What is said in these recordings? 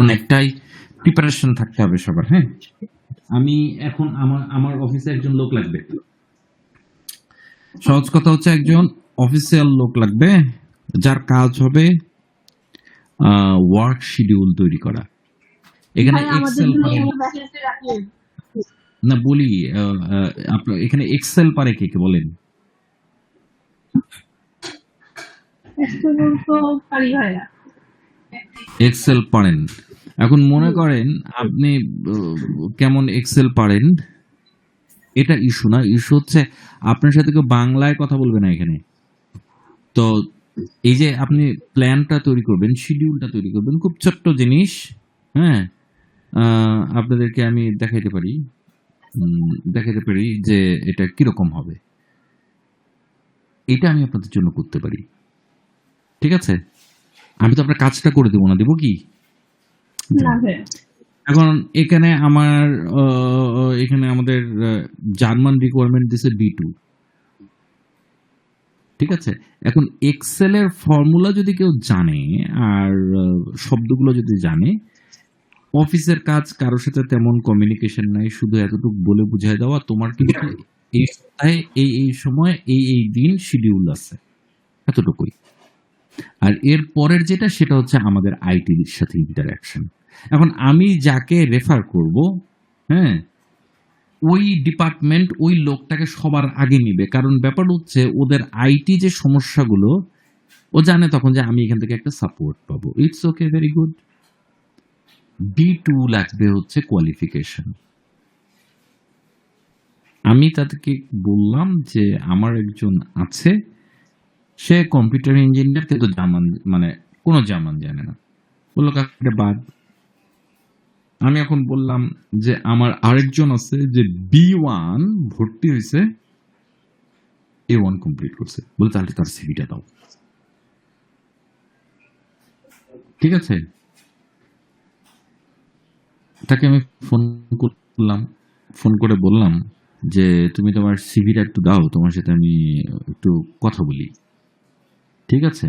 অনেকটাই প্রিপারেশন থাকতে হবে সবার। হ্যাঁ, আমি এখন আমার অফিসে একজন লোক লাগবে। সহজ কথা হচ্ছে একজন অফিসিয়াল লোক লাগবে, যার কাজ হবে ওয়ার্ক শিডিউল তৈরি করা। এখানে ভাই আমাদের এক্সেল জন্য পারে কোনো ভ্যাকেন্সি রাখেন। না, বলি আপনার এখানে এক্সেল পারে কে কে বলেন? এক্সেল তো পারি ভাইয়া। এক্সেল পারেন। এখন মনে করেন আপনি কেমন এক্সেল পারেন, এটা ইস্যু না। ইস্যু হচ্ছে আপনার সাথে কেউ বাংলায় কথা বলবে না এখানে। তো এই যে আপনি প্ল্যানটা তৈরি করবেন, শিডিউলটা তৈরি করবেন, খুব ছোট্ট জিনিস। হ্যাঁ, আপনাদেরকে আমি দেখাইতে পারি যে এটা কিরকম হবে। এটা আমি আপনাদের জন্য করতে পারি, ঠিক আছে? আমি তো আপনার কাজটা করে দেবো না, দেবো কি? না ভাইয়া। এখন এখানে আমাদের জার্মান রিকোয়ারমেন্ট দিছে B2, ঠিক আছে? এখন এক্সেলের ফর্মুলা যদি কেউ জানে আর শব্দগুলো যদি জানে, অফিসের কাজ কারোর সাথে তেমন কমিউনিকেশন নাই, শুধু এতটুকু বলে বুঝাই দেওয়া তোমার কিন্তু এই সপ্তাহে এই সময় এই দিন শিডিউল আছে, এতটুকুই। আর এর পরের যেটা সেটা হচ্ছে আমাদের আইটির সাথে ইন্টারাকশন। এখন আমি যাকে রেফার করব, হ্যাঁ, ওই ডিপার্টমেন্ট ওই লোকটাকে সবার আগে নিবে, কারণ ব্যাপার হচ্ছে ওদের আইটি যে সমস্যাগুলো ও জানে, তখন যে আমি এখান থেকে একটা সাপোর্ট পাবো। It's okay, very good. B2 লাগবে হচ্ছে কোয়ালিফিকেশন। আমি তাদেরকে বললাম যে আমার একজন আছে, সে কম্পিউটার ইঞ্জিনিয়ার, কিন্তু জার্মান মানে কোনো জার্মান জানে না। বললো কাকে বাদ। আমি এখন বললাম যে আমার আরেকজন আছে যে B1 ভর্তি হয়েছে, A1 কমপ্লিট করছে। বলে তাহলে তার সিভিটা দাও, ঠিক আছে? তাকে আমি ফোন করলাম, ফোন করে বললাম যে তুমি তোমার সিভিটা একটু দাও, তোমার সাথে আমি একটু কথা বলি, ঠিক আছে?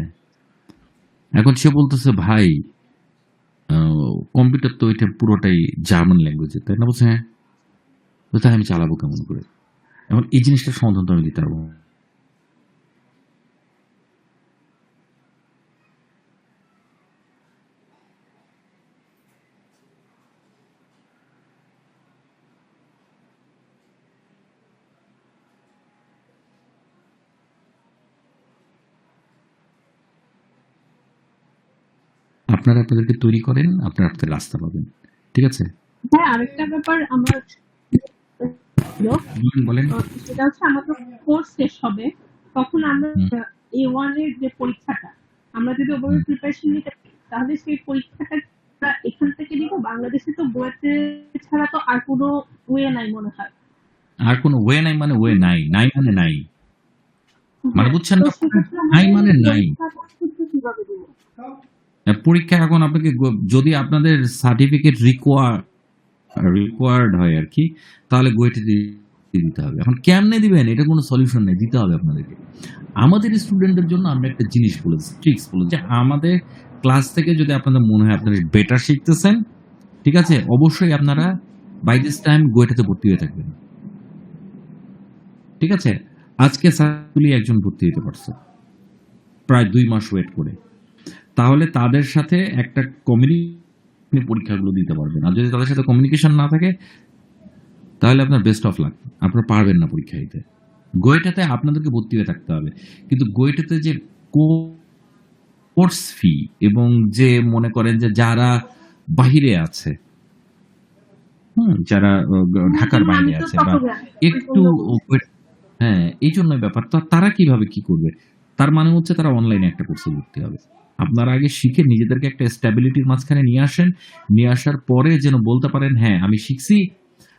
এখন সে বলতেছে ভাই কম্পিউটার তো ওইটা পুরোটাই জার্মান ল্যাঙ্গুয়েজে, তাই না? বলছে হ্যাঁ। তাই আমি চালাবো কেমন করে? এখন এই জিনিসটার সমাধান তো আমি দিতে পারবো না। আপনারা আপনাদেরকে তৈরি করেন, আপনারা আপনাদের রাস্তা পাবেন, ঠিক আছে? হ্যাঁ, আরেকটা ব্যাপার আমার ছিল, বলেন। সেটা হচ্ছে আমার তো কোর্স শেষ হবে, তখন আমরা হুম, A1 এর যে পরীক্ষাটা, আমরা যদি ওভাবে হুম। প্রিপারেশন নিতে পারি, তাহলে সেই পরীক্ষাটা আমরা এখান থেকে দিব। বাংলাদেশে তো বুয়েটে ছাড়া তো আর কোনো ওয়ে নাই মনে হয়। আর কোনো ওয়ে নাই মানে ওয়ে নাই, নাই মানে নাই, মানে হ্যাঁ, বুঝছেন তো ব্যাপারটা? সেক্ষেত্রে নাই আমাদের মানে নাই। পরীক্ষাটা কিন্তু কিভাবে দিব? পরীক্ষা এখন আপনাকে যদি আপনাদের সার্টিফিকেট রিকোয়ার্ড হয় আর কি, তাহলে গোয়েটে দিতে হবে। এখন কেমনে দিবেন, এটা কোনো সলিউশন নেই, দিতে হবে আপনাদেরকে। আমাদের স্টুডেন্টদের জন্য আমরা একটা জিনিস বলেছি, ট্রিক্স বলেছি, যে আমাদের ক্লাস থেকে যদি আপনাদের মনে হয় আপনারা বেটার শিখতেছেন, ঠিক আছে, অবশ্যই আপনারা বাই দিস টাইম গোয়েটাতে ভর্তি হয়ে থাকবেন, ঠিক আছে? আজকে সাকসেসফুলি একজন ভর্তি হতে পারছে প্রায় 2 মাস ওয়েট করে। তাহলে তাদের সাথে একটা পরীক্ষাগুলো দিতে পারবেন। আর যদি তাদের সাথে কমিউনিকেশন না থাকে, তাহলে আপনার বেস্ট অফ লাক, আপনারা পারবেন না পরীক্ষা দিতে। গোয়েটাতে আপনাদেরকে ভর্তি হয়ে থাকতে হবে, কিন্তু গোয়েটাতে যে কোর্স ফি, এবং যে মনে করেন যে যারা বাহিরে আছে, যারা ঢাকার বাইরে আমি তো আছে বা চট্টগ্রামে, ওই একটু জন্য বলছি। হ্যাঁ, এই জন্যই ব্যাপার। তো তারা কিভাবে কি করবে? তার মানে হচ্ছে তারা অনলাইনে একটা কোর্সে ভর্তি হবে। আপনারা আগে শিখে নিজেদেরকে একটা স্ট্যাবিলিটির মাঝখানে নিয়ে আসেন। নিয়ে আসার পরে যেন বলতে পারেন, হ্যাঁ আমি শিখছি,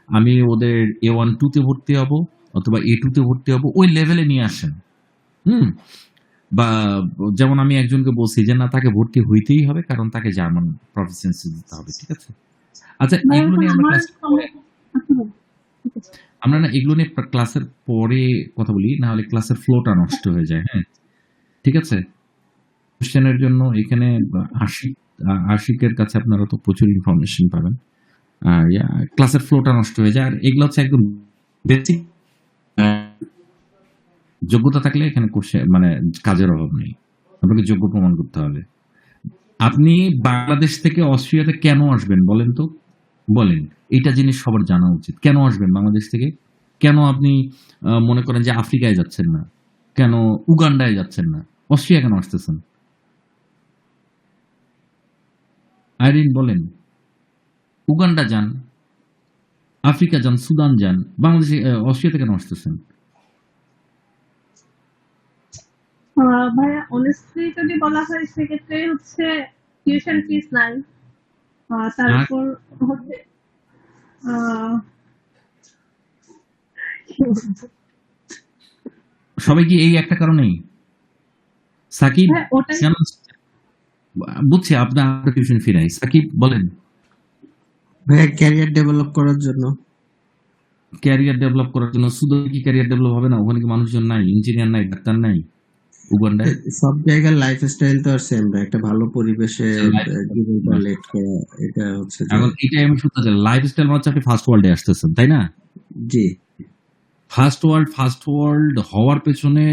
আমি ওদের A1 2 তে ভর্তি হব অথবা A2 তে ভর্তি হব, ওই লেভেলে নিয়ে আসেন। হুম? বা যেমন আমি একজনকে বলছি যে না, তাকে ভর্তি হইতেই হবে, কারণ তাকে জার্মান প্রফিসিয়েন্সি দিতে হবে, ঠিক আছে? আচ্ছা, ভাই এগুলো এখন নিয়ে আমরা আমার ক্লাস পরে, আচ্ছা ভাই, ঠিক আছে। আমরা না এগুলো নিয়ে ক্লাসের পরে কথা বলি, না হলে ক্লাসের ফ্লোটা নষ্ট হয়ে যায়। হ্যাঁ, ঠিক আছে? কোয়েশ্চেনের জন্য এখানে আসি। আশিকের কাছে আপনারা তো প্রচুর ইনফরমেশন পাবেন। আর ক্লাসের ফ্লোটা নষ্ট হয়ে যায়। আর এগুলো হচ্ছে একদম বেসিক যোগ্যতা থাকলে এখানে মানে কাজের অভাব নেই। আপনাকে যোগ্য প্রমাণ করতে হবে। আপনি বাংলাদেশ থেকে অস্ট্রিয়াতে কেন আসবেন বলেন তো? বলেন। এইটা জিনিস সবার জানা উচিত। কেন আসবেন বাংলাদেশ থেকে? কেন আপনি মনে করেন যে আফ্রিকায় যাচ্ছেন না? কেন উগান্ডায় যাচ্ছেন না? অস্ট্রিয়া কেন আসতেছেন? আইরিন বলেন। উগান্ডা যান, আফ্রিকা যান, সুদান যান। বাংলাদেশে অস্ট্রিয়াতে কেন আসতেছেন? ভাইয়া অনেস্টলি যদি বলা হয় সেক্ষেত্রে হচ্ছে টিউশন ফিস নাই, আর তারপর হচ্ছে আহ, কি বলবো? সবাই কি এই একটা কারণেই? সাকিব হ্যাঁ ওটাই। কেন? বুঝছি আপনার টিউশন ফি নাই। সাকিব বলেন। ভাইয়া ক্যারিয়ার ডেভেলপ করার জন্য। ক্যারিয়ার ডেভেলপ করার জন্য। শুধু কি ক্যারিয়ার ডেভেলপ হবে না? ওখানে কি মানুষজন নাই? ইঞ্জিনিয়ার নাই? ডাক্তার নাই উগান্ডায়? সব জায়গার লাইফস্টাইল তো আর সেম না। একটা ভালো পরিবেশে জীবনটা লিড করা, এটা হচ্ছে যে। এখন এটাই আমি শুনতে চাই। লাইফস্টাইল মানে হচ্ছে আপনি ফার্স্ট ওয়ার্ল্ডে আসতেছেন, তাই না? জি ফার্স্ট ওয়ার্ল্ড হওয়ার পেছনে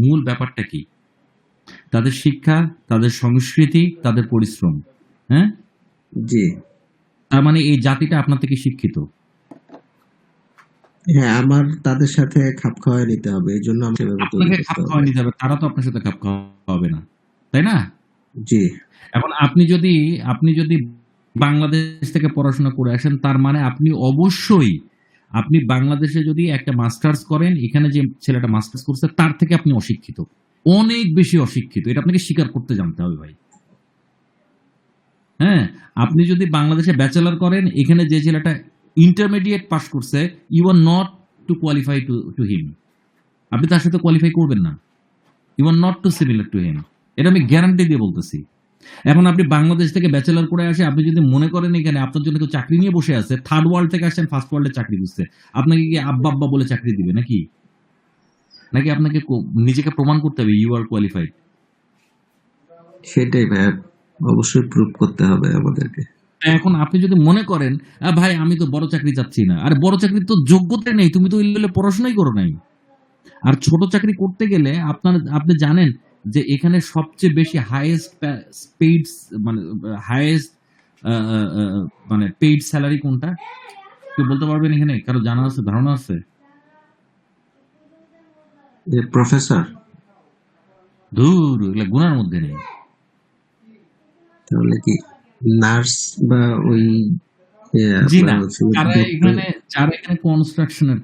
মূল ব্যাপারটা কি? তাদের শিক্ষা, তাদের সংস্কৃতি, তাদের পরিশ্রম। হ্যাঁ? জি তার মানে এই জাতিটা আপনার থেকে শিক্ষিত। হ্যাঁ, আমার তাদের সাথে খাপ খাওয়াই নিতে হবে, এই জন্য আমাকে এভাবে তৈরি আপনাকে করতে খাপ হবে। খাওয়াই নিতে হবে। তারা তো আপনার সাথে খাপ খাওয়াবে না, তাই না? জি এখন আপনি যদি বাংলাদেশ থেকে পড়াশোনা করে আসেন, তার মানে আপনি অবশ্যই আপনি বাংলাদেশে যদি একটা মাস্টার্স করেন, এখানে যে ছেলেটা মাস্টার্স করছে তার থেকে আপনি অশিক্ষিত, অনেক বেশি অশিক্ষিত। এটা আপনাকে স্বীকার করতে জানতে হবে ভাই। হ্যাঁ, আপনি যদি বাংলাদেশে ব্যাচেলর করেন, এখানে যে ছেলেটা ইন্টারমিডিয়েট পাস করছে, you are not to qualify to him. আপনি তার সাথে কোয়ালিফাই করবেন না। You are not to similar to him. এটা আমি গ্যারান্টি দিয়ে বলতেছি। এখন আপনি বাংলাদেশ থেকে ব্যাচেলর করে আসে, আপনি যদি মনে করেন এখানে আপনার জন্য কেউ চাকরি নিয়ে বসে আছে, থার্ড ওয়ার্ল্ড থেকে আসছেন ফার্স্ট ওয়ার্ল্ডে চাকরি খুঁজতে, আপনাকে কি আব্বা আব্বা বলে চাকরি দিবে নাকি? নাকি আপনাকে নিজেকে প্রমাণ করতে হবে ইউ আর কোয়ালিফাইড? সেটাই ভাইয়া, অবশ্যই প্রুভ করতে হবে আমাদেরকে। এখন আপনি যদি মনে করেন ভাই আমি তো বড় চাকরি চাচ্ছি না, আরে বড় চাকরির তো যোগ্যতা নেই, তুমি তো ওই লেভেলে পড়াশোনাই করো নাই। আর ছোট চাকরি করতে গেলে আপনি জানেন যে এখানে সবচেয়ে বেশি হাইয়েস্ট পেইড মানে হাইয়েস্ট মানে পেইড স্যালারি কোনটা? কেউ বলতে পারবেন এখানে? কারো জানা আছে, ধারণা আছে? যে প্রফেসর, ধুর, এগুলা গুনার মধ্যে নেই। তাহলে কি নার্স বা ওই জি আপনার না, হচ্ছে যারা ডক্টর? এখানে কনস্ট্রাকশনের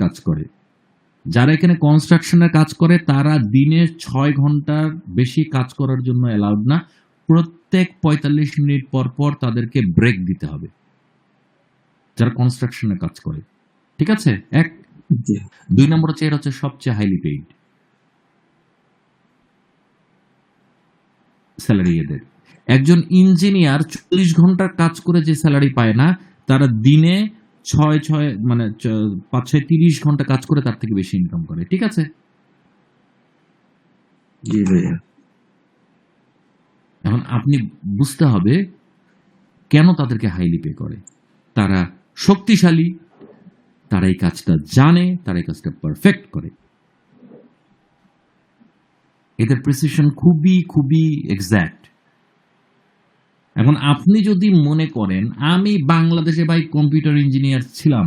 কাজ করে, তারা দিনে 6 ঘন্টার বেশি কাজ করার জন্য অ্যালাউড না। প্রত্যেক ৪৫ মিনিট পর পর তাদেরকে ব্রেক দিতে হবে, যারা কনস্ট্রাকশনে কাজ করে। ঠিক আছে? ১। জি ২ নম্বর হচ্ছে এটা হচ্ছে সবচেয়ে হাইলি পেইড স্যালারি এদের। একজন ইঞ্জিনিয়ার ৪০ ঘন্টার কাজ করে যে স্যালারি পায় না, তারা দিনে ৬ মানে ৫-৬ ৩০ ঘন্টা কাজ করে তার থেকে বেশি ইনকাম করে। ঠিক আছে? জি ভাইয়া। এখন আপনি বুঝতে হবে কেন তাদেরকে হাইলি পে করে। তারা শক্তিশালী, তারা এই কাজটা জানে, তারা এই কাজটা পারফেক্ট করে। এদের প্রিসিশন খুবই এক্সাক্ট। এখন আপনি যদি মনে করেন আমি বাংলাদেশে ভাই কম্পিউটার ইঞ্জিনিয়ার ছিলাম,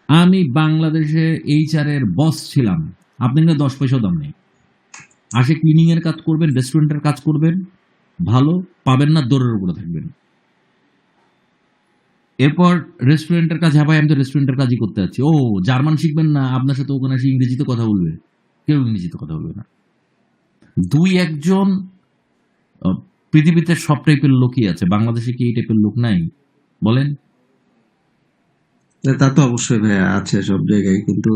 আমি বাংলাদেশে HR এর বস ছিলাম, আপনি কিন্তু 10 পয়সাও দাম নেই। আসে ক্লিনিং এর কাজ করবেন, রেস্টুরেন্টের কাজ করবেন, ভালো পাবেন না, দৌড়ের উপরে থাকবেন। এরপর রেস্টুরেন্টের কাজ, হ্যাঁ ভাই আমি তো রেস্টুরেন্টের কাজই করতে যাচ্ছি। ও জার্মান শিখবেন না? আপনার সাথে ওখানে এসে ইংরেজিতে কথা বলবে? কেউ ইংরেজিতে কথা বলবে না। ২-১ জন পৃথিবীতে সব টাইপের লোকই আছে। বাংলাদেশে কি এই টাইপের লোক নাই বলেন? তা তো অবশ্যই ভাইয়া আছে সব জায়গায়, কিন্তু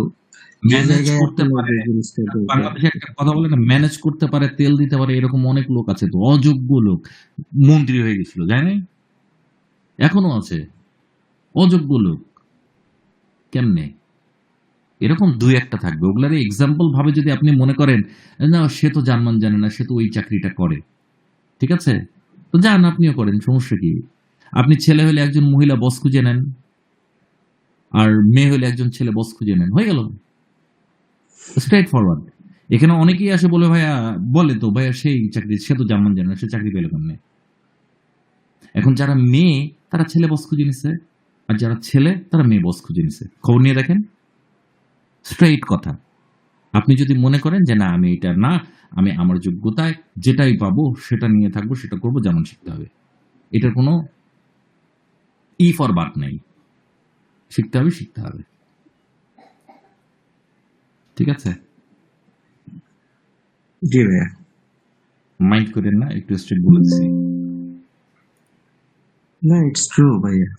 যে ম্যানেজ জায়গায় করতে আপনার পারে, যে জিনিসটা দরকার। বাংলাদেশে একটা কথা বলে না, ম্যানেজ করতে পারে, তেল দিতে পারে, এরকম অনেক লোক আছে তো। অযোগ্য লোক মন্ত্রী হয়ে গেছিল, জানেন? এখনো আছে অযোগ্য লোক। কেমনে? এরকম ২-১টা থাকবে। ওগুলার এক্সাম্পল ভাবে যদি আপনি মনে করেন না সে তো জার্মান জানে না, সে তো ওই চাকরিটা করে। ঠিক আছে? তো যান আপনিও করেন, সমস্যা কি? আপনি ছেলে হলে একজন মহিলা বস খুঁজে নেন, আর মেয়ে হলে একজন ছেলে বস খুঁজে নেন, হয়ে গেল। Straight forward. এখানে অনেকেই আসে বলে ভাইয়া, বলে তো ভাইয়া সেই চাকরি, সে তো জার্মান জানে না, সে চাকরি পেল কেমনে? এখন যারা মেয়ে তারা ছেলে বস খুঁজে নিছে, আর যারা ছেলে তারা মেয়ে বস খুঁজে নিছে। খবর নিয়ে দেখেন, স্ট্রেইট কথা। আপনি যদি মনে করেন যে না আমি এটা না, আমি আমার যোগ্যতায় যেটাই পাবো সেটা নিয়ে থাকবো, সেটা করবো, যেমন শিখতে হবে, এটার কোনো ই ফর বাট নেই। শিখতে হবে, শিখতে হবে। ঠিক আছে, জি ভাইয়া। মাইন্ড করেন না, একটু স্ট্রেট বলেছি। না, ইটস ট্রু ভাইয়া,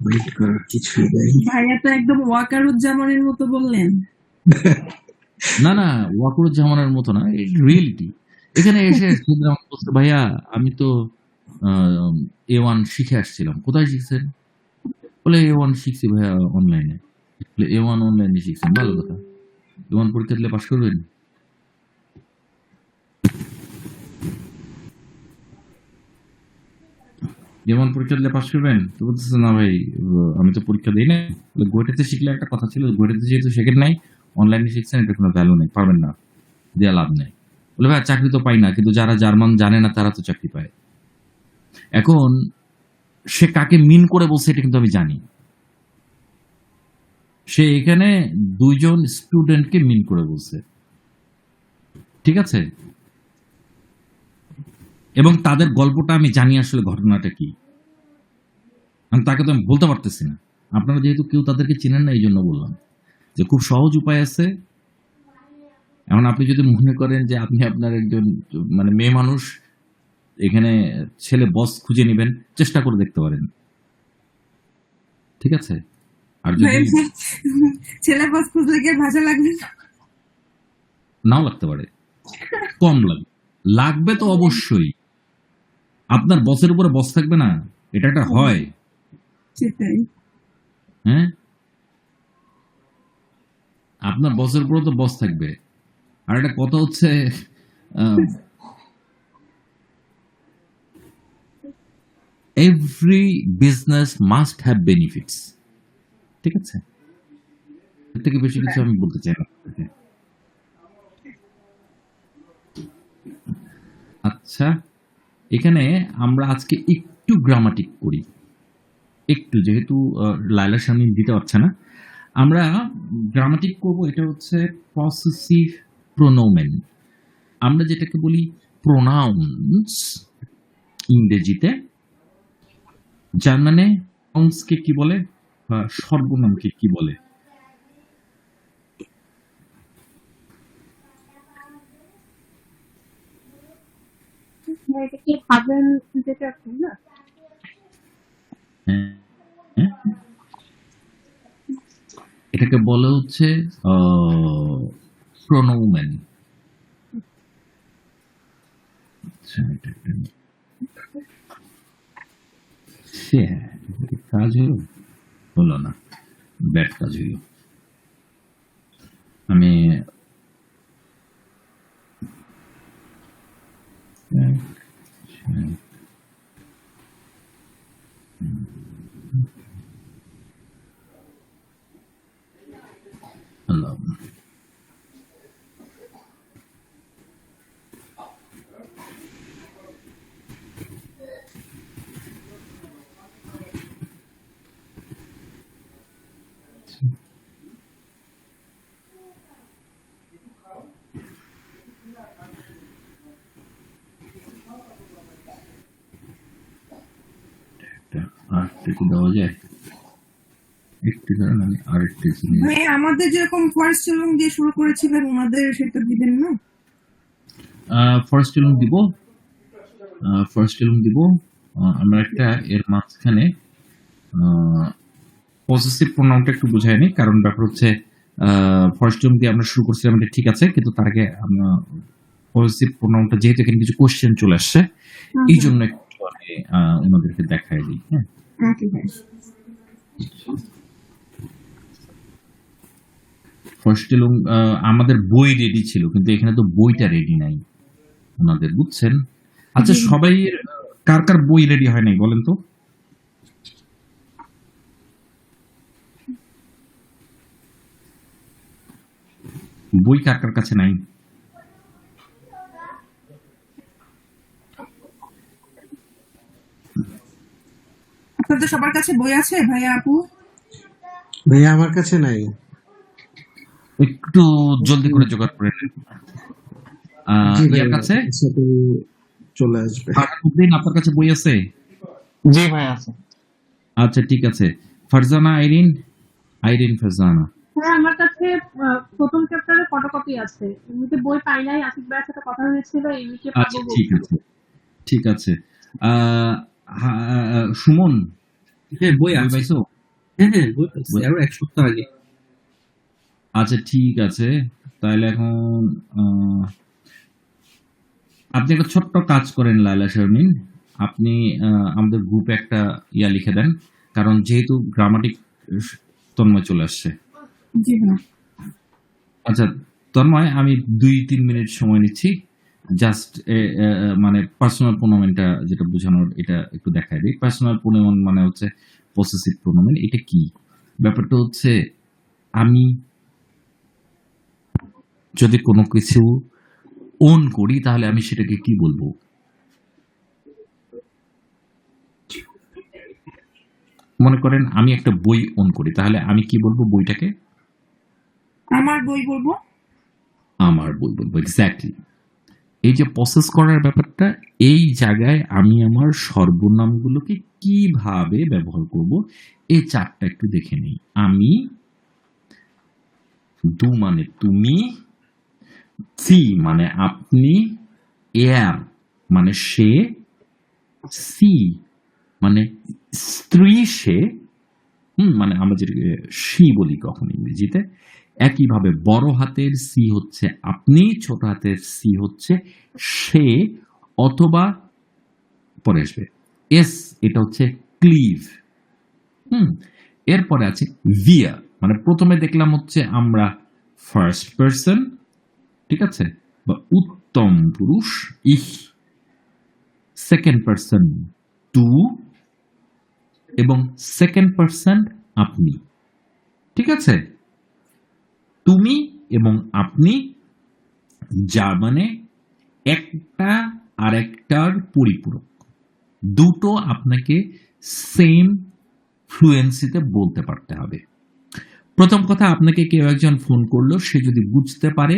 ওয়েট করার কিছু নেই। ভাইয়া তো একদম ওয়াকারুজ্জামানের মতো বললেন। না না, ওয়াকুরুজ্জামানের মতো না, রিয়েলিটি। এখানে এসে শুনলাম আমাকে বলছে, ভাইয়া আমি তো A1 শিখে আসছিলাম। কোথায় শিখছেন? বলে A1 শিখছি ভাইয়া অনলাইনে। A1 অনলাইনে শিখছেন, ভালো কথা। A1 পরীক্ষা দিলে পাশ করবেন? A1 পরীক্ষা দিলে পাশ করবেন? তো বলতেছে না ভাই, আমি তো পরীক্ষা দিই না। বলে গুয়াহাটিতে শিখলে একটা কথা ছিল, গুয়াহাটিতে যেহেতু শেখেন নাই, অনলাইনে শিখছেন, এটা কোনো ভ্যালু নেই, পারবেন না, দেওয়া লাভ নেই। বলে ভাই চাকরি তো পাই না, কিন্তু যারা জার্মান জানে না তারা তো চাকরি পায়। এখন সে কাকে মিন করে বলছে এটা কিন্তু আমি জানি। সে এখানে দুইজন স্টুডেন্টকে মিন করে বলছে, ঠিক আছে? এবং তাদের গল্পটা আমি জানি আসলে ঘটনাটা কি। আমি তাকে তো আমি বলতে পারতেছি না। আপনারা যেহেতু কেউ তাদেরকে চিনেন না, এই জন্য বললাম যে খুব সহজ উপায় আছে। এখন আপনি যদি মনে করেন যে আপনি আপনার একজন মানে মেয়ে মানুষ, এখানে ছেলে বস খুঁজে নেবেন, চেষ্টা করে দেখতে পারেন, ঠিক আছে? আর যদি ছেলে বস খুঁজলে কি আর ভাষা লাগবে না? নাও লাগতে পারে, কম লাগবে, লাগবে তো অবশ্যই। আপনার বসের উপরে বস থাকবে না, এটা একটা হয়। সেটাই। হ্যাঁ, আপনার বসের উপরে তো বস থাকবে। আর একটা কথা হচ্ছে, every business must have benefits, ঠিক আছে? এর থেকে বেশি কিছু আমি বলতে চাই না আপনাকে। আচ্ছা, এখানে আমরা আজকে একটু গ্রামাটিক করি, একটু, যেহেতু লায়লার সামনে দিতে পারছে না, আমরা গ্রামাটিক করব। এটা হচ্ছে পসেসিভ প্রোনোমেন, আমরা যেটাকে বলি প্রোনাউন্স ইংরেজিতে, জার্মানে নাউন্সকে কি বলে বা সর্বনামকে কি বলে? এটা কি হাবেন যেটা আছে না? হ্যাঁ, হ্যাঁ? এটাকে বলে হচ্ছে প্রোনোমেন। আচ্ছা, এটা একটা কাজ হলো না, ব্যাড কাজ হইল। আমি আল্লাহ, আরেকটা কি দেওয়া যায়? একটু ধরেন, আমি আরেকটা জিনিস, ভাই আমাদের যেরকম ফার্স্ট চলুন দিয়ে শুরু করেছিলেন ওনাদের সেটা দিবেন না? ফার্স্ট এলুম দিব, ফার্স্ট এলুম দিব। আমরা একটা এর মাঝখানে পসেসিভ প্রোনাউনটা একটু বুঝাই নিই, কারণ ব্যাপার হচ্ছে ফার্স্ট এলুম দিয়ে আমরা শুরু করছিলাম, এটা ঠিক আছে, কিন্তু তার আগে আমরা পসেসিভ প্রোনাউনটা, যেহেতু এখানে কিছু কোশ্চেন চলে আসছে, এই জন্য একটু আমি ওনাদেরকে দেখাই দিই। হ্যাঁ, ওকে ভাই। ফার্স্ট এলুম আমাদের বই রেডি ছিল, কিন্তু এখানে তো বইটা রেডি নাই ওনাদের, বুঝছেন? আচ্ছা, জি। সবাই কার কার বই রেডি হয় নাই বলেন তো? বই কার কার কাছে নাই? আপনাদের সবার কাছে বই আছে ভাইয়া আপু? ভাইয়া আমার কাছে নাই। একটু জলদি করে জোগাড় করে নেন। জি ইয়ার ভাইয়া, কাছে আপনার সাথে চলে আসবে। ফারহানুদ্দিন, আপনার কাছে বই আছে? জি ভাই আছে। আচ্ছা, ঠিক আছে। ফারজানা, আইরিন, ফারজানা। হ্যাঁ, আমার কাছে প্রথম চ্যাপ্টারের ফটোকপি আছে। এমনিতে বই পাই নাই, আসিফ ভাইয়ের সাথে কথা হয়েছিল, এমনিতে আচ্ছা, পাবো ঠিক বলছিল। আছে, ঠিক আছে। সুমন, হ্যাঁ, বই বই আছে। পাইছো? হ্যাঁ, বই পাইছি। বই- আরো ১ সপ্তাহ আগে। আচ্ছা, ঠিক আছে। তাহলে এখন আপনি একটা ছোট্ট কাজ করেন লায়লা শারমিন। আপনি আমাদের গ্রুপে একটা লিখে দেন, কারণ যেহেতু গ্রামাটিক তন্ময় চলে আসছে। জি ভাইয়া। আচ্ছা তন্ময়, আমি 2-3 মিনিট সময় নিচ্ছি, জাস্ট মানে পার্সোনাল প্রোনোমেনটা যেটা বোঝানোর এটা একটু দেখাই দিই। পার্সোনাল প্রোনোমেন মানে হচ্ছে পসেসিভ প্রোনোমেন। এটা কি ব্যাপারটা হচ্ছে, আমি যদি কোনো কিছু ওন করি তাহলে আমি সেটাকে কি বলবো? মনে করেন আমি একটা বই ওন করি, তাহলে আমি কি বলবো বইটাকে? আমার বই বলবো। আমার বই বলবো, এক্স্যাক্টলি। এই যে প্রসেস করার ব্যাপারটা, এই জায়গায় আমি আমার সর্বনামগুলোকে কিভাবে ব্যবহার করব, এই চারটা একটু দেখে নেই। আমি, দু মানে তুমি, সি মানে আপনি, এয়ার মানে সে, সি মানে স্ত্রী সে, মানে আমরা যেটাকে সি বলি কখন ইংরেজিতে। একইভাবে বড় হাতের সি হচ্ছে আপনি, ছোট হাতের সি হচ্ছে সে অথবা, পরে আসবে এস, এটা হচ্ছে ক্লিভ। এরপরে আছে ভিয়া, মানে প্রথমে দেখলাম হচ্ছে আমরা ফার্স্ট পারসন, ঠিক আছে, বা উত্তম পুরুষ ইহ, সেকেন্ড পারসন টু, এবং সেকেন্ড পারসন আপনি, ঠিক আছে। তুমি এবং আপনি, যার মানে একটা আরেকটার পরিপূরক, দুটো আপনাকে সেম ফ্লুয়েন্সিতে বলতে পারতে হবে। প্রথম কথা, আপনাকে কেউ একজন ফোন করলো, সে যদি বুঝতে পারে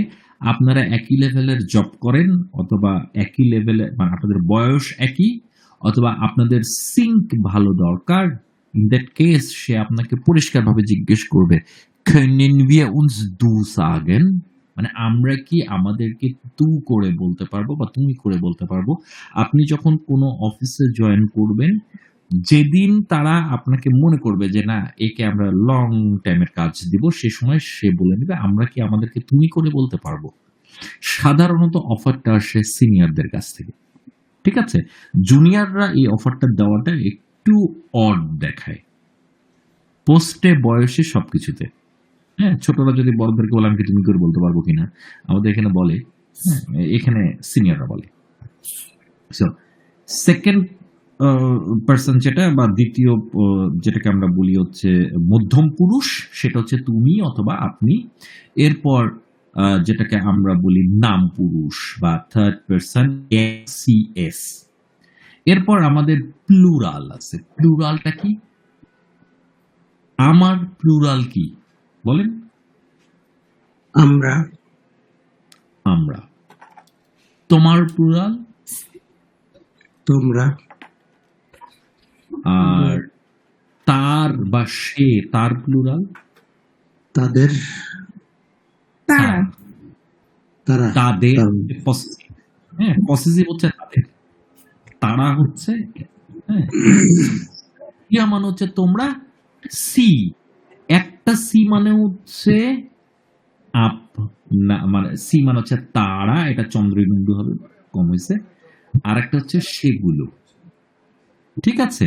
আপনারা একই লেভেলের জব করেন, অথবা একই লেভেলে, মানে আপনাদের বয়স একই, অথবা আপনাদের সিঙ্ক ভালো দরকার, ইন দ্যাট কেস সে আপনাকে পরিষ্কারভাবে জিজ্ঞেস করবে, können wir uns du sagen, মানে আমরা কি আমাদেরকে তু করে বলতে পারবো বা তুমি করে বলতে পারবো। আপনি যখন কোনো অফিসে জয়েন করবেন, যেদিন তারা আপনাকে মনে করবে যে না, একে আমরা লং টাইমের কাজ দিব, সে সময় সে বলে নেবে আমরা কি আমাদেরকে তুমি করে বলতে পারবো। সাধারণত অফারটা আসে সিনিয়রদের কাছ থেকে, ঠিক আছে। জুনিয়ররা এই অফারটা দেওয়াটা একটু অড দেখায়, পোস্টে, বয়সে, সবকিছুতে। হ্যাঁ, ছোটরা যদি বড়দেরকে বলে আমি কি তুমি করে বলতে পারবো কিনা, আমাদের এখানে বলে, হ্যাঁ, এখানে সিনিয়ররা বলে। সো সেকেন্ড পার্সন যেটা, বা দ্বিতীয় যেটাকে আমরা বলি হচ্ছে মধ্যম পুরুষ, সেটা হচ্ছে তুমি অথবা আপনি। এরপর যেটাকে আমরা বলি নাম পুরুষ বা থার্ড পার্সন, সিএস। এরপর আমাদের প্লুরাল আছে। প্লুরালটা কি? আমার প্লুরাল কি বলেন? আমরা। আমরা। তোমার প্লুরাল? তোমরা। আর তার বা সে, তার প্লুরাল? তাদের। তারা। তারা। তাদের। তারা। পসেসিভ। হ্যাঁ, পসেসিভ হচ্ছে তাদের, তারা হচ্ছে, হ্যাঁ, ইয়া মানে হচ্ছে তোমরা। সি, একটা সি মানে হচ্ছে আপ, না মানে সি মানে হচ্ছে তারা, এটা চন্দ্রবিন্দু হবে, কম হয়েছে। আর একটা হচ্ছে সেগুলো, ঠিক আছে,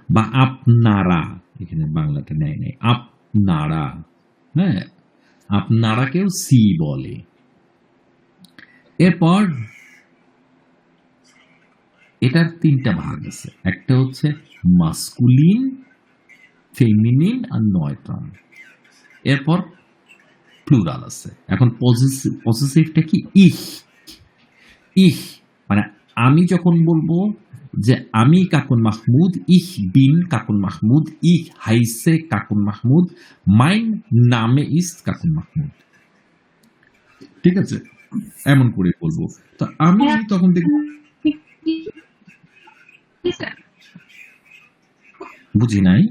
বা আপনারা, এখানে বাংলাটা নেয় নেই, আপনারা, হ্যাঁ, আপনারাকেও সি বলে। এরপর এটার তিনটা ভাগ আছে, একটা হচ্ছে মাস্কুলিন, ফেমিনিন আর নয়ট্রাল, এরপর প্লুরাল আছে। এখন পজিটিভটা কি? ইহ। ইহ মানে আমি যখন বলবো যে আমি কাকুন মাহমুদ, ইহ বিন কাকুন মাহমুদ, ইহ হাইসে কাকুন মাহমুদ, মাইন নামে ইস কাকুন মাহমুদ। ঠিক আছে, এমন করে বলবো। তো আমি তখন দেখব, বুঝি নাই।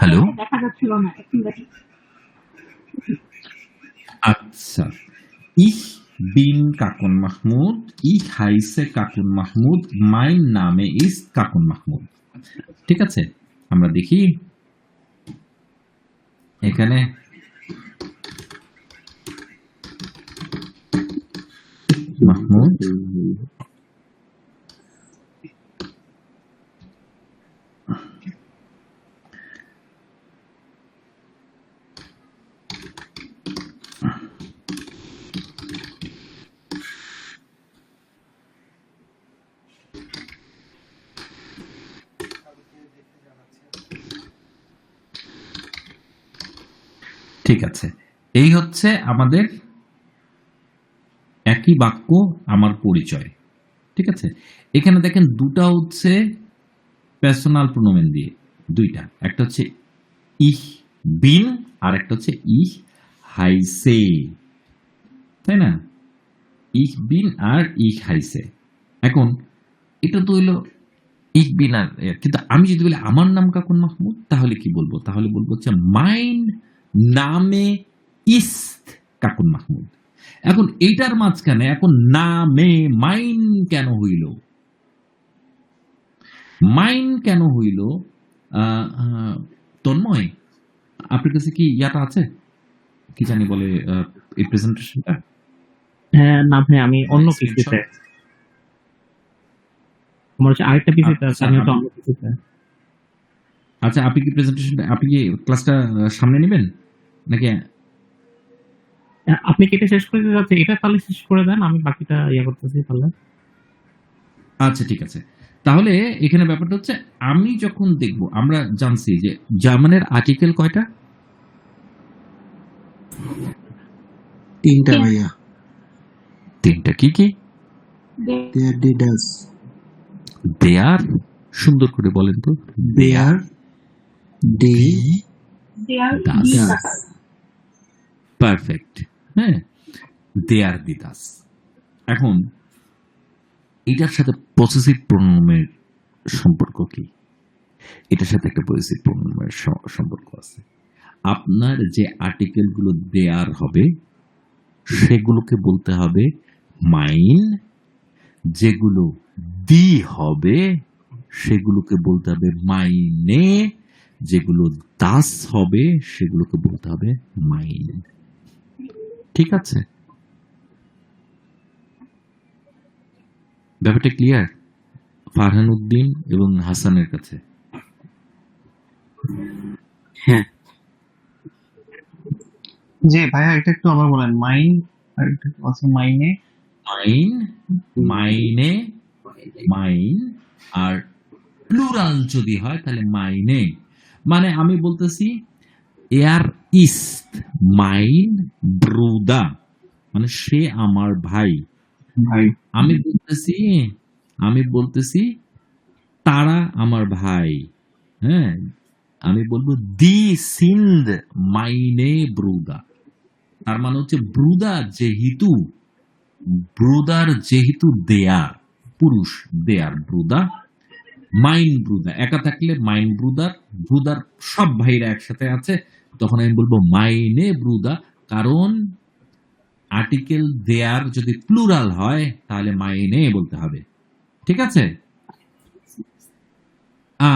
হ্যালো, দেখা যাচ্ছিল না, এখন দেখি। আচ্ছা, ইহ বিন কাকুন মাহমুদ, ইহ হাইসে কাকুন মাহমুদ, মাইন নামে ইস কাকুন মাহমুদ। ঠিক আছে, আমরা দেখি এখানে মাহমুদ, ঠিক আছে, এই হচ্ছে আমাদের একই বাক্য, আমার পরিচয়। ঠিক আছে, এখানে দেখেন দুটা হচ্ছে পার্সোনাল প্রোনোমেন দিয়ে, দুইটা, একটা হচ্ছে ইহ বিন আর একটা হচ্ছে ইহ হাইসে, তাই না? ইহ বিন আর ইহ হাইসে। এখন এটা তো হইলো ইহ বিন আর কিন্তু আমি যদি বলি আমার নাম কাকুন মাহমুদ, তাহলে কি বলবো? তাহলে বলবো হচ্ছে মাইন নামে ইস্ত কাকুন মাহমুদ। এখন এইটার মাঝখানে এখন নামে মাইন কেন হইল? মাইন কেন হইল? তন্ময়, আপনার কাছে কি ইয়াটা আছে, কি জানি বলে এই প্রেজেন্টেশনটা? হ্যাঁ না ভাই, আমি অন্য পিসিতে, আমার হচ্ছে আরেকটা পিসিতে আছে, আমি হচ্ছে অন্য পিসিতে। আচ্ছা, আপনি কি প্রেজেন্টেশনটা, আপনি কি ক্লাসটা সামনে নেবেন নাকি? আপনি কি এটা শেষ করে দিতে যাচ্ছেন? এটা তাহলে শেষ করে দেন, আমি বাকিটা ইয়ে করতেছি তাহলে। আচ্ছা ঠিক আছে, তাহলে এখানে ব্যাপারটা হচ্ছে আমি যখন দেখব, আমরা জানছি যে জার্মানের আর্টিকেল কয়টা? তিনটা ভাইয়া। তিনটা। কি কি? দেয়ার, ডি, ডাস। দেয়ার, সুন্দর করে বলেন তো। দেয়ার, ডি, ডাস। ডাস। পারফেক্ট। হ্যাঁ, দেয়ার দি ডাস। এখন এটার সাথে পসেসিভ প্রোনাউনের সম্পর্ক কি? এটার সাথে একটা পসেসিভ প্রোনাউনের সম্পর্ক আছে। আপনার যে আর্টিকেল গুলো দেয়ার হবে সেগুলোকে বলতে হবে মাইন, যেগুলো দি হবে সেগুলোকে বলতে হবে মাইনে, যেগুলো দাস হবে সেগুলোকে বলতে হবে মাইন। ঠিক আছে, ব্যাপারটা ক্লিয়ার ফারহান উদ্দিন এবং হাসানের কাছে? হ্যাঁ, জি ভাইয়া, এটা একটু আবার বলেন। মাইন আর একটু আছে মাইনে। মাইন, মাইনে, মাইন, আর প্লুরাল যদি হয় তাহলে মাইনে। মানে আমি বলতেছি এয়ার ইস্ট মাইন ব্রুদা, মানে সে আমার ভাই। ভাই, আমি বলতেছি তারা আমার ভাই। হ্যাঁ, আমি বলবো দি সিন্ধ মাইনে ব্রুদা, তার মানে হচ্ছে ব্রুদার যেহেতু দেয়ার, পুরুষ দেয়ার ব্রুদা, মাইন ব্রুদা একা থাকলে মাইন ব্রুদার সব ভাইরা একসাথে আছে, তখন আমি বলবো মাইনে ব্রুদা, কারণ আর্টিকেল দেয়ার যদি প্লুরাল হয় তাহলে মাইনে বলতে হবে। ঠিক আছে,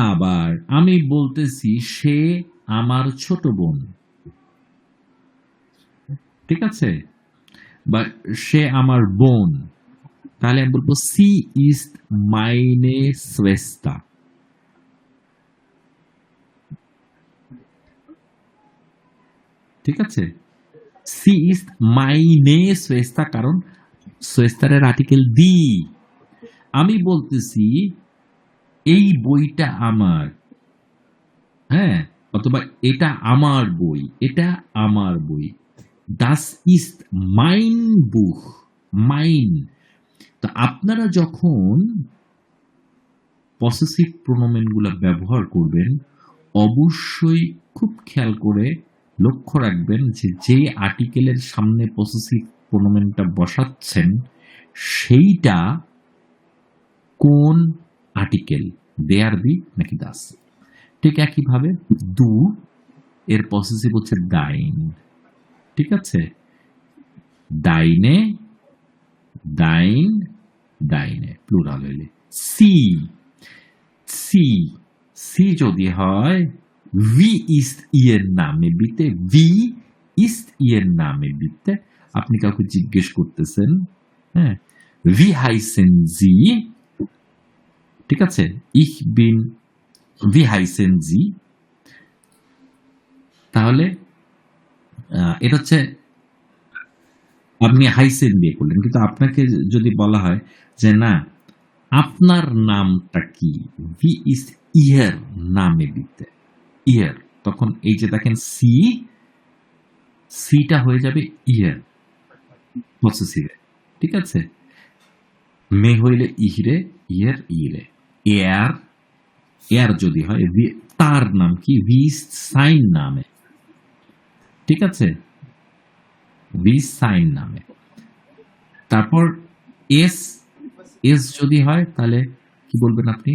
আবার আমি বলতেছি সে আমার ছোট বোন। ঠিক আছে, বা সে আমার বোন, তাহলে আমি বলবো সি ইজ মাইনে শ্রেষ্ঠা। ঠিক আছে, সি ইজ মাইনে শ্রেষ্ঠা, কারণ সো এস্তারের আর্টিকেল দি। আমি বলতেছি এই বইটা আমার, হ্যাঁ, অথবা এটা আমার বই, এটা আমার বই। Das ist mein Buch, mein। তো আপনারা যখন পসেসিভ প্রোনোমেন গুলা ব্যবহার করবেন, অবশ্যই খুব খেয়াল করে লক্ষ্য রাখবেন যে যে আর্টিকেলের সামনে পসেসিভ প্রোনোমেনটা বসাচ্ছেন সেইটা কোন আর্টিকেল, দেয়ার বি নাকি দাস। ঠিক একইভাবে দু এর পসেসিভ হচ্ছে ডাইন, ঠিক আছে, ডাইনে, ডাইন, ডাইনে প্লুরাল হইলে। সি, সি, সি যদি হয় ভি ইস্ট ইয়ের নামে বিতে, ভি ইস্ট ইয়ের নামে বিতে। আপনি কাউকে জিজ্ঞেস করতেছেন, হ্যাঁ, ভি হাইসেন জি, ঠিক আছে, ইহ বিন ভি হাইসেন জি, তাহলে এটা হচ্ছে আপনি হাইসেন দিয়ে করলেন। কিন্তু আপনাকে যদি বলা হয় যে না আপনার নামটা কি, ভি ইজ ইয়ের নামে দিতে, ইয়ের, তখন এই যে দেখেন সি, সিটা হয়ে যাবে ইয়ের পসেসিভে, ঠিক আছে। মে হইলে ইহরে, ইয়ের ইরে, এয়ার, এয়ার যদি হয় তার নাম কি, ভি সাইন নামে, ঠিক আছে, ভি সাইন নামে। তারপর এস, এস যদি হয় তাহলে কি বলবেন আপনি,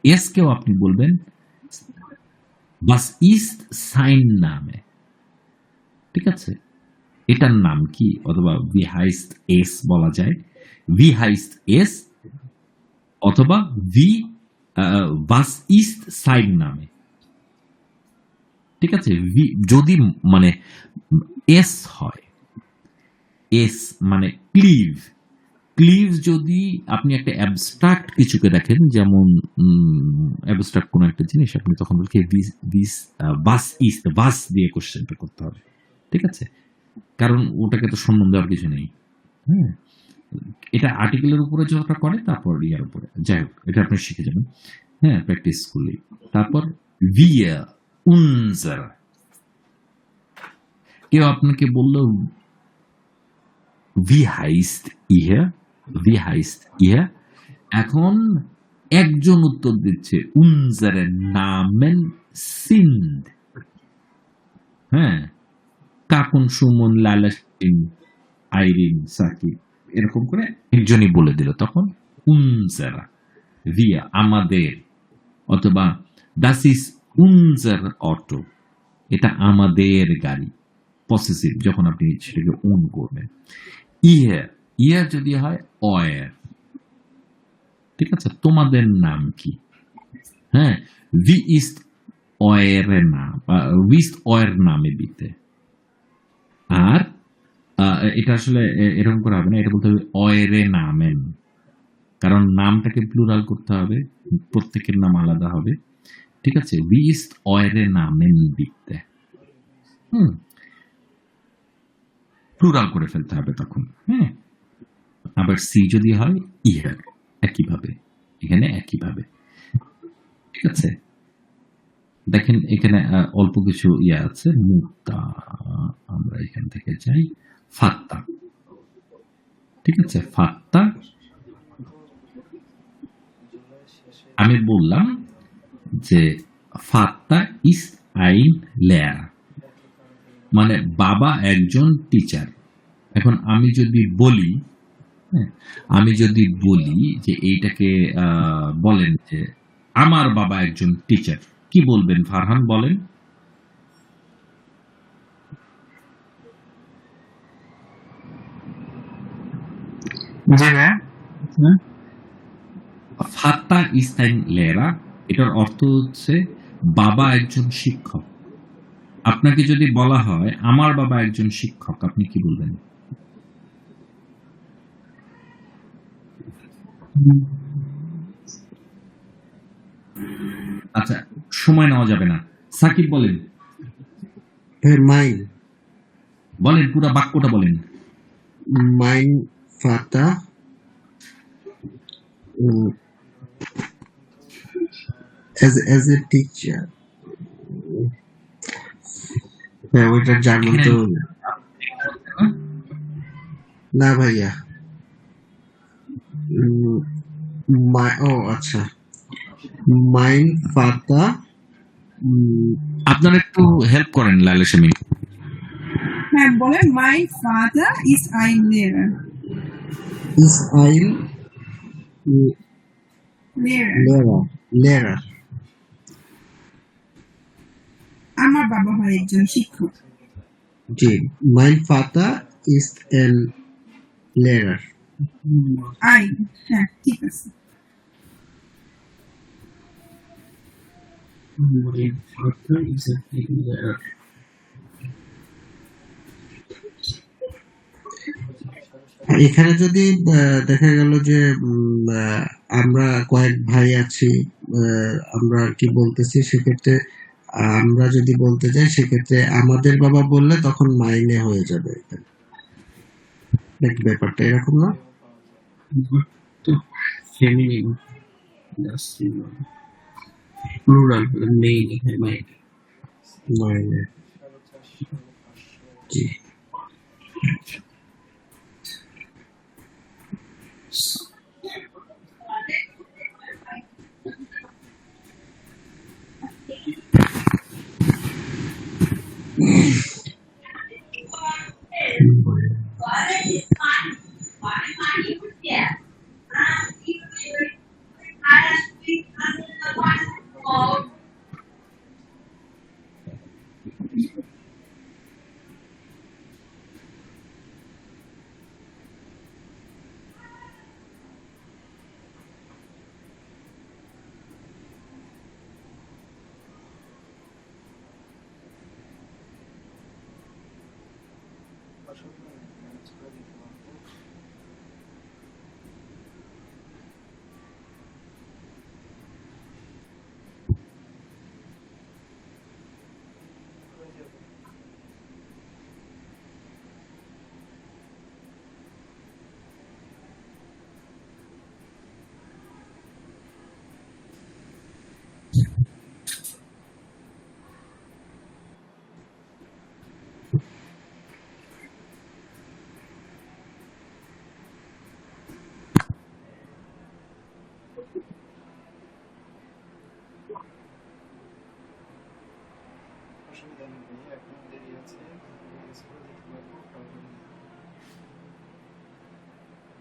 এস কেও আপনি বলবেন বাস ইস্ট সাইন নামে, ঠিক আছে, এটার নাম কি, অথবা ভি হাইস্ট এস বলা যায়, ভি হাইস্ট এস, অথবা ভি বাস ইস্ট সাইন নামে, ঠিক আছে। যদি মানে এস হয়, এস মানে ক্লিভ, ক্লিভ যদি আপনি একটা অ্যাবস্ট্রাক্ট কিছুকে দেখেন, যেমন অ্যাবস্ট্রাক্ট কোনো একটা জিনিস, আপনি তখন বলকে বাস ইস্ট, বাস দিয়ে কোশ্চেনটা করতে হবে, ঠিক আছে, কারণ ওটাকে তো সম্মান দেওয়ার কিছু নেই। হ্যাঁ, এটা আর্টিকেলের উপরে যতটা করে তারপর ইয়ার উপরে, যাই হোক এটা আপনি শিখে যাবেন, হ্যাঁ, প্র্যাকটিস করলে। তারপর wir, unser, কেউ আপনাকে বললো wie heißt ihr, wie heißt ihr, এখন একজন উত্তর দিচ্ছে unsere Namen sind, হ্যাঁ, কাকুন, সুমন, লালা, আইরিন, সাকিব, এরকম করে একজনই বলে দিল, তখন unsere, wir আমাদের, অথবা das ist unser Auto, এটা আমাদের গাড়ি, পসেসিভ যখন আপনি সেটাকে ওন করবেন। ইয়ার, ইয়ার যদি হয় অয়ের, ঠিক আছে, তোমাদের নাম কি, হ্যাঁ, ভি ইস্ট অয়ের নাম, উইস্ট অয়ের নামে দিতে। আর এটা আসলে এরকম করা হবে না, এটা বলতে হবে অয়েরে নামেন, কারণ নামটাকে প্লুরাল করতে হবে, প্রত্যেকের নাম আলাদা হবে, ঠিক আছে, ভি ইস্ট অয়েরে নামেন দিতে, প্লুরাল করে ফেলতে হবে তখন, হ্যাঁ। আবার সি যদি হয় ইহার, একইভাবে এখানে একইভাবে, ঠিক আছে। দেখেন এখানে অল্প কিছু ইয়ে আছে, মুক্তা, আমরা এখান থেকে যাই, ফাত্তা, ঠিক আছে, ফাত্তা। আমি বললাম যে ফাত্তা ইস আইন লেয়ার, মানে বাবা একজন টিচার। এখন আমি যদি বলি, হ্যাঁ, আমি যদি বলি যে এইটাকে বলেন যে আমার বাবা একজন টিচার, কি বলবেন ফারহান, বলেন। ফাত্তা ইস্তাইন লেরা, এটার অর্থ হচ্ছে বাবা একজন শিক্ষক। আপনাকে যদি বলা হয় আমার বাবা একজন শিক্ষক, আপনি কি বলবেন? আচ্ছা, সময় নেওয়া যাবে না, সাকিব বলেন, মাইন, বলেন পুরো বাক্যটা বলেন। Mine Vater as a teacher. হ্যাঁ, ওইটার জার্মান তো না ভাইয়া। আচ্ছা, মাইন ফাতা আপনারা একটু হেল্প করেন লাইলা শামীম। হ্যাঁ বলেন, মাই ফাদার ইজ আইন লেয়ার। ইস আইন লেরা। আমার বাবা হয় একজন শিক্ষক। জি, মাইন ফাতা ইজ এন লেরার। আইন, হ্যাঁ ঠিক আছে। Mein Vater ist ein Lehrer. এখানে যদি দেখা গেল যে আমরা কয়েক ভাই আছি, আমরা কি বলতেছি, সেক্ষেত্রে আমরা যদি বলতে যাই সেক্ষেত্রে আমাদের বাবা বললে তখন মাইনে হয়ে যাবে। ব্যাপারটা এরকম না? তো feminine. Das ist plural, main, main. মাইনে, জি।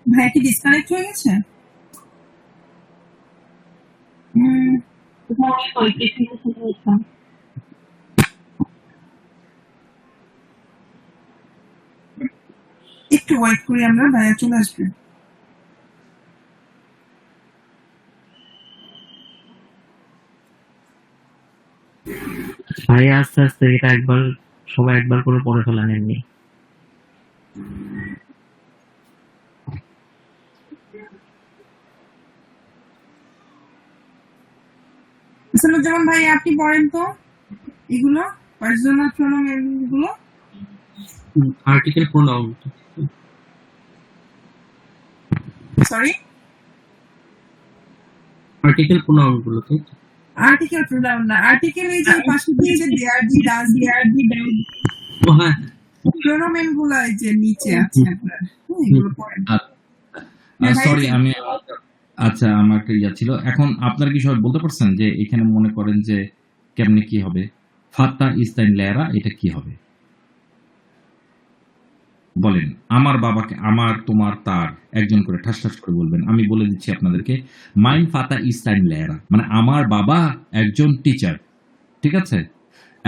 ভাই কি ডিসকানেক্ট হয়ে গেছে? মনে হয় প্রেজেন্টেশন হয়েছে। একটু ওয়েট করি আমরা, ভাইয়া চলে আসবে। ভাই আস্তে আস্তে এটা একবার সবাই একবার করে পড়ে ফেলেন এমনি। যেমন ভাই আপনি পড়েন তো এগুলো, পার্সোনাল প্রোনাউন এগুলো। Article pronoun. Sorry, Article pronoun গুলো তো। আর্টিকেল প্রোনাউন না, আর্টিকেল এই যে পাশে দিয়ে যে ডিআরডি ডাজ ডিআরডি ডাজ, ও হ্যাঁ, প্রোনাউন গুলো এই যে নিচে আছে আপনার, এগুলো পড়েন। সরি আমি আচ্ছা আমার একটা ইয়া ছিল। এখন আপনারা কি সবাই বলতে পারছেন যে এখানে মনে করেন যে কেমনে কি হবে? ফাতা ইস্তাইন লেরা এটা কি হবে? বলেন। আমার বাবাকে, আমার, তোমার, তার একজন করে ঠাস ঠাস করে বলবেন। আমি বলে দিচ্ছি আপনাদেরকে, মাইন ফাতা ইস্তাইন লেরা মানে আমার বাবা একজন টিচার। ঠিক আছে?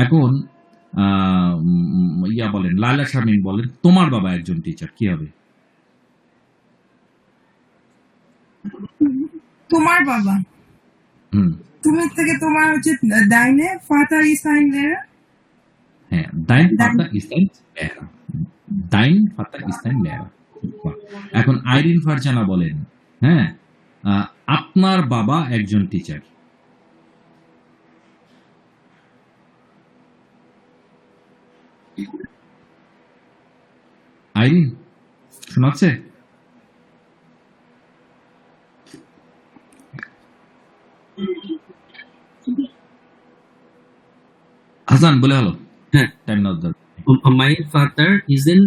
এখন ইয়া বলেন, লায়লা শারমিন বলেন, তোমার বাবা একজন টিচার, কি হবে? তোমার বাবা, তুমি থেকে তোমার হচ্ছে ডাইনে, ফাদার ইজ আইন লেয়ার। হ্যাঁ, দাইন ফাতা ইস্তাইন লেরা, দাইন ফাতা ইস্তাইন লেরা। এখন আইরিন ফারজানা বলেন, হ্যাঁ, আপনার বাবা একজন টিচার। আইরিন শোনাচ্ছে? হাসান বলে হলো হ্যাঁ। টাইম নট দরকার। My father is in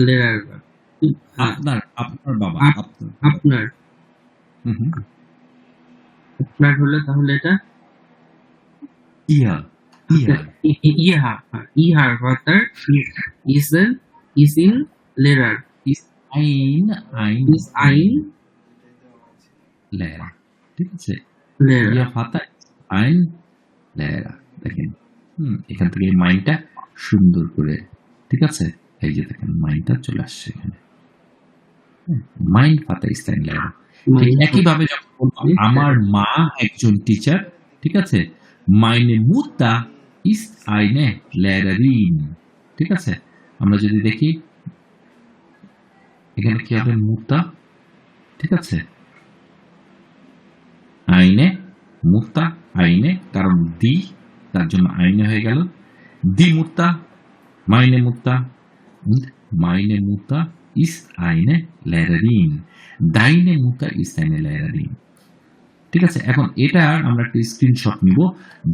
Lerar. আপনার আপনার বাবা আপ- আপনার আপনার হুম হুম। আপনার হলে তাহলে এটা ইয়া ইয়া ইহার father is in Lerar. আইন আইন Is ein লেরা, ঠিক আছে। Lerar. ইয়া ফাতা আইন লেরা, দেখেন এখান থেকে মাইন্ডটা সুন্দর করে, ঠিক আছে, এই যে দেখেন মাইন্ডটা চলে আসছে এখানে, মাইন্ড ফাতা ইস্তাইন লেরা। ঠিক একইভাবে যখন বলবো, আমার মা একজন টিচার, ঠিক আছে, মাইনে মুতা ইস আইনে লেরারিন, ঠিক আছে। আমরা যদি দেখি এখানে কি হবে, মুতা, ঠিক আছে, আইনে মুক্তা আইনে, কারণ দি তার জন্য আইনে হয়ে গেল, দি মুক্তা মাইনে মুক্তা, মাইনে মুক্তা ইস আইনে লেরারিন, দাইনে মুক্তা ইস আইনে লেরারিন, ঠিক আছে। এখন এটা আমরা একটা স্ক্রিনশট নিব,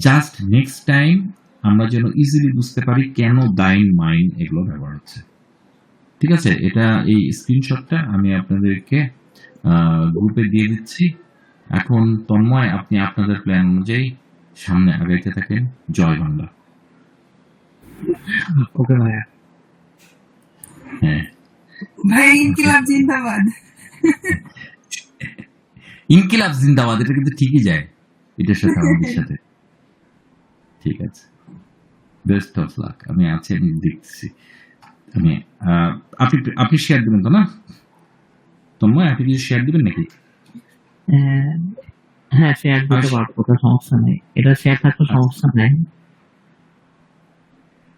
জাস্ট নেক্সট টাইম আমরা যেন ইজিলি বুঝতে পারি কেন দাইন মাইন এগুলো ব্যবহার হচ্ছে, ঠিক আছে। এটা এই স্ক্রিনশটটা আমি আপনাদেরকে গ্রুপে দিয়ে দিচ্ছি। এখন তন্ময়, আপনি আপনাদের প্ল্যান অনুযায়ী সামনে আগাইতে থাকেন। জয় বাংলা। ওকে ভাইয়া। হ্যাঁ, ভাই ইনকিলাব জিন্দাবাদ। ইনকিলাব জিন্দাবাদ, এটা কিন্তু ঠিকই যায় এটার সাথে আমাদের সাথে, ঠিক আছে। বেস্ট অফ লাক, আমি আছি, আমি দেখতেছি। আমি আপনি আপনি শেয়ার দেবেন তো না তন্ময়? আপনি কিছু শেয়ার দিবেন নাকি? হ্যাঁ, শেয়ার দিতে পারবো, কোনো সমস্যা নেই। এটা শেয়ার থাকলে সমস্যা নেই।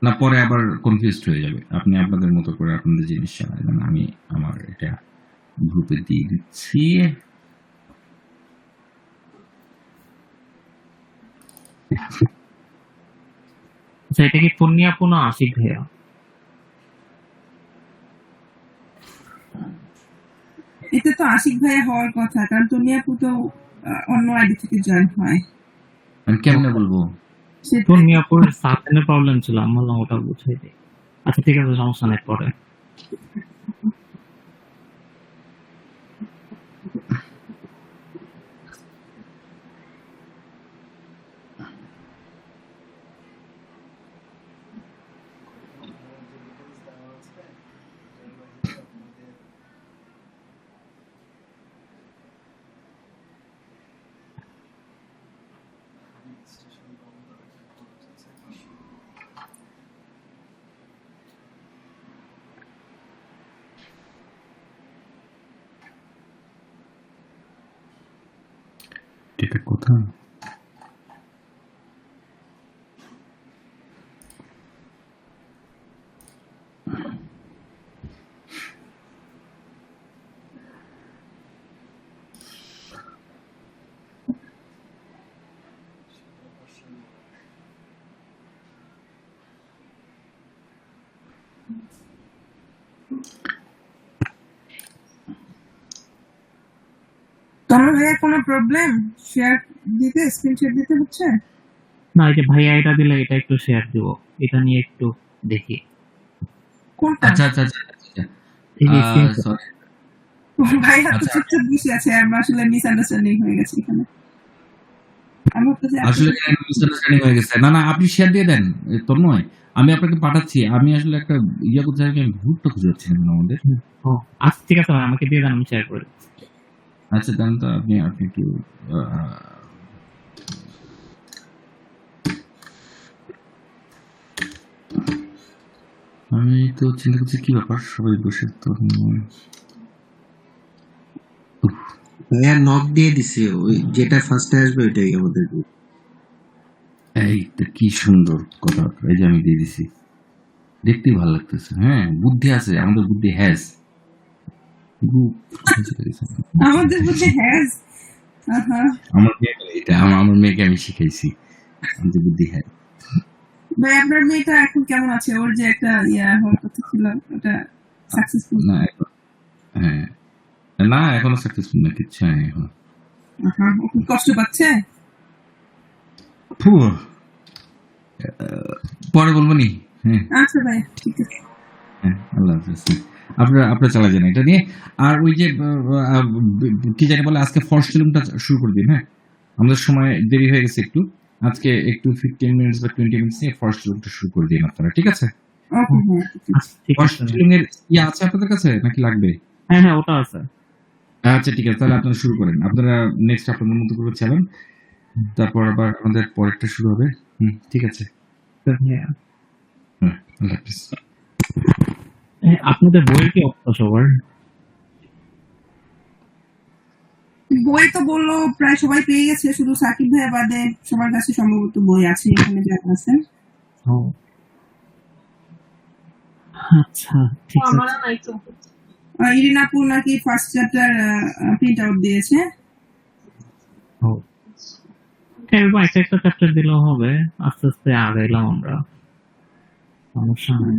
না, পরে আবার কনফিউজড হয়ে যাবে। আপনি আপনাদের মতো করে আপনাদের জিনিস চালাবেন, আমি আমার এটা গ্রুপে দিয়ে দিচ্ছি। আচ্ছা, এটা কি পূর্ণিয়াপু না আশিক ভাইয়া? এটা তো আশিক ভাইয়া হওয়ার কথা, কারণ তুনিয়াপু তো অন্য আইডি থেকে জয়েন হয়। আমি কেমনে বলবো? সেটা পূর্ণিয়াপুর সাবটেনের প্রবলেম ছিল, আমি বললাম ওটা বুঝাই দিই। আচ্ছা ঠিক আছে, সমস্যা নেই, পরে। এটা কথা তোমার ভাইয়া কোনো প্রবলেম শেয়ার দিতে, স্ক্রিনশট দিতে হচ্ছে? না, এই যে ভাইয়া এটা দিলে এটা একটু শেয়ার দিব, এটা নিয়ে একটু দেখি। কোনটা? আচ্ছা আচ্ছা আচ্ছা আচ্ছা, এই যে screenshot। sorry, ভাইয়া তো আচ্ছা। চুপচাপ বসে আছে, আমরা আসলে মিসআন্ডারস্ট্যান্ডিং হয়ে গেছে এখানে। আমি ভাবতেছি আসলে মিসআন্ডারস্ট্যান্ডিং হয়ে গেছে। না না, আপনি শেয়ার দিয়ে দেন তন্ময়, আমি আপনাকে পাঠাচ্ছি। আমি আসলে একটা ইয়া করতে চাই, আমি গ্রুপটা খুঁজে পাচ্ছি না আমাদের। ও আচ্ছা, ঠিক আছে ভাই, আমাকে দিয়ে দেন, আমি শেয়ার করে দিচ্ছি। আচ্ছা দেন তো, আপনি আপনি একটু আমি তো চিন্তা করছি কি ব্যাপার, সবাই বসে তো ভাইয়া নক দিয়ে দিছি, ওই যেটা ফার্স্টে আসবে ওইটাই আমাদের group। এই তো কি সুন্দর কথা, এই যে আমি দিয়ে দিছি, দেখতেই ভালো লাগতেছে। হ্যাঁ, বুদ্ধি আছে, আমাদের বুদ্ধি হ্যাজ গ্রুপ। আমাদের বুঝে হ্যাজ। আমার মেয়েকে এটা আমার মেয়েকে আমি শিখাইছি, আমাদের বুদ্ধি হ্যাজ। ভাই আপনার মেয়েটা এখন কেমন আছে? ওর যে একটা ইয়া হওয়ার কথা ছিল, ওটা সাকসেসফুল? না এখন, হ্যাঁ না এখনো সাকসেসফুল না, কিচ্ছু হয়নি এখন। ও কি কষ্ট পাচ্ছে? ফু, পরে বলবো নি। হ্যাঁ আচ্ছা ভাই, ঠিক আছে। হ্যাঁ, আল্লাহ হাফেজ। আপনারা চালা যান এটা নিয়ে। আর ওই যে কি জানি বলে, আজকে ফরস ফিল্মটা শুরু করে দিন। হ্যাঁ, আমাদের সময় দেরি হয়ে গেছে একটু। আজকে একটু 15 মিনিটস বা 20 মিনিটস নিয়ে ফরস ফিল্মটা শুরু করে দিন আপনারা, ঠিক আছে? ওকে ভাই, ঠিক আছে। আচ্ছা, ঠিক ফরস আছে ভাই। ফিল্মের ইয়ে আছে আপনাদের কাছে নাকি লাগবে? হ্যাঁ হ্যাঁ, ওটা আছে। আচ্ছা ঠিক আছে, তাহলে আপনারা শুরু করেন। আপনারা নেক্সট আপনাদের মতো করে চালান, তারপর আবার আমাদের পরেরটা শুরু হবে। ঠিক আছে। হ্যাঁ। হ্যাঁ, আল্লাহ হাফেজ। আপনাদের বইয়ের কি অবস্থা সবার? বই তো বললো প্রায় সবাই পেয়ে গেছে, শুধু সাকিব ভাই বাদে সবার কাছে সম্ভবত বই আছে এখানে যারা আছেন। ও আচ্ছা, ঠিক আছে। আমারও নাই তো। ইরিন আপু নাকি ফার্স্ট চ্যাপ্টার প্রিন্ট আউট দিয়েছে। ও এরকম একটা একটা চ্যাপ্টার দিলেও হবে, আস্তে আস্তে আগাইলাম আমরা, সমস্যা নেই।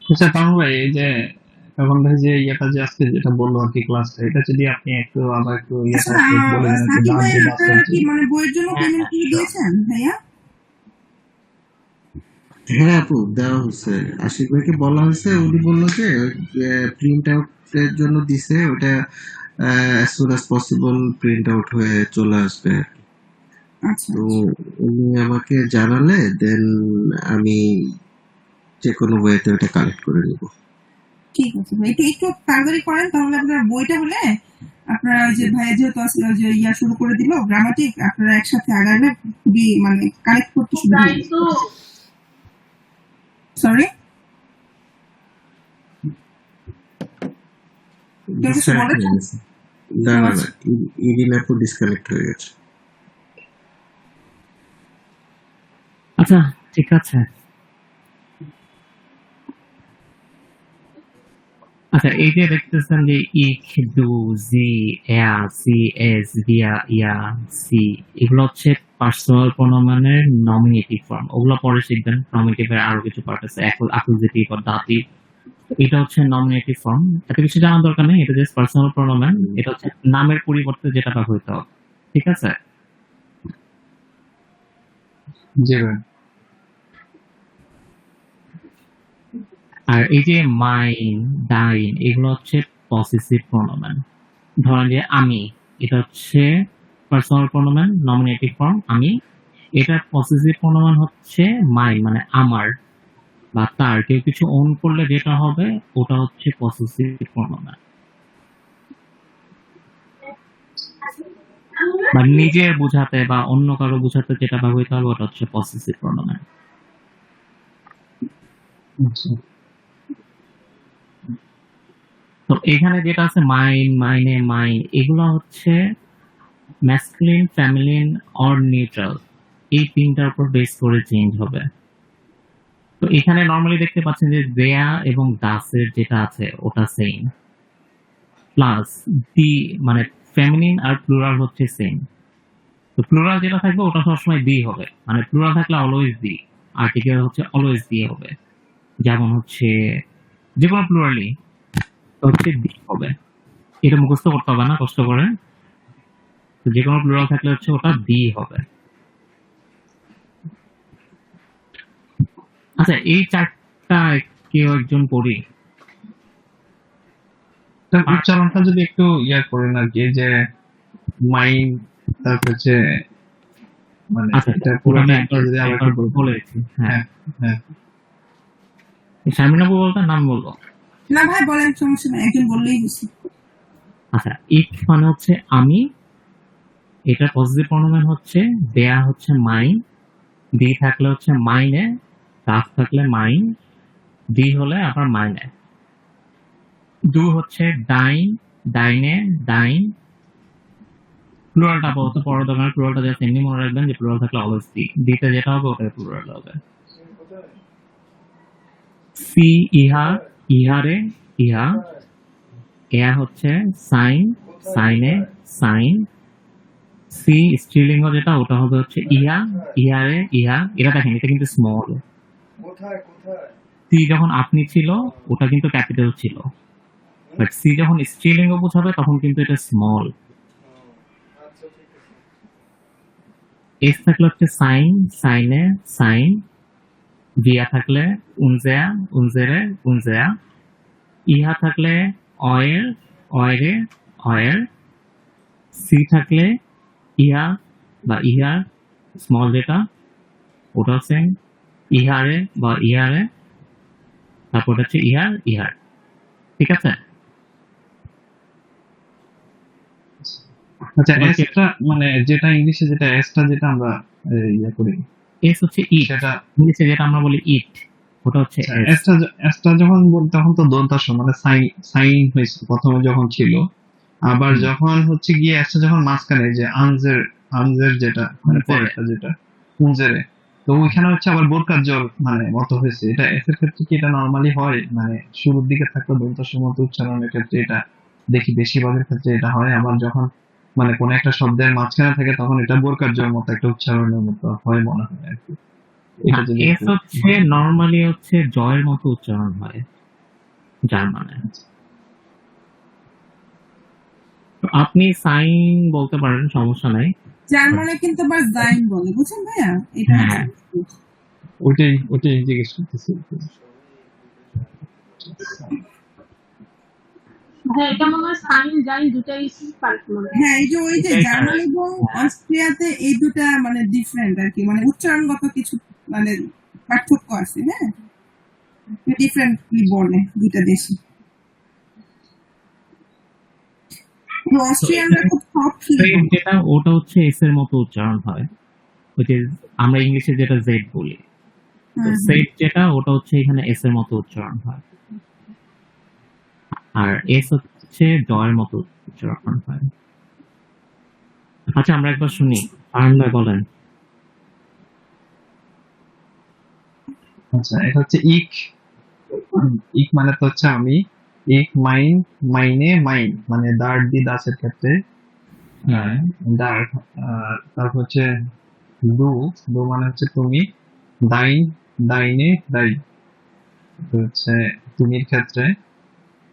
আচ্ছা তাহলে ভাই, এই যে এখন ভাই যে ইয়েটা যে আজকে যেটা বললো আর কি ক্লাসটা, এটা যদি আপনি একটু আবার একটু ইয়েটা আচ্ছা, একটু বলে দেন, একটু সাকিব ভাই জানতে আপনারা বাস্তব কি মানে বইয়ের জন্য হ্যাঁ, পেমেন্ট করে দিয়েছেন ভাইয়া? হ্যাঁ আপু, দেওয়া হয়েছে। আশিক ভাইকে বলা হয়েছে, উনি বললো যে প্রিন্ট আউটের জন্য দিছে, ওটা as soon as possible print out হয়ে চলে আসবে। আচ্ছা তো উনি আমাকে জানালে দেন আমি যে কোনো ওয়েতে ওটা কালেক্ট করে নিব। ঠিক আছে ভাই, একটু একটু তাড়াতাড়ি করেন তাহলে আপনার বইটা হলে আপনারা ওই যে ভাইয়া যেহেতু আজকে ওই যে ইয়া শুরু করে দিল গ্রামাটিক, আপনারা একসাথে আগালে খুবই মানে কালেক্ট করতে সুবিধা তাই হবে। তো। সরি, কেউ কিছু ডিসকানেক্ট হয়ে বলেছেন? গেছে। না না না, ইরিন আপু ডিসকানেক্ট হয়ে গেছে। আচ্ছা ঠিক আছে। আচ্ছা, এই যে দেখতেছেন যে ইক, দু, জি, এয়া, সি, এস, দিয়া, ইয়া, সি, এগুলো হচ্ছে পার্সোনাল প্রোনাউনের নমিনেটিভ ফর্ম। ওগুলো পরে শিখবেন। নমিনেটিভের আরো কিছু পার্ট আছে, অ্যাকুজেটিভ বা দাতিভ। এটা হচ্ছে নমিনেটিভ ফর্ম, এত কিছু জানার দরকার নেই। এটা জাস্ট পার্সোনাল প্রোনাউন। এটা হচ্ছে নামের পরিবর্তে যেটা ব্যবহৃত হবে, ঠিক আছে? জি ভাই। আর এই যে মাইন, ডাইন, এগুলো হচ্ছে পসেসিভ প্রোনাউন। ধরেন যে আমি, এটা হচ্ছে পার্সোনাল প্রোনাউন নমিনেটিভ ফর্ম আমি। এটা পসেসিভ প্রোনাউন হচ্ছে মাই, মানে আমার বা তার। কেউ কিছু ওন করলে যেটা হবে ওটা হচ্ছে পসেসিভ প্রোনাউন। বা নিজের বোঝাতে বা অন্য কারো বোঝাতে যেটা ব্যবহৃত হবে ওটা হচ্ছে পসেসিভ প্রোনাউন। আচ্ছা তো এখানে যেটা আছে মাইন, মাইনে, মাইন, এগুলো হচ্ছে ম্যাসকুলিন, ফেমিনিন অর নিউট্রাল, এই তিনটার উপর বেস করে চেঞ্জ হবে। তো এখানে নরমালি দেখতে পাচ্ছেন যে দেয়া এবং দাসের যেটা আছে ওটা সেম, প্লাস দি, মানে ফেমিনিন আর প্লুরাল হচ্ছে সেম। তো প্লুরাল যেটা থাকবে ওটা সবসময় দি হবে, মানে প্লুরাল থাকলে অলওয়েজ দি, আর্টিকেল হচ্ছে অলওয়েজ দি হবে। যেমন হচ্ছে যে কোনো প্লুরালি হচ্ছে দি হবে। এটা মুখস্থ করতে হবে না, কষ্ট করে। তো যে কোনো প্লুরাল থাকলে হচ্ছে ওটা দি হবে। আচ্ছা, এই চারটা কেউ একজন পড়ি। তার উচ্চারণটা যদি একটু ইয়া করেন আর কি, এই যে মাইন্ড, তারপর হচ্ছে মানে আচ্ছা, এটা ওটা পুরো আমি একটা যদি আবার একবার একটু বলতেন। বলে দিচ্ছি। হ্যাঁ, হ্যাঁ শারমিন আপু বলতে নাম বলবো। না ভাই বলেন, সমস্যা নেই, একজন বললেই হয়েছে। আচ্ছা, ইক মানে হচ্ছে আমি, এটা পজিটিভ প্রোনাউন হচ্ছে, দেয়া হচ্ছে মাইন, দি থাকলে হচ্ছে মাইনে, দাস থাকলে মাইন, দি হলে আবার মাইনে। দু হচ্ছে ডাইন, ডাইনে, ডাইন। প্লুরালটা আপাতত পড়ার দরকার, প্লুরালটা জাস্ট এমনি মনে রাখবেন যে প্লুরাল থাকলে অলওয়েজ দি, দিতে যেটা হবে ওটাই প্লুরাল হবে। সি, ইহা, ইহারে, ইহা। এয়া হচ্ছে সাইন, সাইনে, সাইন। সি স্ত্রীলিঙ্গ যেটা ওটা হবে হচ্ছে ইহা, ইহারে, ইহা। এটা দেখেন, এটা কিন্তু স্মল। সি যখন আপনি ছিল ওটা কিন্তু ক্যাপিটাল ছিল, বাট সি যখন স্ত্রীলিঙ্গ বোঝাবে তখন কিন্তু এটা স্মল। এস থাকলে হচ্ছে সাইন, সাইনে, সাইন। ভিয়া থাকলে উনজেয়া, উনজেরে, উনজেয়া। ইহা থাকলে অয়ের, অয়েরে, অয়ের। সি থাকলে ইহা বা ইহার, স্মল যেটা ওটা সেম। ইহারে বা ইহারে, তারপর হচ্ছে ইহার, ইহার। ঠিক আছে? আচ্ছা, এবার কি- এসটা মানে যেটা ইংলিশে যেটা এসটা যেটা আমরা ইয়ে করি এস হচ্ছে ইট, সেটা ইংলিশে যেটা আমরা বলি ইট, ওটা হচ্ছে এস। এসটা যখন তখন তো দন্তাস মানে সাইন সাইন হয়েছে প্রথমে যখন ছিল, আবার যখন হচ্ছে গিয়ে এসটা যখন মাঝখানে যে আনজের আনজের যেটা মানে আনজেরে। পরেরটা যেটা উনজেরে, তো ওইখানে হচ্ছে আবার বোরকার জল মানে মতো হয়েছে। এটা এস এর ক্ষেত্রে কি এটা নর্মালি হয়, মানে শুরুর দিকে থাকলে দন্তাসের মতো উচ্চারণের ক্ষেত্রে এটা দেখি বেশিরভাগের ক্ষেত্রে এটা হয়, আবার যখন মানে কোন একটা শব্দের মাঝখানে থাকে তখন এটা বোরকার জল মতো একটা উচ্চারণের মতো হয় মনে হয় আর কি। এটা যদি এস একটু হচ্ছে নর্মালি হচ্ছে জয়ের মতো উচ্চারণ হয় জার্মানে। তো আপনি সাইন বলতে পারেন, সমস্যা নাই। জার্মানে কিন্তু আবার জাইন বলে, বুঝছেন ভাইয়া? এটা হ্যাঁ। হচ্ছে ওইটাই জিজ্ঞেস করতেছি। হ্যাঁ, এটা মনে হয় সাইন জাইন দুটাই পার্ট মনে হয়। হ্যাঁ, এই যে ওই যে এটাই জার্মান correct। এবং অস্ট্রিয়াতে এই দুটা মানে ডিফারেন্ট আর কি, মানে উচ্চারণগত কিছু মানে পার্থক্য আছে। হ্যাঁ, ডিফারেন্টলি বলে দুইটা দেশে। অস্ট্রিয়ানরা খুব সফট ফিল Straight করে। যেটা ওটা হচ্ছে এস এর মতো উচ্চারণ হয়, which is আমরা ইংলিশে যেটা জেড বলি। সেট যেটা ওটা হচ্ছে এখানে এস এর মতো উচ্চারণ হয়, আর এস হচ্ছে জয়ের মতো উচ্চারণ হয়। আচ্ছা, আমরা একবার শুনি। আনন্দ বলেন। আচ্ছা, এটা হচ্ছে ইক। ইক মানে তো হচ্ছে আমি। ইক মাইন, মাইনে মাইন মানে দার দি দাসের ক্ষেত্রে দার। তারপর হচ্ছে দু, দু মানে হচ্ছে তুমি। দাইন, দাইনে দাই হচ্ছে তুমির ক্ষেত্রে।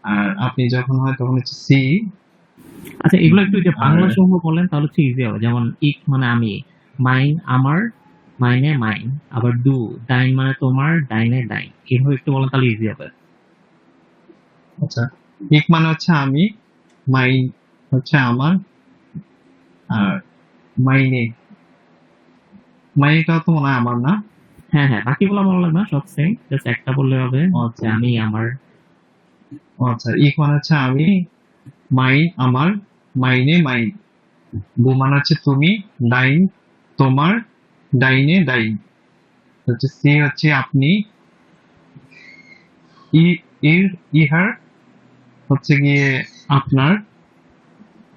আর আপনি যখন হয় তখন হচ্ছে সি। আচ্ছা, এগুলো একটু যে বাংলা আর সমূহ বলেন তাহলে হচ্ছে ইজি হবে। যেমন ইক মানে আমি, মাইন আমার, মাইনে মাইন। আবার ডু, ডাইন মানে তোমার, ডাইনে ডাইন। এভাবে একটু বলেন তাহলে ইজি হবে। আচ্ছা, ইক মানে হচ্ছে আমি, মাইন হচ্ছে আমার, আর মাইনে, মাইনেটাও তো মনে হয় আমার না? হ্যাঁ হ্যাঁ, বাকিগুলো বলা লাগবে না, সব সেম, জাস্ট একটা বললে হবে আচ্ছা। যে আমি আমার। আচ্ছা, ইক মানে হচ্ছে আমি, মাইন আমার, মাইনে মাইন। দু মানে হচ্ছে তুমি, ডাইন তোমার, ডাইনে ডাইন। হচ্ছে সি হচ্ছে আপনি, ই ইর ইহার হচ্ছে গিয়ে আপনার,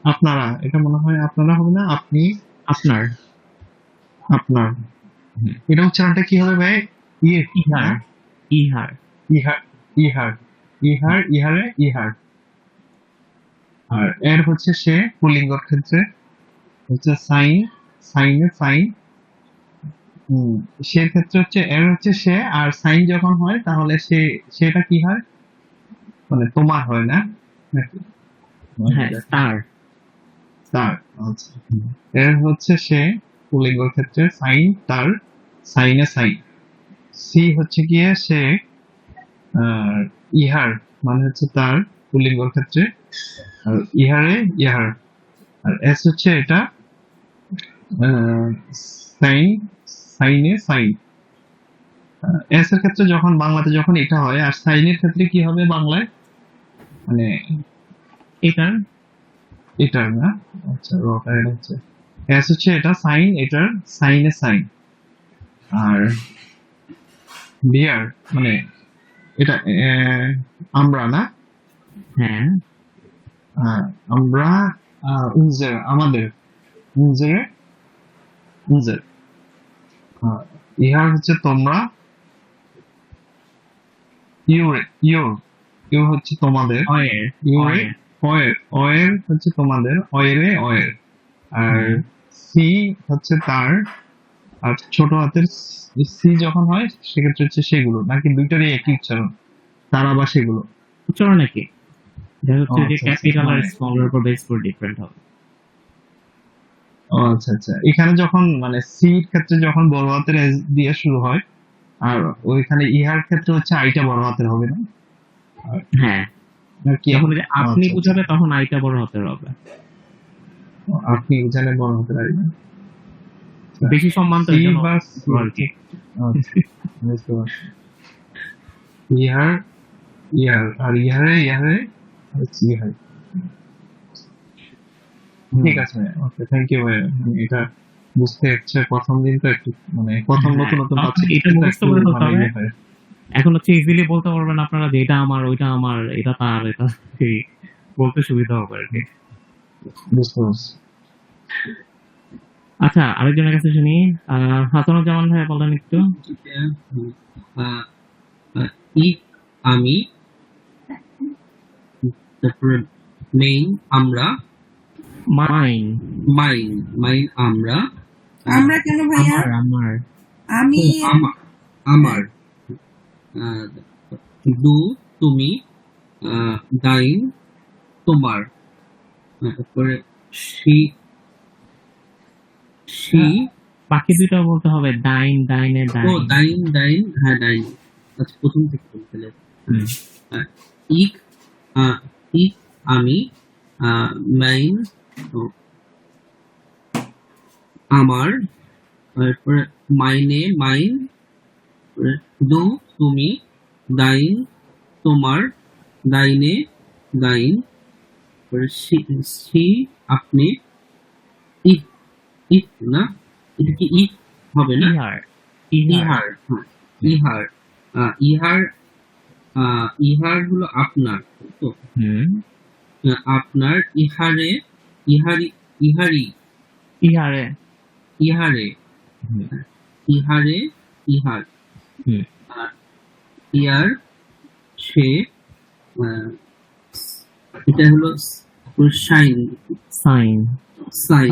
আপনারা। এটা মনে হয় আপনারা হবে না, আপনি আপনার। আপনার। হুম। এটা উচ্চারণটা কি হবে ভাই? ইয়ে ইহার, না? ইহার। ইহার, ইহার, ইহার, ইহারে ইহার। আর এর হচ্ছে সে পুল্লিঙ্গর ক্ষেত্রে হচ্ছে সাইন, সাইনে সাইন। সে ক্ষেত্রে হচ্ছে এর হচ্ছে সে, আর সাইন যখন হয় তাহলে সেটা কি হয়, মানে তোমার হয় না নাকি? হ্যাঁ, স্টার। তার। আচ্ছা, এর হচ্ছে সে পুল্লিঙ্গর ক্ষেত্রে সাইন তার, সাইনে সাইন। সি হচ্ছে গিয়ে সে, আর ইহার মানে হচ্ছে তার পুল্লিঙ্গর ক্ষেত্রে, আর ইহারে ইহার। আর এস হচ্ছে এটা সাইন, সাইনে সাইন। এস এর ক্ষেত্রে যখন বাংলাতে যখন এটা হয়, আর সাইনের ক্ষেত্রে কি হবে বাংলায়, মানে এটার এটার না। আচ্ছা, রটা এটা হচ্ছে এস হচ্ছে এটা সাইন, এটার সাইনে সাইন। আর বিয়ার মানে এটা আমরা না, হ্যাঁ, আমরা উনজের আমাদের, উনজের উনজের। ইহার হচ্ছে তোমরা, ইউরে ইউর, ইউর হচ্ছে তোমাদের, অয়ের, ইউরে অয়ের, অয়ের হচ্ছে তোমাদের, অয়েরে অয়ের। আর সি হচ্ছে তার, আর ছোট হাতের সি যখন হয় সেক্ষেত্রে হচ্ছে সেগুলো, নাকি দুইটারই একই উচ্চারণ তারা বা সেগুলো? উচ্চারণ একই। দেখা হচ্ছে যে আচ্ছা, ক্যাপিটাল আর মানে স্মলের উপর বেস করে ডিফারেন্ট হবে। আচ্ছা আচ্ছা, এখানে যখন মানে সির ক্ষেত্রে যখন বড় হাতের এস দিয়ে শুরু হয়, আর ওইখানে ইহার ক্ষেত্রে হচ্ছে আইটা বড় হাতের হবে না? হ্যাঁ, আর কি যখন এই যে আপনি আচ্ছা, বুঝাবে তখন আইটা বড় হাতের হবে। আপনি জানেন বড় হাতের আই না? বেশি সম্মান তো সি এই জন্য বা আর কি। আচ্ছা, বুঝতে পারছি। ইহার ইহার আর ইহারে হচ্ছে ইহার। ঠিক আছে, ওকে, থ্যাংক ইউ ভাই। এটা বুঝতে হচ্ছে প্রথম দিন তো একটু মানে প্রথম হ্যাঁ, নতুন নতুন তখন পাচ্ছি, এটা মুখস্থ একটু করে ফেলতে মানে হবে। ইয়ে হয়। এখন হচ্ছে ইজিলি বলতে পারবেন আপনারা যে এটা আমার, ওইটা আমার, এটা তার, এটা এই বলতে সুবিধা হবে আর কি। বুঝতে পারছি। আচ্ছা, আরেকজনের কাছে শুনি। হাসানুজ্জামান ভাই বলেন একটু। আহ, আহ, if আমি, তারপরে মেইন আমরা, মাইন, মাইন আমরা, আমরা কেন ভাইয়া? আমার আমি আমার, দু তুমি, ডাইন তোমার, তারপরে সি বাকি দুটো বলতে হবে ডাইন, ডাইনে ও ডাইন। ডাইন, হ্যাঁ ডাইন। আচ্ছা, প্রথম থেকে বলতে হবে। হুম। ইক ইক আমি, মাইন ও আমার, তারপরে মাইনে মাইন, তারপরে দু তুমি, ডাইন তোমার, ডাইনে ডাইন, তারপরে সি আপনি, ইফ ইফ না, এটা কি ইফ হবে না? ইহার, ইহার, ইহার, হ্যাঁ, ইহার, ইহার, ইহার হলো আপনার, তো হুম, আপনার, ইহারে, ইহারি, ইহারি, ইহারে, ইহারে, হুম, ইহারে, ইহার, হুম, আর ইয়ার সে, এটা হলো সাইন, সাইন, সাইন, সাইন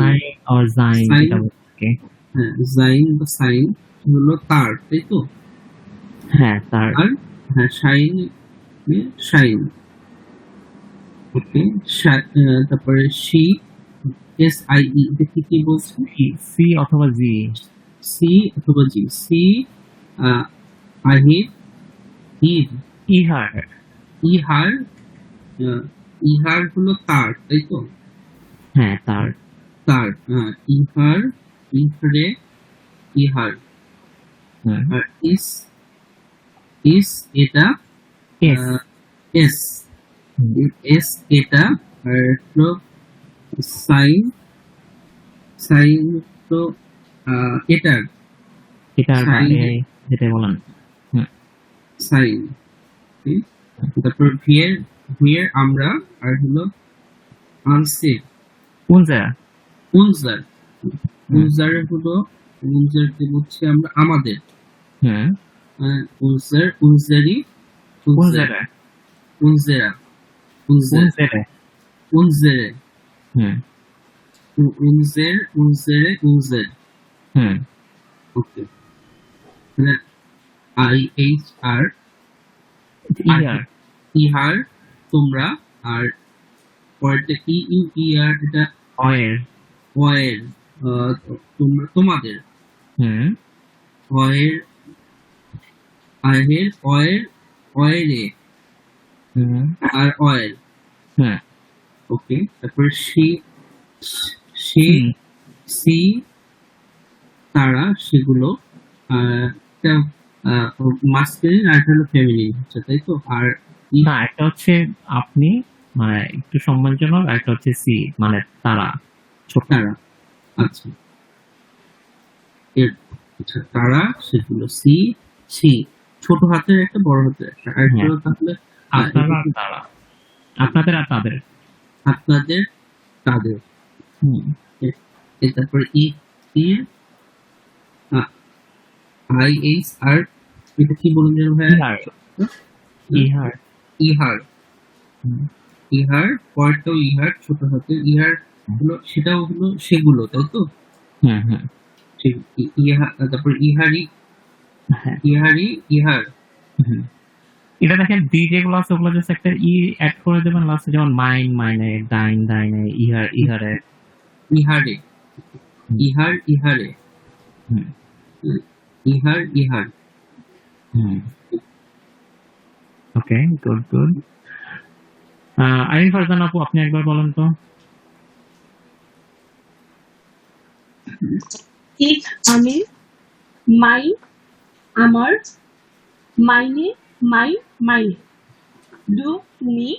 আর জাইন, সাইন, এটা বলতে হয়। হ্যাঁ, জাইন বা সাইন হলো তার, তাই তো? হ্যাঁ, তার। আর হ্যাঁ, শাইন, শাইন, ওকে। তারপরে সি, SIE, এটা কি বলছে? সি অথবা জি। সি অথবা জি, সি, আহির, ইর, ইহার, ইহার, ইহার হলো তার, তাই তো? হ্যাঁ, তার। তার, ইহার, ইহারে, ইহার, হুম, আর ইস এটা, এস, এস, হুম, এস এটা, আর হলো সাইন, সাইন তো এটার, এটার বা সাইন, যেটা বলেন। হুম, সাইন, তারপর ভিয়ের আমরা, আর হলো আনসির, উনজা, উনজার, উনজার হলো, উনজারকে বলছি আমরা আমাদের, হুম, উনজার, উনজারি, উনজেরে, উনজেরা, উনজের, উনজেরে, উনজেরে, হুম, উনজের, উনজেরে, উনজের, হুম, ওকে। IHR, ইহার, ইহার তোমরা, আর পরেরটা EUER, এটা অয়ের, ওয়ের, তোমরা তোমাদের, হুম, ওয়ের, আহের, ওয়ের, ওয়েরে, হুম, আর ওয়ের, হুম, ওকে। তারপরে সি, সি, সি তারা, সেগুলো, একটা মাস্কুলিন আর একটা হলো ফেমিনিন হচ্ছে, তাই তো? আর না, একটা হচ্ছে আপনি, মানে একটু সম্মানজনক, আর একটা হচ্ছে সি মানে তারা, ছোট। তারা, আচ্ছা, এর, আচ্ছা, তারা সেগুলো, সি, সি, ছোট হাতের একটা, বড় হাতের একটা, আর একটা হলো তাহলে আপনারা আর তারা, আপনাদের আর তাদের। আপনাদের, তাদের, হুম, তারপরে ইর, IHR, এটা কি বলুন যেন ভাইয়া? ইহার, ইহার, ইহার, হুম, ইহার, পরেরটাও ইহার, ছোট হাতের ইহার হলো, সেটাও হলো সেগুলো, তাই তো? হুম, হুম, ইহা, তারপর ইহারি, হ্যাঁ, ইহারি, ইহার, হুম। এটা দেখেন ডি যেগুলো আছে ওগুলো জাস্ট একটা ই অ্যাড করে দেবেন লাস্টে, যেমন মাইন, মাইনে, ডাইন, ডাইনে, ইহার, ইহারে। ইহারে, ইহার ইহারে, হুম ইহার ইহার। হুম ওকে, গুড গুড। আরিন ফারজানা আপু, আপনি একবার বলেন তো। ich আমি, মাই আমার, মাইনে মাই মাইনে, du তুমি,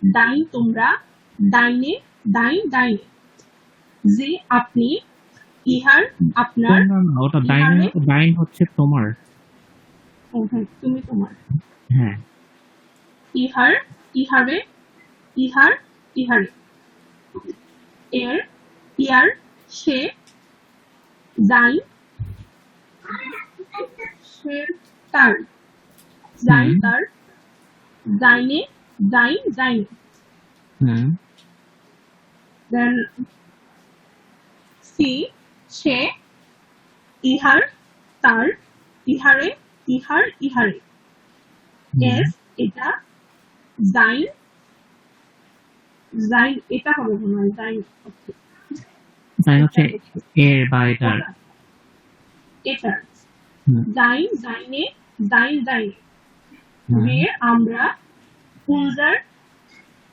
dein তোমরা, deine dein deine, sie আপনি, ইহার আপনার, তোমরা না, ওটা ডাইন, ইহারে ডাইন হচ্ছে তোমার। ও হ্যাঁ, তুমি তোমার, হ্যাঁ ইহার ইহারে, ইহার ইহারে, এর ইয়ার সে, sein সে তার, sein হুম তার, seine sein seine, হুম then sie সে, ইহার তার, ইহারে ইহার ইহারে, হুম es এটা, sein sein এটা হবে মনে হয়, sein okay, ডাইন হচ্ছে এটা এর বা এটার। ওটা এটার, হুম sein seine sein seine, হুম wir আমরা, unser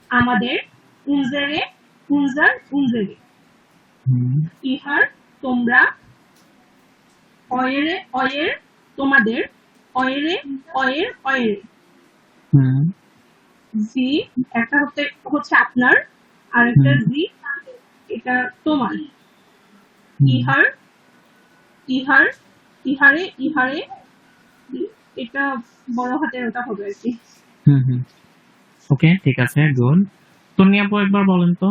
আমাদের, unsere unser unsere, হুম ইহার তোমরা, eure euer তোমাদের, eure euer eure, হুম sie একটা হচ্ছে আপনার, আর একটা হুম sie এটা তোমার, হুম ইহার ইহার ইহারে ইহারে, এটা বড় হাতের ওটা হবে আর কি। হুম হুম ওকে, ঠিক আছে, গুড। তন্নি আপু একবার বলেন তো।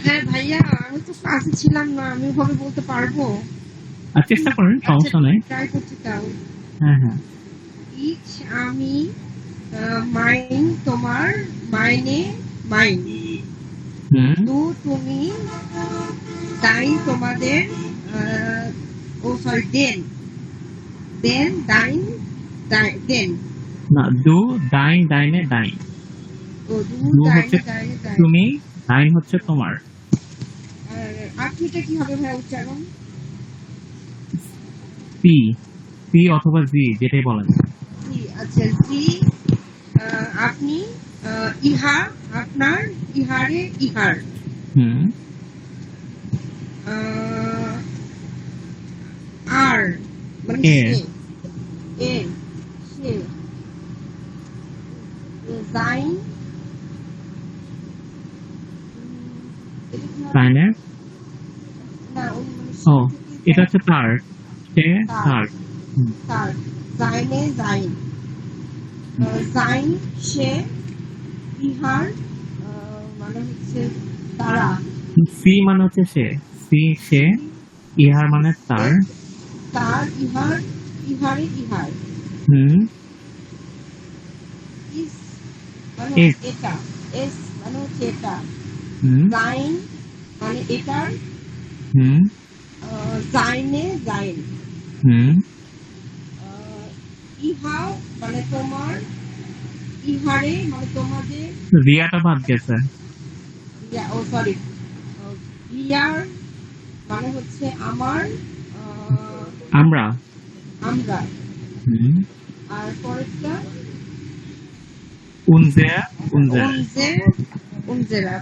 হ্যাঁ ভাইয়া, আমি তো ক্লাসে ছিলাম না, আমি ওভাবে বলতে পারবো। আর চেষ্টা করেন, আচ্ছা, সমস্যা নেই। ট্রাই করতে চাও। হ্যাঁ হ্যাঁ ইচ আমি, মাইন তোমার, মাইনে মাইন, হুম দু তুমি, ডাইন তোমাদের, ও সরি দেন, দেন ডাইন দেন, না, দু ডাইন ডাইনে ডাইন, ও দু দু ডাইনে হচ্ছে ডাইনে ডাইন। তুমি, ডাইন হচ্ছে তোমার। আর আপনিটা কি হবে ভাই উচ্চারণ? পি, পি অথবা জি, যেটাই বলেন। জি, আচ্ছা জি, আপনি, ইহা আপনার, ইহারে ইহার, হুম আর মানে এর। সে, এর সে, জাইন, এটা কি হবে? ডাইনের, না, মানে ও সে থেকে এটা হচ্ছে তার, সে তার, তার। হুম তার, জাইনে জাইন, জাইন সে, ইহার মানে হচ্ছে তারা, সি মানে হচ্ছে সে, সি সে, ইহার মানে তার। তার, ইহার ইহারে ইহার, হুম ইস মানে এস। হচ্ছে এটা, এস মানে হচ্ছে এটা, হুম জাইন মানে এটার, হুম জাইনে জাইন, হুম ইহা মানে তোমার, ইহারে মানে তোমাদের, রিয়াটা বাদ গেছে। ও সরি, ইয়ার মানে হচ্ছে আমার, আমরা। আমরা, হুম আর পরেরটা উনজেয়া, উনজেরা। উনজে, উনজেরা।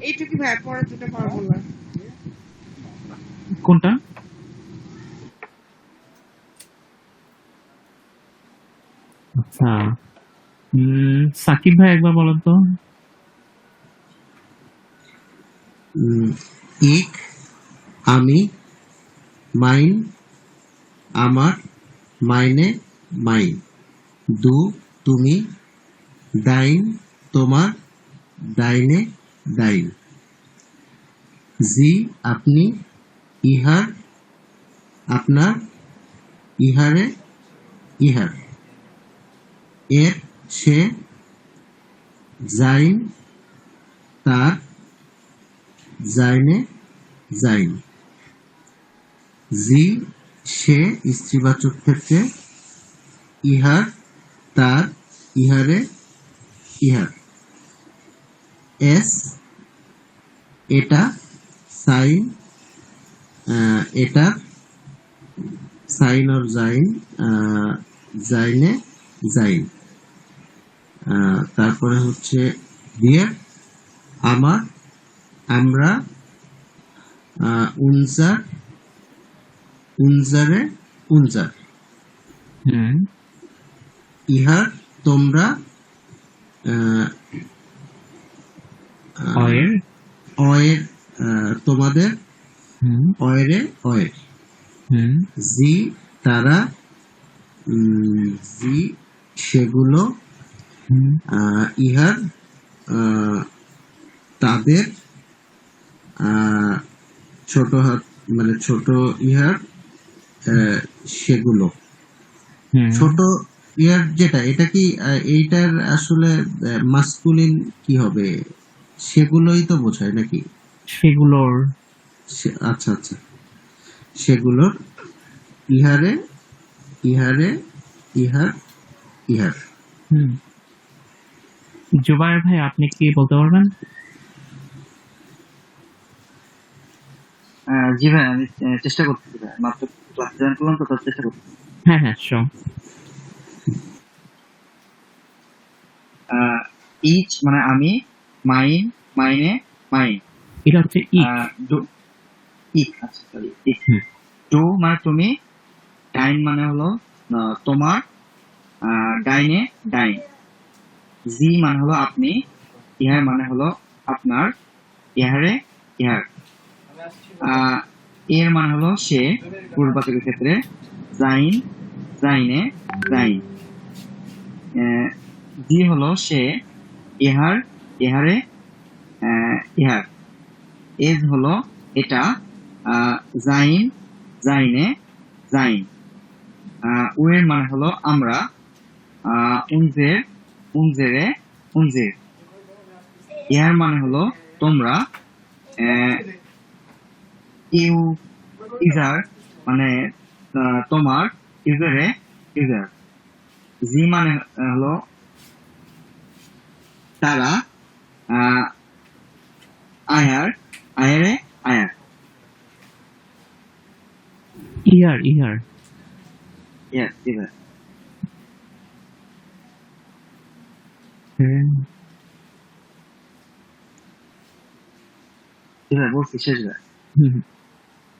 এইটুকু ভাই, পরের দুটো পারবো না। কোনটা? আচ্ছা, সাকিব ভাই একবার বলেন তো। ইক আমি, মাইন আমার, মাইনে মাইন, দু তুমি, ডাইন তোমার, ডাইনে ডাইন, জি আপনি, ইহার আপনার, ইহারে ইহার, এর সে, জাইন তার, জাইনে জাইন, জি সে স্ত্রীবাচক ক্ষেত্রে, ইহার তার, ইহারে ইহার, এস এটা সাইন, এটার সাইন অর জাইন, জাইনে জাইন। তারপরে হচ্ছে বিয়ের আমার, আমরা, উনজার, উনজারে উনজার, হুম ইহার তোমরা, অয়ের অয়ের তোমাদের, হুম অয়েরে অয়ের, হুম জি তারা, জি সেগুলো, হুম ইহার তাদের, ছোট হাত মানে ছোট ইহার সেগুলো, হুম ছোট ইয়ার যেটা, এটা কি এইটার আসলে মাস্কুলিন কি হবে? সেগুলোই তো বোঝায় নাকি? সেগুলোর আচ্ছা আচ্ছা, সেগুলোর, ইহারে ইহারে ইহার ইহার। হুম জুবায়ের ভাই আপনি কি বলতে পারবেন? জি ভাই, আমি চেষ্টা করতেছি ভাই, মাত্র ক্লাস জয়েন করলাম তো, তার চেষ্টা করতেছি। হ্যাঁ হ্যাঁ sure. ইচ মানে আমি, মাইন মাইনে মাইন, এটা হচ্ছে ইক। ইক আচ্ছা সরি, ইক। হুম। টু মানে তুমি, ডাইন মানে হলো তোমার, ডাইনে ডাইন। জি মানে হলো আপনি, ইহার মানে হলো আপনার, ইহারে ইহার। এর মানে হলো সে পূর্ববাচকের ক্ষেত্রে, জাইন জাইনে জাইন। জি হলো সে, ইহার ইহারে ইহার। এজ হলো এটা, জাইন জাইনে জাইন। উয়ের মানে হলো আমরা, উনজের উনজেরে উনজের। ইহার মানে হলো তোমরা, ইউ ইজার মানে তোমার, ইউজারে ইউজার। জি মানে হলো তারা, আয়ার আয়ারে আয়ার। ইয়ার ইয়ার ইয়েস জি ভাই। জি ভাই বলছি, শেষ ভাই।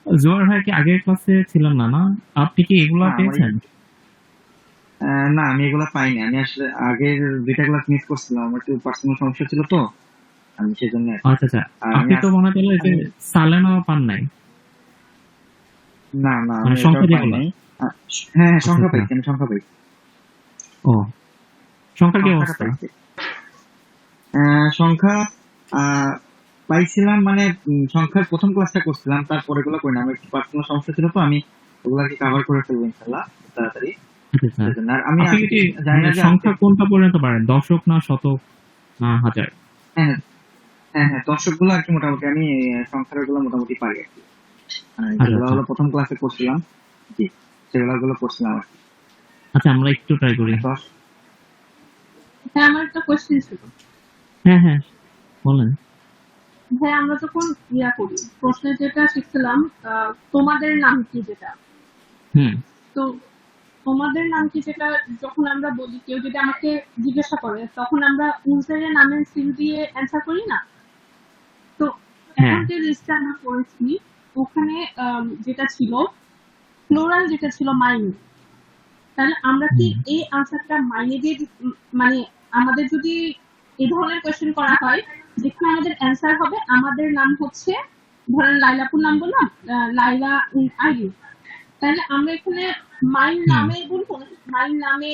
জোয়ার ভাই কি আগের ক্লাসে ছিলেন না? না আপনি কি এগুলা না, পেয়েছেন? না আমি এগুলা পাইনি, আমি আসলে আগের দুইটা ক্লাস মিস করছিলাম, আমার একটু পার্সোনাল সমস্যা ছিল তো, আমি সেজন্য আচ্ছা আচ্ছা, আর আপনি তো মনে করলেন যে সালেনা পান নাই। না না মানে আমি সংখ্যা এটাও যেগুলো। পাইনি। হ্যাঁ সংখ্যা আচ্ছা, পাইছি, আমি সংখ্যা পাইছি। ও সংখ্যার কি সংখ্যাটা অবস্থা? পাইছি। সংখ্যা পাইছিলাম মানে সংখ্যার প্রথম ক্লাসটা করছিলাম, তারপরে এগুলো করি না, আমার একটু পার্সোনাল সমস্যা ছিল তো, আমি ওগুলাকে কভার করে ফেলবো ইনশাল্লাহ তাড়াতাড়ি। আচ্ছা আচ্ছা, সেজন্য। আর আমি আপনি কি জানি না মানে যে সংখ্যা কোনটা পর্যন্ত পারেন, দশক না শতক না হাজার? হ্যাঁ হ্যাঁ হ্যাঁ, দর্শক গুলো আর কি মোটামুটি আমি সংখ্যার গুলো মোটামুটি পারি আর কি। যেগুলো আচ্ছা হলো প্রথম ক্লাসে করছিলাম, জি সেগুলো করছিলাম আর কি। আচ্ছা আমরা একটু ট্রাই করি। হ্যাঁ, আমার একটা কোয়েশ্চেন ছিল। হ্যাঁ হ্যাঁ বলেন। হ্যাঁ, আমরা যখন করি, প্রশ্নে যেটা শিখছিলাম, তোমাদের নাম কি, যেটা হুম তো তোমাদের নাম কি, যেটা যখন আমরা বলি, কেউ যদি আমাকে জিজ্ঞাসা করে, তখন আমরা উনসারের নামের সিল দিয়ে অ্যান্সার করি না? তো এখন যে লিস্টটা আমরা করেছি, ওখানে যেটা ছিল প্লোরাল, যেটা ছিল মাইনে, তাহলে আমরা কি এই আনসারটা মাইনে দিয়ে মানে আমাদের যদি এই ধরনের কোয়েশ্চেন করা হয়, যেখানে আমাদের অ্যান্সার হবে আমাদের নাম হচ্ছে, ধরেন লাইলাপুর নাম বললাম, লাইলা আইডি, তাহলে আমরা এখানে মাইন নামে বলবো, মাইন নামে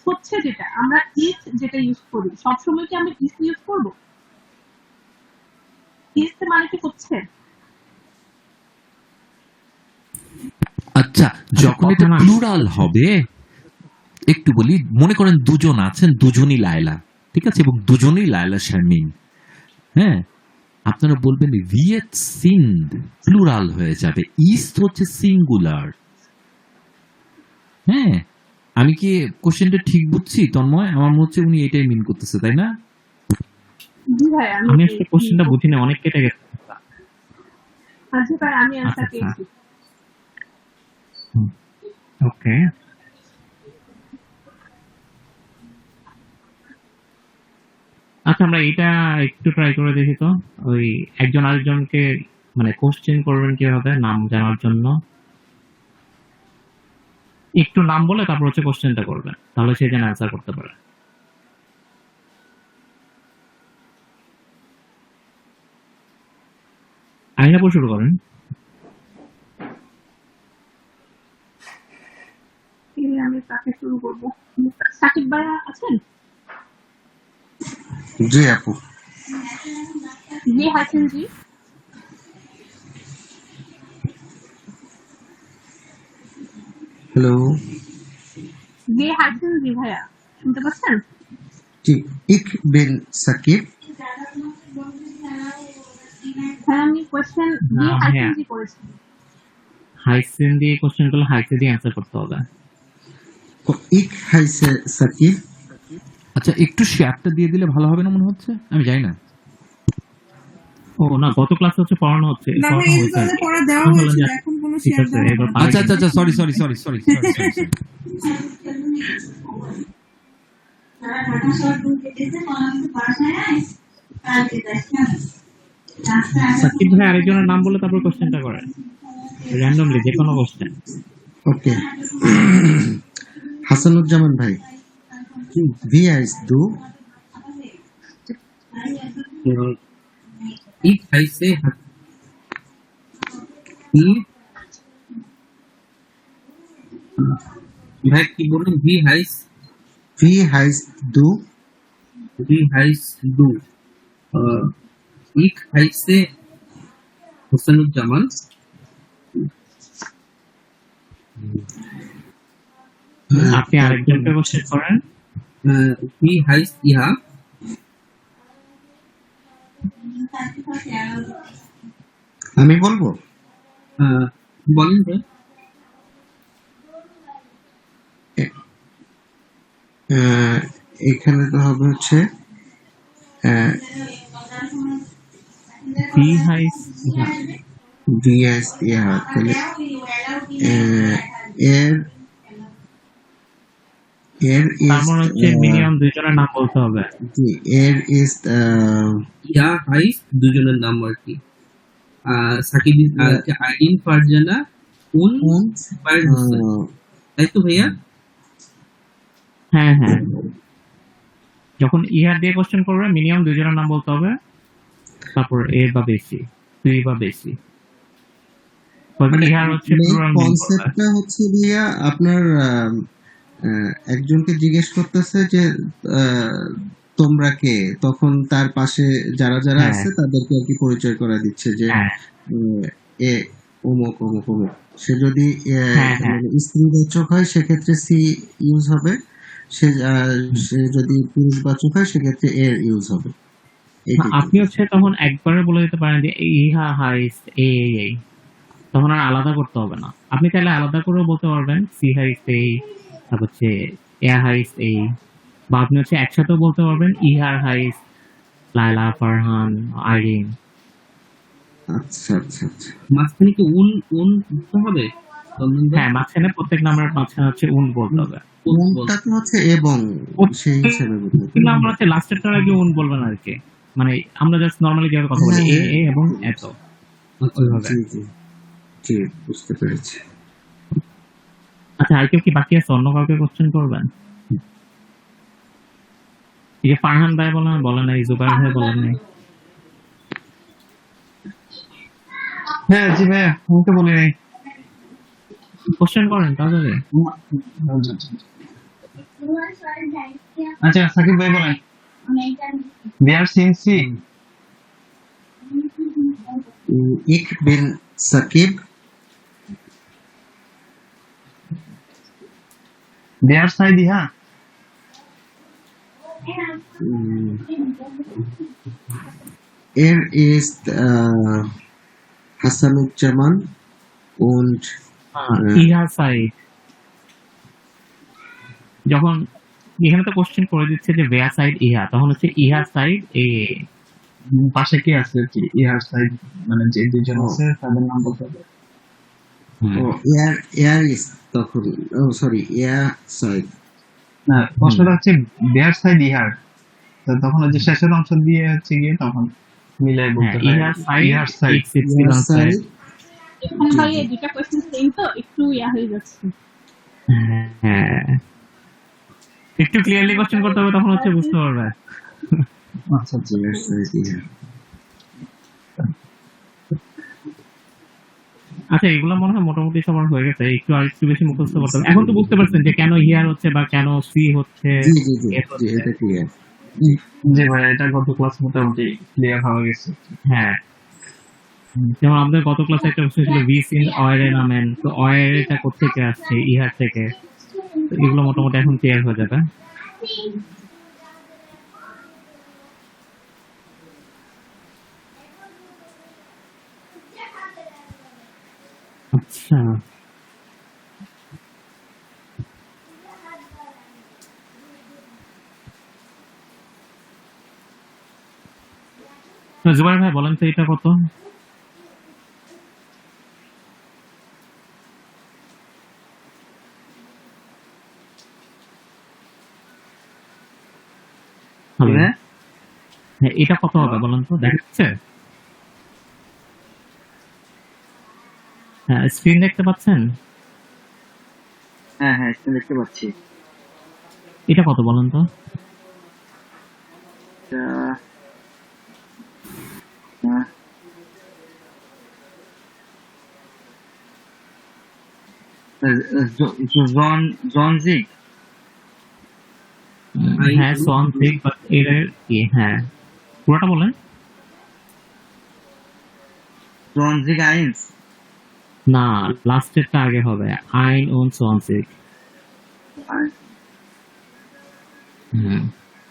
হচ্ছে যেটা আমরা ইস যেটা ইউজ করি, সবসময় কি আমরা ইস ইউজ করবো? ইস মানে কি হচ্ছে? আচ্ছা, যখন এটা প্লুরাল হবে, একটু বলি, মনে করেন দুজন আছেন, দুজনই লায়লা, ঠিক আছে, এবং দুজনই লায়লা শারমিন। হ্যাঁ, আপনারা বলবেন ভিয়েত সিন্দ, প্লুরাল হয়ে যাবে, ইস্ট হচ্ছে সিঙ্গুলার। হ্যাঁ, আমি কি কোশ্চেনটা ঠিক বুঝছি তন্ময়? আমার মনে হচ্ছে উনি এটাই মিন করতেছে, তাই না? জি ভাই আমি আসলে কোশ্চেনটা বুঝি না, অনেক কেটে গেছে। জি ভাই আমি অ্যান্সার আচ্ছা, পেয়েছি। ওকে। আচ্ছা, আমরা এটা একটু ট্রাই করে দেখি তো। ওই একজন আরেকজনকে মানে কোশ্চেন করবেন কিভাবে নাম জানার জন্য। একটু নাম বলে তারপর হচ্ছে কোশ্চেনটা করবেন, তাহলে সে যেন অ্যান্সার করতে পারে। আইনাপুর শুরু করেন। আমি তাকে শুরু করবো। সাকিব ভাইয়া আছেন? জি আপু। জি হাসেন জি। হ্যালো। জি হাসেন জি ভাইয়া, শুনতে পাচ্ছেন? জি। ইক বিন সাকিব। হ্যাঁ আমি কোয়েশ্চেন জি না হাসেন ভাইয়া, জি করেছি। হাইসেন দিয়ে কোশ্চেন করলে হাইসে দিয়ে অ্যান্সার করতে হবে। ইক হাইসে সাকিব। আচ্ছা, একটু শেয়ারটা দিয়ে দিলে ভালো হবে না মনে হচ্ছে? আমি জানি না। ও না, গত ক্লাসে হচ্ছে পড়ানো হচ্ছে, না ভাই, পড়ানো এই হয়েছে আর যে কি। পড়া দেওয়া তাহলে হয়েছিল, যাক, এখন কোনো ঠিক শেয়ার আছে, দেওয়া এবার হবে না। আচ্ছা আচ্ছা আচ্ছা, sorry sorry sorry sorry sorry. Sakib ভাই আরেকজনের নাম বলে তারপর কোশ্চেনটা করেন, র্যান্ডমলি যে কোনো কোশ্চেন। ওকে। হাসানুজ্জামান ভাই। ভি আইস দু। Ich heiße ভাই কি বলুন? ভি হাইস ভি হাইস দু। দু। Ich heiße Hosenuzzaman. আপনি আরেকজনকে কোশ্চেন করেন। Wie heißt ihr? আমি বলবো। বলেন ভাই। এখানে তো হবে হচ্ছে ভি হাইস ভি আইস ইহা, তাহলে এর এর তার ইস মানে হচ্ছে মিনিমাম দুইজনের নাম বলতে হবে। জি, এর ইস ইয়া হাইস দুজনের নাম আর কি। সাকিব আইডিন ফারজানা উন ফায়ার হোসেন, তাই তো ভাইয়া? হ্যাঁ হ্যাঁ, যখন ইহার দিয়ে কোশ্চেন করবে মিনিমাম দুইজনের নাম বলতে হবে, তারপর এ বা বেশি, দুই বা বেশি। ইহার হচ্ছে plural name বলবে। কনসেপ্টটা হচ্ছে ভাইয়া আপনার একজনকে জিজ্ঞেস করতেছে যে তোমরা কে, তখন তার পাশে যারা যারা হ্যাঁ। আছে তাদেরকে আর কি পরিচয় করে দিচ্ছে যে হ্যাঁ এ অমুক অমুক অমুক। সে যদি হ্যাঁ, হ্যাঁ। মানে স্ত্রীবাচক হয় সেক্ষেত্রে সি ইউজ হবে, সে যদি পুরুষবাচক হয় সেক্ষেত্রে এর ইউজ হবে। এইটাই। আপনি হচ্ছে তখন একবারে বলে দিতে পারেন যে ইহা হাইস এই, তখন আর আলাদা করতে হবে না। আপনি চাইলে আলাদা করেও বলতে পারবেন সি হাইস এই, তারপর হচ্ছে এ হাইস এই, বা আপনি হচ্ছে একসাথেও বলতে পারবেন ইহার হাইস লায়লা, ফারহান, আইরিন। আচ্ছা আচ্ছা আচ্ছা। মাঝখানে কি উন দিতে হবে? হ্যাঁ, মাঝখানে প্রত্যেক নামের মাঝখানে হচ্ছে উন বলতে হবে। কোনটা তো হচ্ছে এবং সেই হিসেবে বলতে হবে। কিন্তু আমরা হচ্ছে লাস্টেরটার আগে উন বলবেন আর কি, মানে আমরা জাস্ট নরমালি যেভাবে কথা বলি এ এবং এত, ওইভাবে। জি জি জি, বুঝতে পেরেছি। আচ্ছা, আর কেউ কি বাকি আছে? অন্য কাউকে কোশ্চেন করবেন? এই যে ফারহান ভাই বলেন নাই, জুবাইর ভাই বলেন নাই। হ্যাঁ জি ভাইয়া, আমি তো বলি নাই। কোশ্চেন করেন তাড়াতাড়ি। আচ্ছা সাকিব ভাই বলেন। বিয়ার সিনসি। ইক বিন সাকিব। বিয়ার সাইদিহা। Er ist Hassanuজ্জামান und ইহা সাইদ। যখন এখানে তো কোশ্চেন করে দিচ্ছে যে ওয়্যার সাইড ইহা, তখন হচ্ছে ইহা সাইড এ। পাশে কি আছে কি ইয়ার সাইড, মানে যে দুজন আছে তাদের নাম বলতে হবে। ও এয়ার ইস তখন, ও সরি, এয়ার সাইড। না, প্রশ্নটা হচ্ছে দেয়ার সাইড ইহার, তো তখন ওই যে শেষের অংশ দিয়ে হচ্ছে গিয়ে তখন মিলাই বলতে হয় ইহা সাইড ইহার সাইড। X epsilon side. এখন ভাই এই দুটা কোয়েশ্চেন সেম তো একটু হয়ে যাচ্ছে। হ্যাঁ, একটু ক্লিয়ারলি কোশ্চেন করতে হবে, তখন হচ্ছে বুঝতে পারবে। আচ্ছা আচ্ছা। এয়ার সাইড ইয়ার। আচ্ছা, এগুলো মনে হয় মোটামুটি সবার হয়ে গেছে, একটু আর একটু বেশি মুখস্থ করতে হবে। এখন তো বুঝতে পারছেন যে কেন হিয়ার হচ্ছে বা কেন সি হচ্ছে। জি জি জি এর জি, হচ্ছে। এটা ক্লিয়ার। জি ভাই, এটা গত ক্লাস মোটামুটি ক্লিয়ার হয়ে গেছে। হ্যাঁ, যেমন আমাদের গত ক্লাসে একটা বিষয় ছিল ভিস ইন অয়ের নামেন, তো অয়ের এটা কোথেকে আসছে, ইহার থেকে। তো এগুলো মোটামুটি এখন ক্লিয়ার হয়ে যাবে। আচ্ছা, তো জুবাইর ভাই বলেন তো এটা কত? হ্যালো, হ্যাঁ হ্যাঁ, এটা কত হবে বলেন তো, দেখাচ্ছে? হ্যাঁ, স্ক্রিন দেখতে পাচ্ছেন? হ্যাঁ হ্যাঁ, এটা দেখতে পাচ্ছি। এটা কত বলেন তো? এটা, জন জনজিক। হ্যাঁ, সোয়ান ঠিক, বাট এর কি? হ্যাঁ, পুরোটা বলেন। জনজিক আইনস। না, লাস্টেরটা আগে হবে, আইন উন সোয়ানসিক।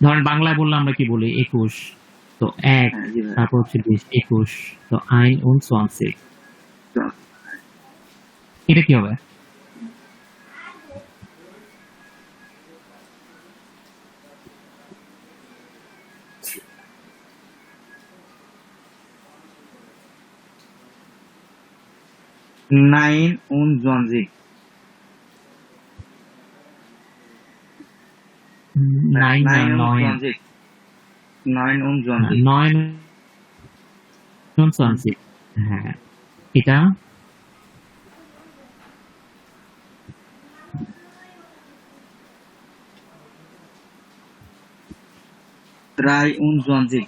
ধরেন বাংলায় বললে আমরা কি বলি? 21, তো 1, হ্যাঁ জি ভাই। তারপর হচ্ছে 20, 21, তো আইন উন সোয়ানসিক। এটা কি হবে? নাইন উন জনজিক। 9 না, 9, জনজিক। নাইন উন জনজিক। 9 উন সোয়ানসিক। হ্যাঁ, এটা ড্রাই উন জনজিক।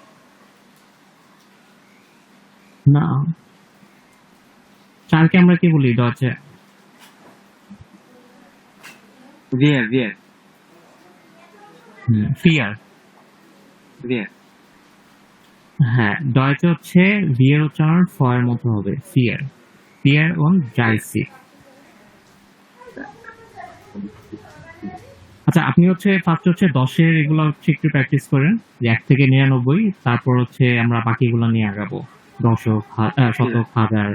না, চারকে আমরা কি বলি ডচে? ভিয়ার ভিয়ার ফিয়ার। ভিয়ার। হ্যাঁ, ডয়েচে হচ্ছে ভিয়ের উচ্চারণ ফয়ের মতো হবে, ফিয়ার। Fear on ড্রাইসিক। আচ্ছা, আপনি হচ্ছে ফার্স্ট হচ্ছে 10-এর এগুলো হচ্ছে একটু প্র্যাকটিস করেন, যে 1 থেকে 99, তারপর হচ্ছে আমরা বাকিগুলো নিয়ে আগাবো, দশক, শতক, হাজার,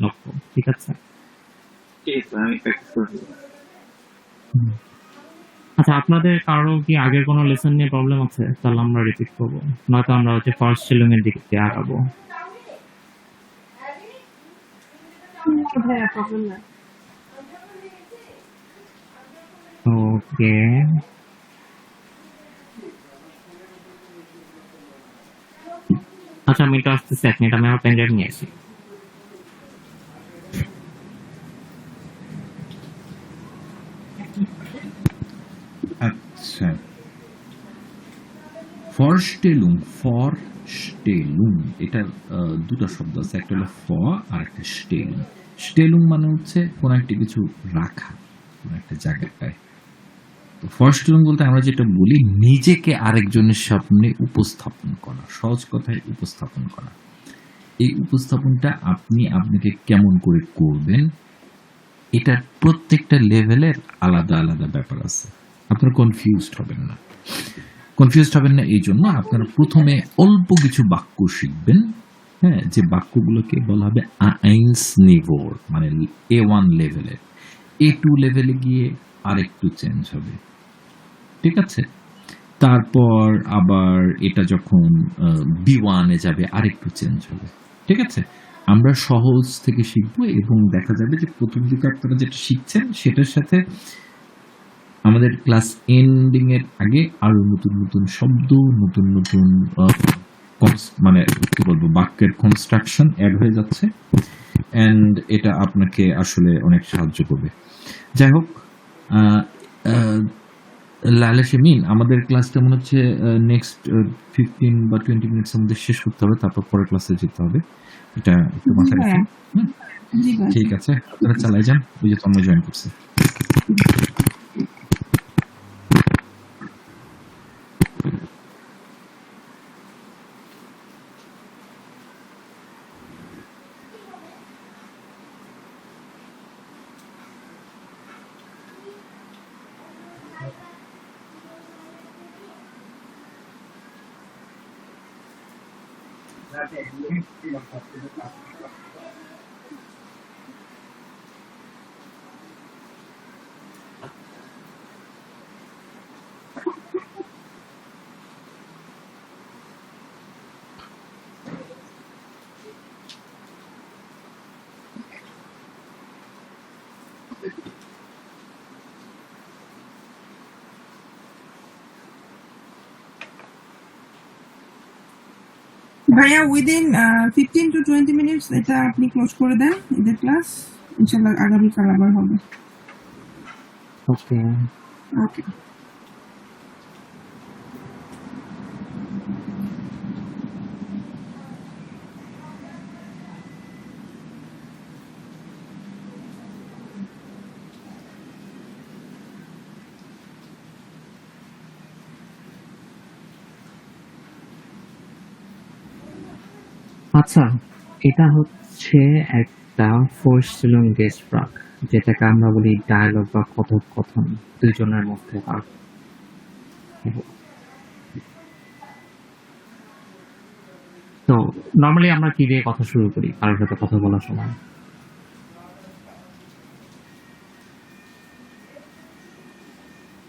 লক্ষ। ঠিক আছে? ঠিক আছে, আমি প্র্যাকটিস করব। আচ্ছা, আপনাদের কারো কি আগের কোনো লেসন নিয়ে প্রবলেম আছে? তাহলে আমরা রিপিট করবো, নয়তো আমরা হচ্ছে ফার্স্ট শিলং এর দিকে আগাবো। ভাইয়া প্রবলেম না। ওকে, আচ্ছা, আমি এটা আসতেছি 1 মিনিট, আমি আমার পেন ড্রাইভ নিয়ে আসি। আচ্ছা, ফরস্টেলুং, ফরস্টেলুং, এটার দুটো শব্দ আছে, একটা হলো ফ আর একটা স্টেলুং। স্টেলুং মানে হচ্ছে কোন একটা কিছু রাখা কোন একটা জায়গায়। তো ফরস্টেলুং বলতে আমরা যেটা বলি, নিজেকে আরেকজনের সামনে উপস্থাপন করা, সহজ কথায় উপস্থাপন করা। এই উপস্থাপনটা আপনি আপনাকে কেমন করে করবেন, এটার প্রত্যেকটা লেভেলের আলাদা আলাদা ব্যাপার আছে। আপনারা কনফিউজড হবেন না। কনফিউজড হবেন না এই জন্য আপনারা প্রথমে অল্প কিছু বাক্য শিখবেন, হ্যাঁ, যে বাক্যগুলোকে বলা হবে আইনস নিভোর, মানে A1 লেভেলের। A2 লেভেলে গিয়ে আরেকটু চেঞ্জ হবে। ঠিক আছে? তারপর আবার এটা যখন B1 এ যাবে আরেকটু চেঞ্জ হবে। ঠিক আছে? আমরা সহজ থেকে শিখবো এবং দেখা যাবে যে ১ম দিকে আপনারা যেটা শিখছেন সেটার সাথে আমাদের ক্লাস এন্ডিং এর আগে আরো নতুন, নতুন শব্দ, নতুন, নতুন মানে কি বলবো বাক্যের কনস্ট্রাকশন এড হয়ে যাচ্ছে। অ্যান্ড এটা আপনাকে আসলে অনেক সাহায্য করবে। যাই হোক, আ আ লায়লা শিমিন, আমাদের ক্লাসটা মনে হচ্ছে নেক্সট 15 বা 20 মিনিটস এর মধ্যে শেষ করতে হবে। তারপর পরের ক্লাসে যেতে হবে। এটা একটু জি মাথায় ভাইয়া, রাখেন। হুম? জি ভাইয়া। ঠিক আছে। আপনারা চালায় যান। ওই যে তন্ময় জয়েন করছে। ভাইয়া উইদিন 15 to 20 মিনিটস এটা আপনি ক্লোজ করে দেন এদের ক্লাস। ইনশাআল্লাহ আগামীকাল আবার হবে। ওকে। ওকে। আচ্ছা, এটা হচ্ছে একটা ফোর্সড গেস্ট ফ্রাগ, যেটাকে আমরা বলি ডায়ালগ বা কথোপকথন দুইজনের মধ্যে। আর তো নর্মালি আমরা কি দিয়ে কথা শুরু করি কারোর সাথে কথা বলার সময়?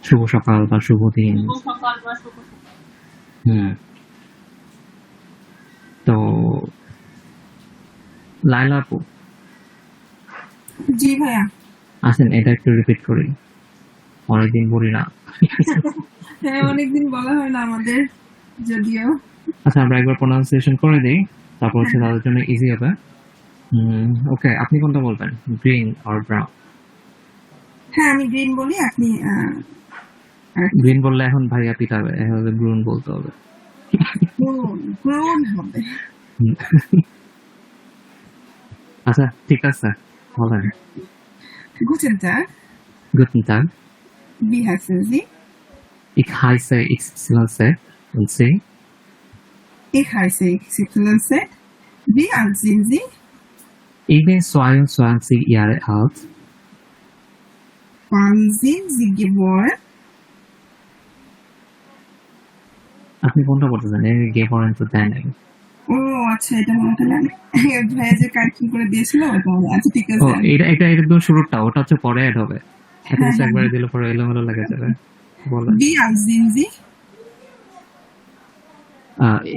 শুভ সকাল বা শুভ দিন। শুভ সকাল বা শুভ সকাল। হুম। তো লায়লা আপু, জি ভাইয়া। আসেন এটা একটু রিপিট করি, অনেকদিন বলি না। হ্যাঁ, অনেকদিন বলা হয় না আমাদের, যদিও। আচ্ছা, আমরা একবার প্রোনাউন্সিয়েশন করে দিই, তারপর হচ্ছে তাদের জন্য ইজি হবে। ওকে, আপনি কোনটা বলবেন, গ্রিন অর ব্রাউন? হ্যাঁ, আমি গ্রিন বলি, আপনি গ্রিন বললে এখন ভাইয়া পিটাবে, এভাবে ব্রুন বলতে হবে। গ্রুন হবে। আচ্ছা ঠিক আছে, বলেন। Guten Tag, Guten Tag, wie heißen Sie? ich heiße XYZ und Sie? Ich heiße XYZ. Wie alt sind Sie? Ich bin 22 Jahre alt. Wann sind Sie geboren? আপনি কোনটা বলতেছেন? গেবরেন তো দেয় নাই। ও আচ্ছা, এটা মনে হয় না। ভাইয়া যে কারেকশন করে দিয়েছিল ওটা। আচ্ছা ঠিক ও, আছে। এটা একদম শুরুটা, ওটা হচ্ছে পরে অ্যাড হবে। এত হ্যাঁ, কিছু হ্যাঁ। একবারে দিলে পরে এলোমেলো লেগে যাবে। বলেন। Wie alt sind Sie?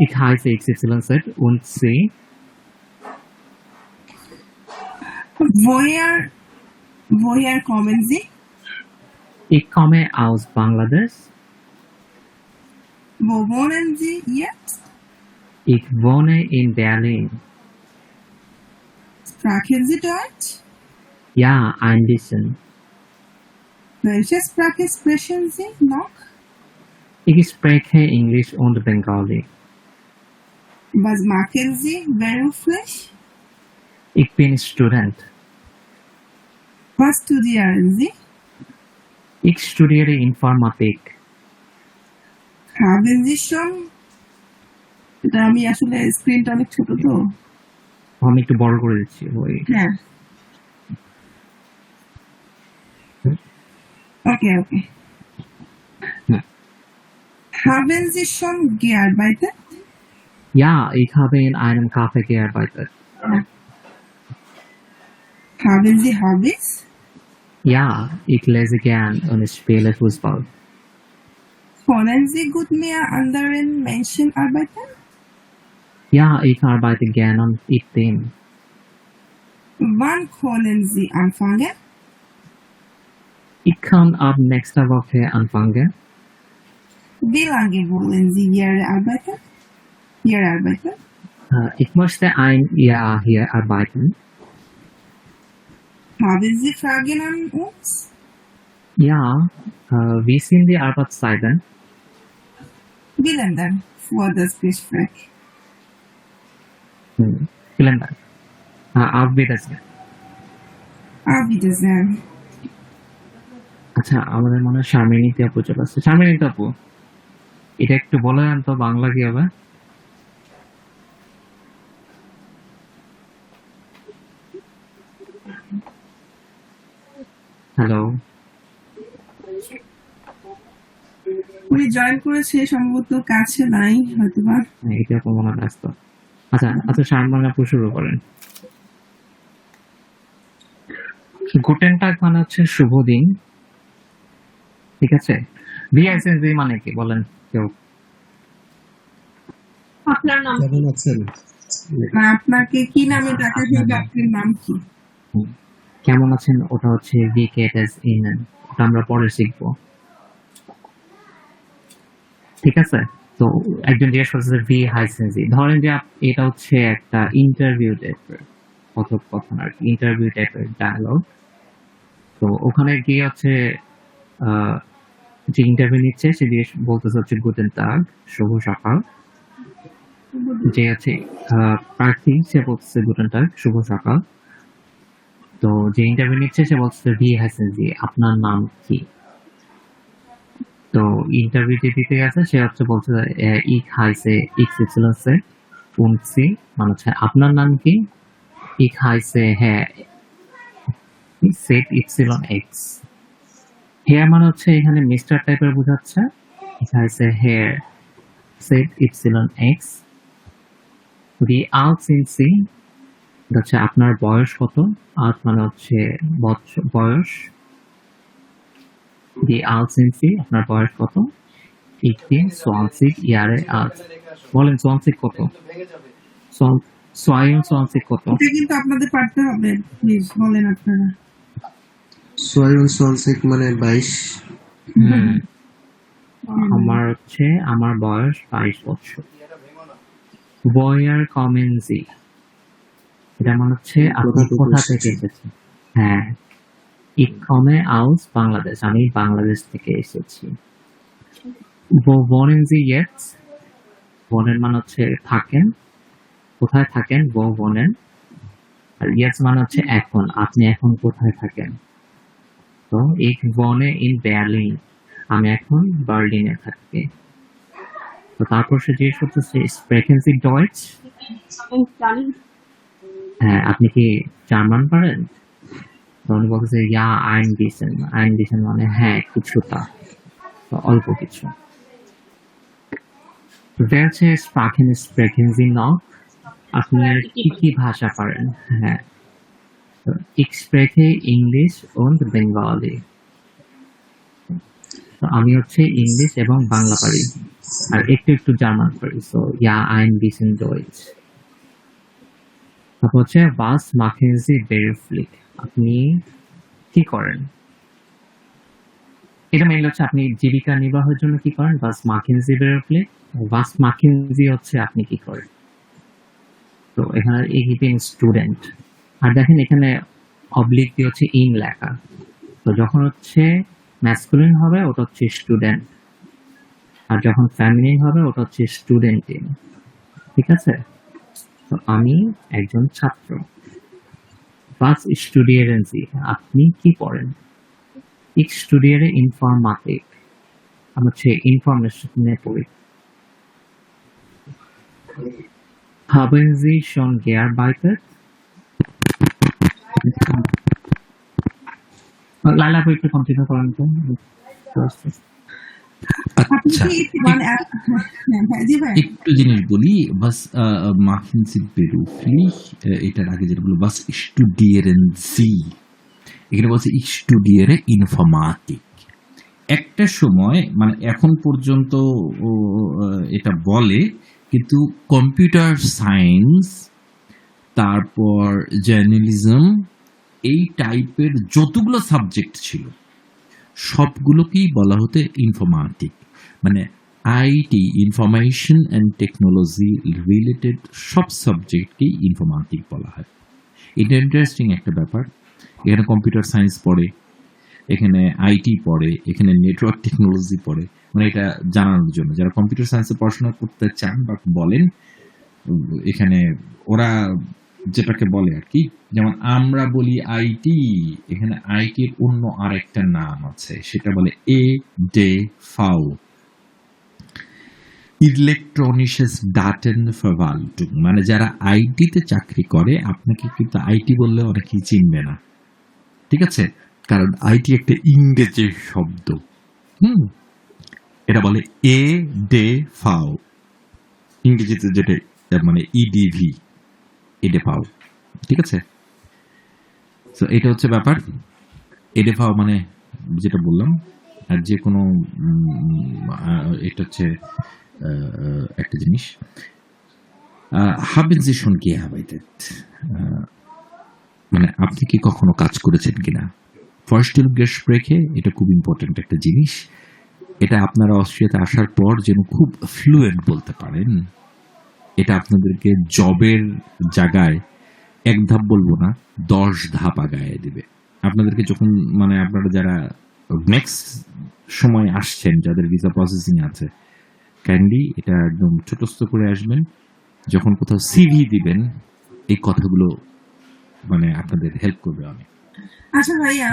Ich heiße XYZ und Sie? Woher kommen Sie? Ich komme aus Bangladesch. Wo wohnen Sie jetzt? Ich wohne in Berlin. Sprechen Sie Deutsch? Ja, ein bisschen. Welche Sprache sprechen Sie noch? Ich spreche Englisch und Bengali. Was machen Sie beruflich? Ich bin Student. Was studieren Sie? Ich studiere Informatik. Haben Sie schon? এটা আমি আসলে স্ক্রিনটা অনেক ছোট তো। আমি একটু বড় করে দিচ্ছি ওই। হ্যাঁ। Okay. Hm. Haben Sie schon gearbeitet? Ja, ich habe in einem Café gearbeitet. Haben Sie Hobbys? Ja, ich lese gern und spiele Fußball. Können Sie gut mehr anderen Menschen arbeiten? Ja, ich arbeite gerne mit dem. Wann können Sie anfangen? Ich kann ab nächster Woche anfangen. Wie lange wollen Sie hier arbeiten? Ich möchte ein Jahr hier arbeiten. Haben Sie Fragen an uns? Ja, wie sind die Arbeitszeiten? Vielen Dank für das Gespräch. Vielen Dank. Auf Wiedersehen. Auf Wiedersehen. আচ্ছা, আমাদের মনে হয় শারমিনী আপু চলে আসছে। শারমিনী আপু, এটা একটু বলে দেন তো বাংলা কি হবে? হ্যালো, উনি জয়েন করেছে সম্ভবত কাছে নাই হয়তোবা। এটা আপু মনে হয় ব্যস্ত। আচ্ছা শারমিনী আপু শুরু করেন। গুটেন টাগ মানে হচ্ছে শুভ দিন, ঠিক আছে? ভিআইসিএনজি মানে কি বলেন কেউ? আপনার নাম কি? কেমন আছেন? আপনাকে কি নামে ডাকা হবে? আপনার নাম কি? কেমন আছেন ওটা হচ্ছে ভিকেএস ইন, ওটা আমরা পরে শিখবো, ঠিক আছে? তো একজন জিজ্ঞেস করছে ভি হাইসেনজি, ধরেন যে এটা হচ্ছে একটা ইন্টারভিউ টাইপের কথোপকথন আর কি, ইন্টারভিউ টাইপের ডায়ালগ। তো ওখানে গিয়ে হচ্ছে যে ইন্টারভিউ নিচ্ছে সে দিয়ে বলতেছে হচ্ছে গুটেন টাগ, শুভ সকাল। যে হচ্ছে প্রার্থী সে বলতেছে গুটেন টাগ, শুভ সকাল। তো যে ইন্টারভিউ নিচ্ছে সে বলছে ভি হাইসেনজি, আপনার নাম কি? তো ইন্টারভিউ যে দিতে গেছে সে হচ্ছে বলছে ইক হাইসে ইক্স ইপসিলনসে উনসি, মানে হচ্ছে আপনার নাম কি? ইক হাইসে হ্যাঁ সেট ইপসিলন এক্স। হেয়ার মানে হচ্ছে এখানে মিস্টার টাইপের বোঝাচ্ছে, ইক হাইসে হেয়ার সেট ইপসিলন এক্স। দি আউট ইন সি হচ্ছে আপনার বয়স কত? আউট মানে হচ্ছে বয়স। দি আউট ইন সি আপনার বয়স কত? ইকটি সোয়ানসিক ইয়ারে আউট। বলেন সোয়ানসিক কত? সোয়ানসিক কত? এটা কিন্তু আপনাদের পারতে হবে, প্লিজ বলেন আপনারা। 22 মানে 22। আমার বয়স 22 বছর। বয়ার কমেন্সি, এটা মানে হচ্ছে আপনি কোথা থেকে এসেছেন? হ্যাঁ, ইক কমে আউস বাংলাদেশ, আমি বাংলাদেশ থেকে এসেছি। বনেনজি ইয়েটস, বনেন মানে হচ্ছে থাকেন, কোথায় থাকেন? বনেন। আর ইয়েটস মানে হচ্ছে এখন, আপনি এখন কোথায় থাকেন? তো ইক বনে ইন বার্লিন, আমি এখন বার্লিনে থাকি। তো তারপর সে জিজ্ঞেস করতেছে স্প্রেকেন সি ডয়েচ, জানি হ্যাঁ আপনি কি জার্মান পারেন? তো উনি বলতেছে ইয়া আইন দিছেন মানে হ্যাঁ কিছুটা, তো অল্প কিছু। Welche Sprachen sprechen Sie noch? আপনি আর কি ভাষা পারেন? হ্যাঁ, ich spreche English und Bengali, তো আমি হচ্ছে ইংলিশ এবং বাংলা পারি আর একটু জার্মান পারি। সো ইয়া আইন বিসেন ডয়েচ। তারপর হচ্ছে was machen Sie beruflich, আপনি কি করেন? এটা মেইনলি হচ্ছে আপনি জীবিকা নির্বাহের জন্য কি করেন, was machen Sie beruflich। was machen Sie হচ্ছে আপনি কি করেন। তো এখানে এগিপিং স্টুডেন্ট, আর দেখেন এখানে অবলিক দিয়ে হচ্ছে ইন লেখা। তো যখন হচ্ছে ম্যাসকুলিন হবে ওটা হচ্ছে স্টুডেন্ট, আর যখন ফেমিনিন হবে ওটা হচ্ছে স্টুডেন্টিন, ঠিক আছে? তো আমি একজন ছাত্র। Was studieren Sie, আপনি কি পড়েন? Ich studiere Informatik, আমি হচ্ছে ইনফরমেশনে পড়ি। Haben Sie schon gearbeitet? লাইলা আপু একটু কন্টিনিউ করেন তো। আপনি আচ্ছা, কি মানে জি ভাই, একটু জিনিস বলি, বাস machen Sie beruflich, এটার আগে যেটা বলবো was studieren Sie, এখানে বলছে ich studiere Informatik, একটা সময় মানে এখন পর্যন্ত ও, এটা বলে, কিন্তু কম্পিউটার সায়েন্স, তারপর জার্নালিজম, এই টাইপের যতগুলো সাবজেক্ট ছিল সবগুলোকেই বলা হতো ইনফরমেটিক, মানে IT, information and technology related সব সাবজেক্টকেই ইনফরমেটিক বলা হয়। এটা ইন্টারেস্টিং একটা ব্যাপার। এখানে কম্পিউটার সায়েন্স পড়ে, এখানে আইটি পড়ে, এখানে নেটওয়ার্ক টেকনোলজি পড়ে, মানে এটা জানানোর জন্য যারা কম্পিউটার সায়েন্সে পড়াশোনা করতে চান বা বলেন, এখানে ওরা যেটাকে বলে আর কি, যেমন আমরা বলি আইটি, এখানে আইটির অন্য আরেকটা নাম আছে, সেটা বলে EDV, ইলেকট্রনিসches Datenverwaltung, মানে যারা আইটিতে চাকরি করে, আপনাকে কিন্তু আইটি বললে অনেকেই চিনবে না, ঠিক আছে, কারণ আইটি একটা ইংরেজি শব্দ। এটা বলে EDV, ইংরেজিতে যেটা মানে EDV, EDV, ঠিক আছে। তো এটা হচ্ছে ব্যাপার। EDV মানে যেটা বললাম, আর যে কোনো এটা হচ্ছে একটা জিনিস। haben Sie schon gearbeitet? মানে আপনি কি কখনো কাজ করেছেন কিনা? Vorstellungsgespräche, এটা খুব ইম্পর্টেন্ট একটা জিনিস। এটা আপনারা অস্ট্রিয়াতে আসার পর যেন খুব ফ্লুয়েন্ট বলতে পারেন। এটা আপনাদেরকে জবের জায়গায় এক ধাপ বলবো না, 10 ধাপ আগায় দিবে। আপনাদেরকে যখন মানে আপনারা যারা নেক্সট সময় আসছেন, যাদের ভিসা প্রসেসিং আছে, কাইন্ডলি এটা একদম ছোটস্থ করে আসবেন। যখন কোথাও সিভি দিবেন, এই কথাগুলো মানে আপনাদের হেল্প করবে অনেক। আচ্ছা ভাইয়া,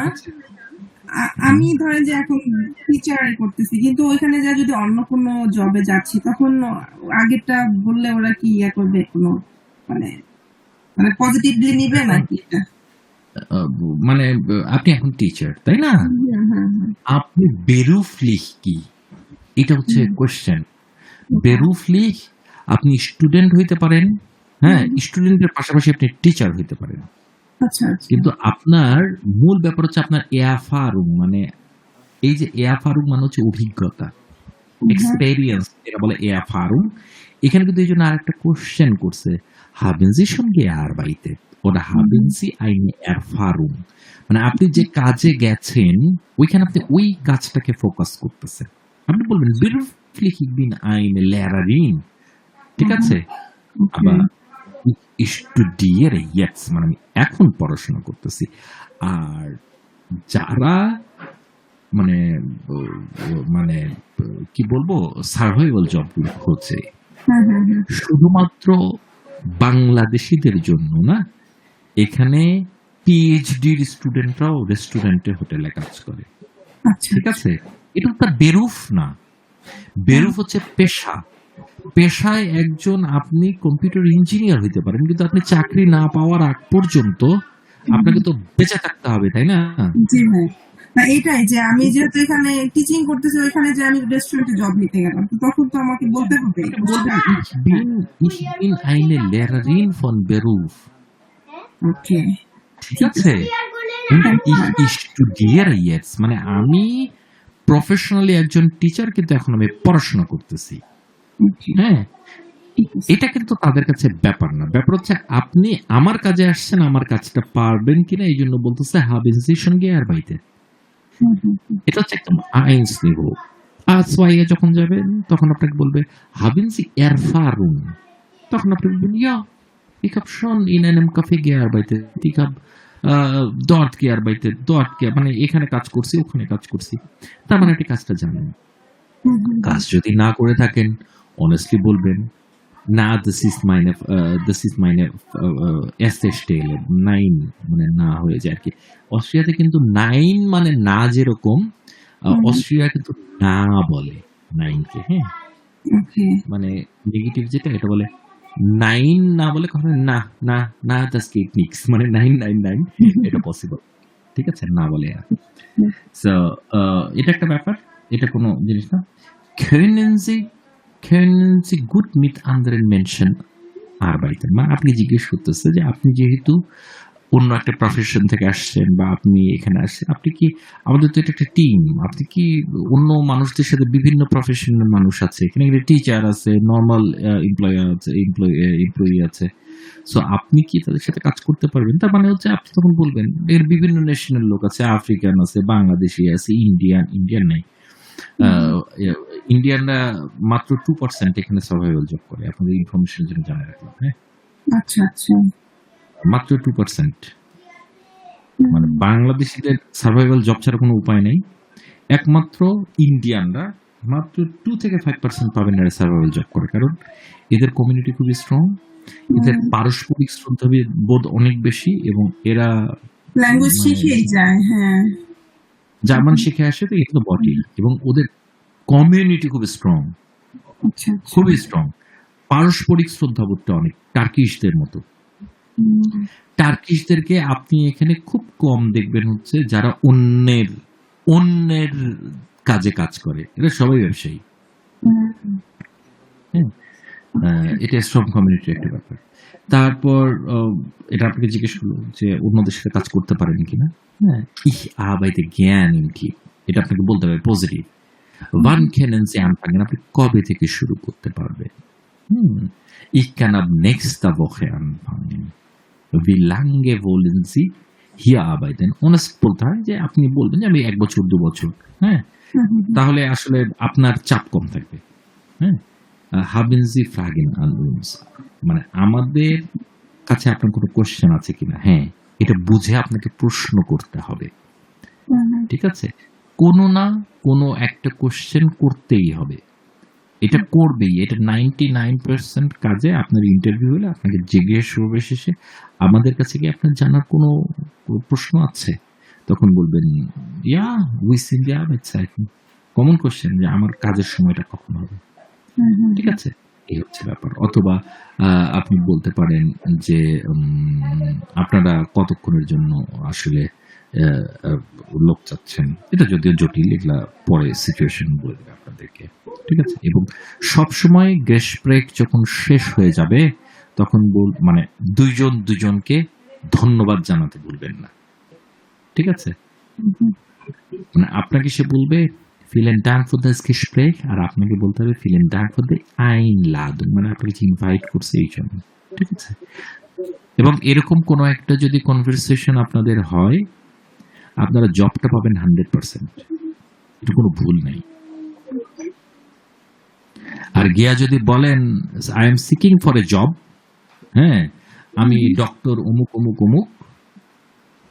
আমি ধরেন যে এখন টিচার করতেছি, কিন্তু ওইখানে যা যদি অন্য কোনো জবে যাচ্ছি, তখন আগেরটা বললে ওরা কি ইয়া করবে, কোনো মানে মানে পজিটিভলি নিবে নাকি এটা? মানে আপনি এখন টিচার, তাই না? আপনি বেরুফলিখ কি, এটা হচ্ছে কোয়েশ্চেন। বেরুফলিখ, আপনি স্টুডেন্ট হইতে পারেন, হ্যাঁ, স্টুডেন্টের পাশাপাশি আপনি টিচার হইতে পারেন, আচ্ছা আচ্ছা। কিন্তু আপনার মূল ব্যাপার হচ্ছে আপনার এয়াফারুং, মানে এই যে এয়াফারুং মানে হচ্ছে অভিজ্ঞতা, এক্সপেরিয়েন্স, এটা বলে এয়াফারুং। এখানে কিন্তু এই জন্য আরেকটা কোশ্চেন করছে, haben Sie schon gearbeitet oder haben Sie eine Erfahrung, মানে আপনি যে কাজে গেছেন ওইখানে আপনি ওই কাজটাকে ফোকাস করতেছেন। আপনি বলবেন beruflich ich bin eine Lehrerin, ঠিক আছে, আবার ich studiere jetzt, মানে আমি এখন পড়াশোনা করতেছি। আর যারা মানে মানে কি বলবো, সার্ভাইভাল জবগুলো হচ্ছে শুধুমাত্র বাংলাদেশিদের জন্য না, এখানে পিএইচডির স্টুডেন্টরাও রেস্টুরেন্টে, হোটেলে কাজ করে, ঠিক আছে। এটা তার বেরুফ না, বেরুফ হচ্ছে পেশা। পেশায় একজন আপনি কম্পিউটার ইঞ্জিনিয়ার হইতে পারেন, কিন্তু আপনি চাকরি না পাওয়ার আগ পর্যন্ত আপনাকে তো বেঁচে থাকতে হবে, তাই না? জি ভাই, না এটাই যে আমি যেহেতু এখানে টিচিং করতেছি, ওইখানে যে আমি রেস্টুরেন্টে জব নিতে গেলাম, তো তখন তো আমাকে বলতে হবে Ich bin eine Lehrerin von Beruf, ওকে, ঠিক আছে। Ich studiere jetzt, মানে আমি প্রফেশনালি একজন টিচার, কিন্তু এখন আমি পড়াশোনা করতেছি, হ্যাঁ। এটা কিন্তু তাদের কাছে ব্যাপার না, ব্যাপার হচ্ছে আপনি আমার কাজে আসছেন, আমার কাজটা পারবেন কিনা, এই জন্য বলতেছে haben Sie schon gearbeitet। এটা হচ্ছে একদম আইনস নিভো। A2 এ যখন যাবেন তখন আপনাকে বলবে haben Sie Erfahrung, তখন আপনি বলবেন ja, ich habe schon in einem Café gearbeitet, ich habe dort gearbeitet, মানে এখানে কাজ করছি, ওখানে কাজ করছি, তার মানে আপনি কাজটা জানেন। কাজ যদি না করে থাকেন, অনেস্টলি বলবেন না, das ist meine erste Stelle, 9 মানে না হয়ে যায় আর কি। অস্ট্রিয়াতে কিন্তু 9 মানে না, যেরকম অস্ট্রিয়া কিন্তু না বলে 9 কে, হ্যাঁ, মানে নেগেটিভ যেটা, এটা বলে 9 না বলে কখনো না না না, das geht nix, মানে 999 এটা পসিবল, ঠিক আছে, না বলে। সো এটা একটা ব্যাপার, এটা কোনো জিনিস না। können Sie gut mit anderen Menschen arbeiten, মানে আপনি জিজ্ঞেস করতেছে যে আপনি যেহেতু অন্য একটা প্রফেশন থেকে আসছেন বা আপনি এখানে আসছেন, আপনি কি, আমাদের তো এটা একটা টিম, আপনি কি অন্য মানুষদের সাথে, বিভিন্ন প্রফেশনের মানুষ আছে এখানে, টিচার আছে, নর্মাল এমপ্লয়ার আছে, এমপ্লয়ি আছে, সো আপনি কি তাদের সাথে কাজ করতে পারবেন? তার মানে হচ্ছে আপনি তখন বলবেন এর বিভিন্ন ন্যাশনাল লোক আছে, আফ্রিকান আছে, বাংলাদেশি আছে, ইন্ডিয়ান নাই, ইন্ডিয়ানরা মাত্র 2% এখানে সার্ভাইভাল জব করে, আপনাদের ইনফরমেশন জন্য জানা রাখলাম। হ্যাঁ, আচ্ছা আচ্ছা। মাত্র 2%। মানে বাংলাদেশিদের সার্ভাইভাল জব ছাড়া কোনো উপায় নেই। একমাত্র ইন্ডিয়ানরা মাত্র 2 থেকে 5% পাবেন এরা সার্ভাইভাল জব করে, কারণ এদের কমিউনিটি খুবই স্ট্রং, এদের পারস্পরিক শ্রদ্ধা বোধ অনেক বেশি, এবং এরা ল্যাঙ্গুয়েজ মানে শিখেই যায়। হ্যাঁ। জার্মান শিখে আসে, তো এটা তো বটেই, এবং ওদের কমিউনিটি খুব স্ট্রং, আচ্ছা আচ্ছা। খুবই স্ট্রং। পারস্পরিক শ্রদ্ধাবোধটা অনেক টার্কিশদের মতো। টার্কিশদেরকে আপনি এখানে খুব কম দেখবেন হচ্ছে যারা অন্যের কাজে কাজ করে, এরা সবাই ব্যবসায়ী। হ্যাঁ, এটা স্ট্রং কমিউনিটির একটা ব্যাপার। তারপর এটা আপনাকে জিজ্ঞেস করলো যে অন্যদের সাথে কাজ করতে পারেন কিনা। হ্যাঁ, আবাইতে জ্ঞান কি, এটা আপনাকে বলতে হবে পজিটিভ। ওয়ান কেনেন সে আনফাঙ্গেন, আপনি কবে থেকে শুরু করতে পারবেন? Ich kann ab nächster Woche anfangen. Wie lange wollen Sie hier arbeiten? Honest বলতে হয় যে আপনি বলবেন যে আমি 1 বছর 2 বছর। হ্যাঁ, তাহলে আসলে আপনার চাপ কম থাকবে। হ্যাঁ, haben Sie Fragen an uns? মানে আমাদের কাছে আপনার কোনো কোশ্চেন আছে কিনা? হ্যাঁ, এটা বুঝে আপনাকে প্রশ্ন করতে হবে। ঠিক আছে, কোনো না কোনো একটা কোশ্চেন করতেই হবে, এটা করবেই। এটা 99% কাজে আপনার ইন্টারভিউ হলে আপনাকে জিজ্ঞেস করবে শেষে, আমাদের কাছে কি আপনার জানার কোনো প্রশ্ন আছে? তখন বলবেন ইয়া উইসিন দিয়া কমন কোশ্চেন, যে আমার কাজের সময়টা কখন হবে। ঠিক আছে, এই হচ্ছে ব্যাপার। অথবা আপনি বলতে পারেন যে আপনারা কতক্ষণের জন্য আসলে লোক চাচ্ছেন, এটা যদিও জটিল, এগুলা পরে সিচুয়েশন বলে দেবে আপনাদেরকে। ঠিক আছে, এবং সবসময় গ্যাস ব্রেক যখন শেষ হয়ে যাবে তখন মানে দুজনকে ধন্যবাদ জানাতে ভুলবেন না। ঠিক আছে, মানে আপনাকে সে বলবে vielen Dank für das Gespräch, আর আপনাকে বলতে হবে vielen Dank für die Einladung, মানে আপনাকে ইনভাইট করছে এই জন্য। ঠিক আছে, এবং এরকম কোনো একটা যদি কনভারসেশন আপনাদের হয়, আপনারা জবটা পাবেন 100%, এটা কোনো ভুল নাই। আর গিয়া যদি বলেন I am seeking for a job, হ্যাঁ আমি ডক্টর অমুক অমুক অমুক,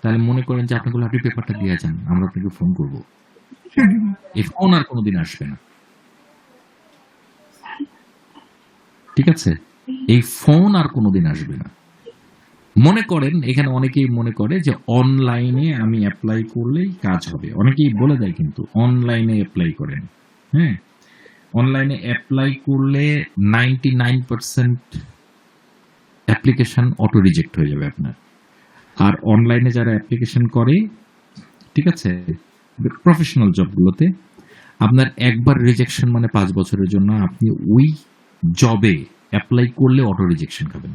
তাহলে মনে করেন যে আপনাকে আপনি পেপারটা দিয়ে যান, আমরা আপনাকে ফোন করব। এই ফোন আর কোনোদিন আসবে না। ঠিক আছে, এই ফোন আর কোনোদিন আসবে না। মনে করেন এখানে অনেকেই মনে করে যে অনলাইনে আমি অ্যাপ্লাই করলেই কাজ হবে, অনেকেই বলে দেয়, কিন্তু অনলাইনে অ্যাপ্লাই করেন। হ্যাঁ, অনলাইনে অ্যাপ্লাই করলে 99% অ্যাপ্লিকেশন অটো রিজেক্ট হয়ে যাবে আপনার। আর অনলাইনে যারা অ্যাপ্লিকেশন করে, ঠিক আছে, প্রফেশনাল জবগুলোতে আপনার একবার রিজেকশন মানে 5 বছরের জন্য আপনি ওই জবে অ্যাপ্লাই করলে অটো রিজেকশন খাবেন।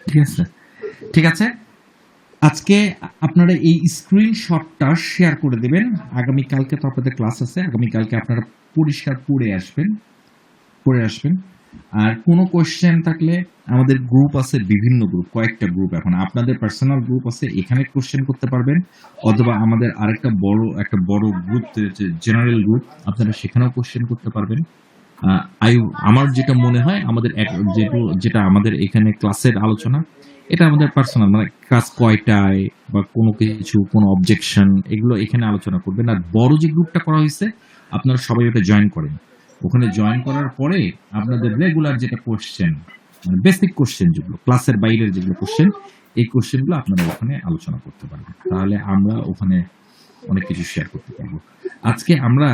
ঠিক আছে, ঠিক আছে, আজকে আপনারা এই স্ক্রিনশটটা শেয়ার করে দেবেন। আগামীকালকে তো আপনাদের ক্লাস আছে, আগামীকালকে আপনারা পরিষ্কার পড়ে আসবেন। আর কোনো কোশ্চেন থাকলে আমাদের গ্রুপ আছে, বিভিন্ন গ্রুপ, কয়েকটা গ্রুপ, এখন আপনাদের পার্সোনাল গ্রুপ আছে, এখানে কোশ্চেন করতে পারবেন, অথবা আমাদের আরেকটা বড় গ্রুপ, জেনারেল গ্রুপ, আপনারা সেখানেও কোশ্চেন করতে পারবেন। আমার যেটা মনে হয় আমাদের যেটা আমাদের এখানে ক্লাসের আলোচনা, এটা আমাদের পার্সোনাল, মানে ক্লাস কয়টায় বা কোনো কিছু, কোনো অবজেকশন, এগুলো এখানে আলোচনা করবেন। আর বড় যে গ্রুপটা করা হয়েছে আপনারা সবাই ওটা জয়েন করেন। ওখানে জয়েন করার পরে আপনাদের রেগুলার যেটা কোশ্চেন, মানে বেসিক কোশ্চেন যেগুলো ক্লাসের বাইরের যেগুলো কোশ্চেন, এই কোশ্চেনগুলো আপনারা ওখানে আলোচনা করতে পারবেন। তাহলে আমরা ওখানে অনেক কিছু শেয়ার করতে পারবো। আজকে আমরা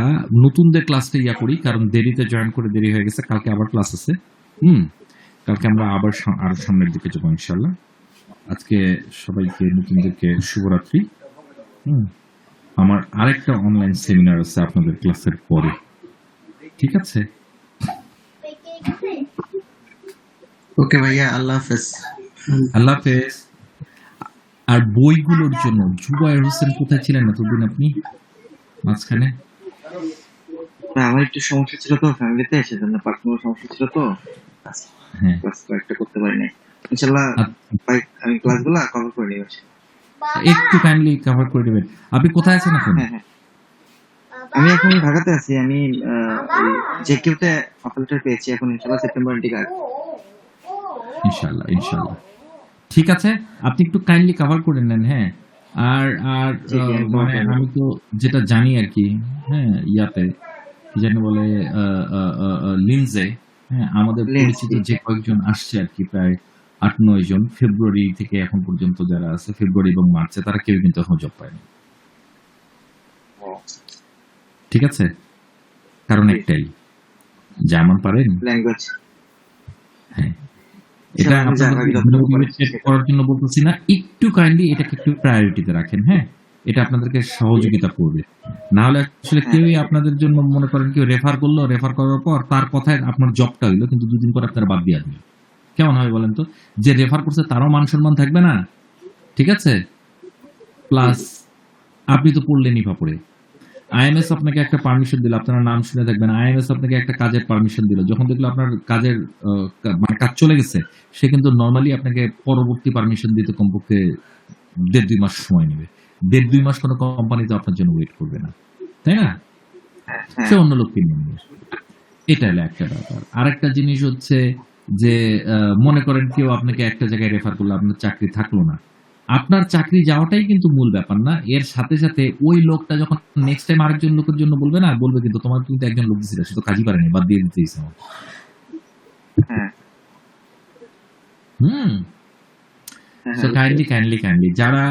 নতুনদের ক্লাসটা করি, কারণ দেরিতে জয়েন করে দেরি হয়ে গেছে, কালকে আবার ক্লাস আছে। কালকে আমরা আবার আরো সামনের দিকে যাবো ইনশাল্লাহ। আজকে সবাইকে, নতুনদেরকে শুভরাত্রি। আমার আরেকটা অনলাইন সেমিনার আছে আপনাদের ক্লাসের পরে। ঠিক আছে, ওকে ভাইয়া, আল্লাহ হাফেজ। আল্লাহ হাফেজ। আর বইগুলোর জন্য জুবায়ের হোসেন কোথায় ছিলেন এতদিন আপনি মাঝখানে? না, আমার একটু সমস্যা ছিল তো ফ্যামিলিতে, সেজন্য পার্সোনাল সমস্যা ছিল তো হ্যাঁ, ক্লাস একটা করতে পারি নাই। ইনশাল্লাহ ভাই আমি ক্লাসগুলো কভার করে নিব। একটু কাইন্ডলি কভার করে দেবেন। আপনি কোথায় আছেন এখন? হ্যাঁ হ্যাঁ, আমি এখন ঢাকাতে আছি। আমি জেকিউতে অফার লেটার পেয়েছি। এখন ইনশাল্লাহ সেপ্টেম্বর টিকা। ইনশাআল্লাহ ইনশাআল্লাহ। ঠিক আছে, আপনি একটু কাইন্ডলি কভার করে নেন। হ্যাঁ, আর আর জি, জি, আমি cover মানে করে নেব। আমি তো যেটা জানি আর কি, হ্যাঁ, ইয়াতে কি জানি বলে লিনজে, হ্যাঁ, আমাদের লিন্স, পরিচিত জি। যে কয়েকজন আসছে আর কি, প্রায় ৮-৯ জন ফেব্রুয়ারি থেকে এখন পর্যন্ত যারা আছে, ফেব্রুয়ারি এবং মার্চে, তারা কেউ কিন্তু এখনো জব পায়নি। ঠিক আছে, কারণ একটাই, জার্মান পারেন। ল্যাঙ্গুয়েজ। হ্যাঁ, এটা আমি আপনাদেরকে জার্মানি যতটুকু পারি ডিমোটিভেটেড করার জন্য বলতেছি না, একটু কাইন্ডলি এটাকে একটু প্রায়োরিটিতে রাখেন। হ্যাঁ, এটা আপনাদেরকে সহযোগিতা করবে। না হলে আসলে হ্যাঁ। কেউই আপনাদের জন্য মনে করেন কেউ রেফার করলো, রেফার করার পর তার কথায় আপনার জবটা হইলো, কিন্তু 2 দিন পর আপনারা বাদ দিয়ে দিলেন, কেমন হয় বলেন তো? যে রেফার করছে তারও মান সম্মান থাকবে না, ঠিক আছে? প্লাস আপনি তো পড়লেনই ফাপড়ে। আইএমএস আপনাকে একটা পারমিশন দিল, আপনার নাম শুনে দেখবেন, আইএমএস আপনাকে একটা কাজের পারমিশন দিল, যখন দেখলো আপনার কাজের মানে কাজ চলে গেছে, সে কিন্তু নর্মালি আপনাকে পরবর্তী পারমিশন দিতে কমপক্ষে 1.5-2 মাস সময় নেবে। 1.5-2 মাস কোনো কোম্পানি তো আপনার জন্য ওয়েট করবে না, তাই না? হ্যাঁ, সে অন্য লোককে নিয়ে নেবে। এটা হলো একটা ব্যাপার। আরেকটা জিনিস হচ্ছে যে মনে করেন কেউ আপনাকে একটা জায়গায় রেফার করলো, আপনার চাকরি থাকলো না, আপনার চাকরি যাওয়াটাই কিন্তু মূল ব্যাপার না। এর সাথে সাথে ওই লোকটা যখন নেক্সট টাইম আরেকজন লোকের জন্য বলবে না, বলবে কিন্তু তোমার কিন্তু একজন লোক দিছিল, সে তো কাজই পারেনি, বাদ দিয়ে দিতে হইছে আমার। হ্যাঁ, হুম। হ্যাঁ, সো কাইন্ডলি যারা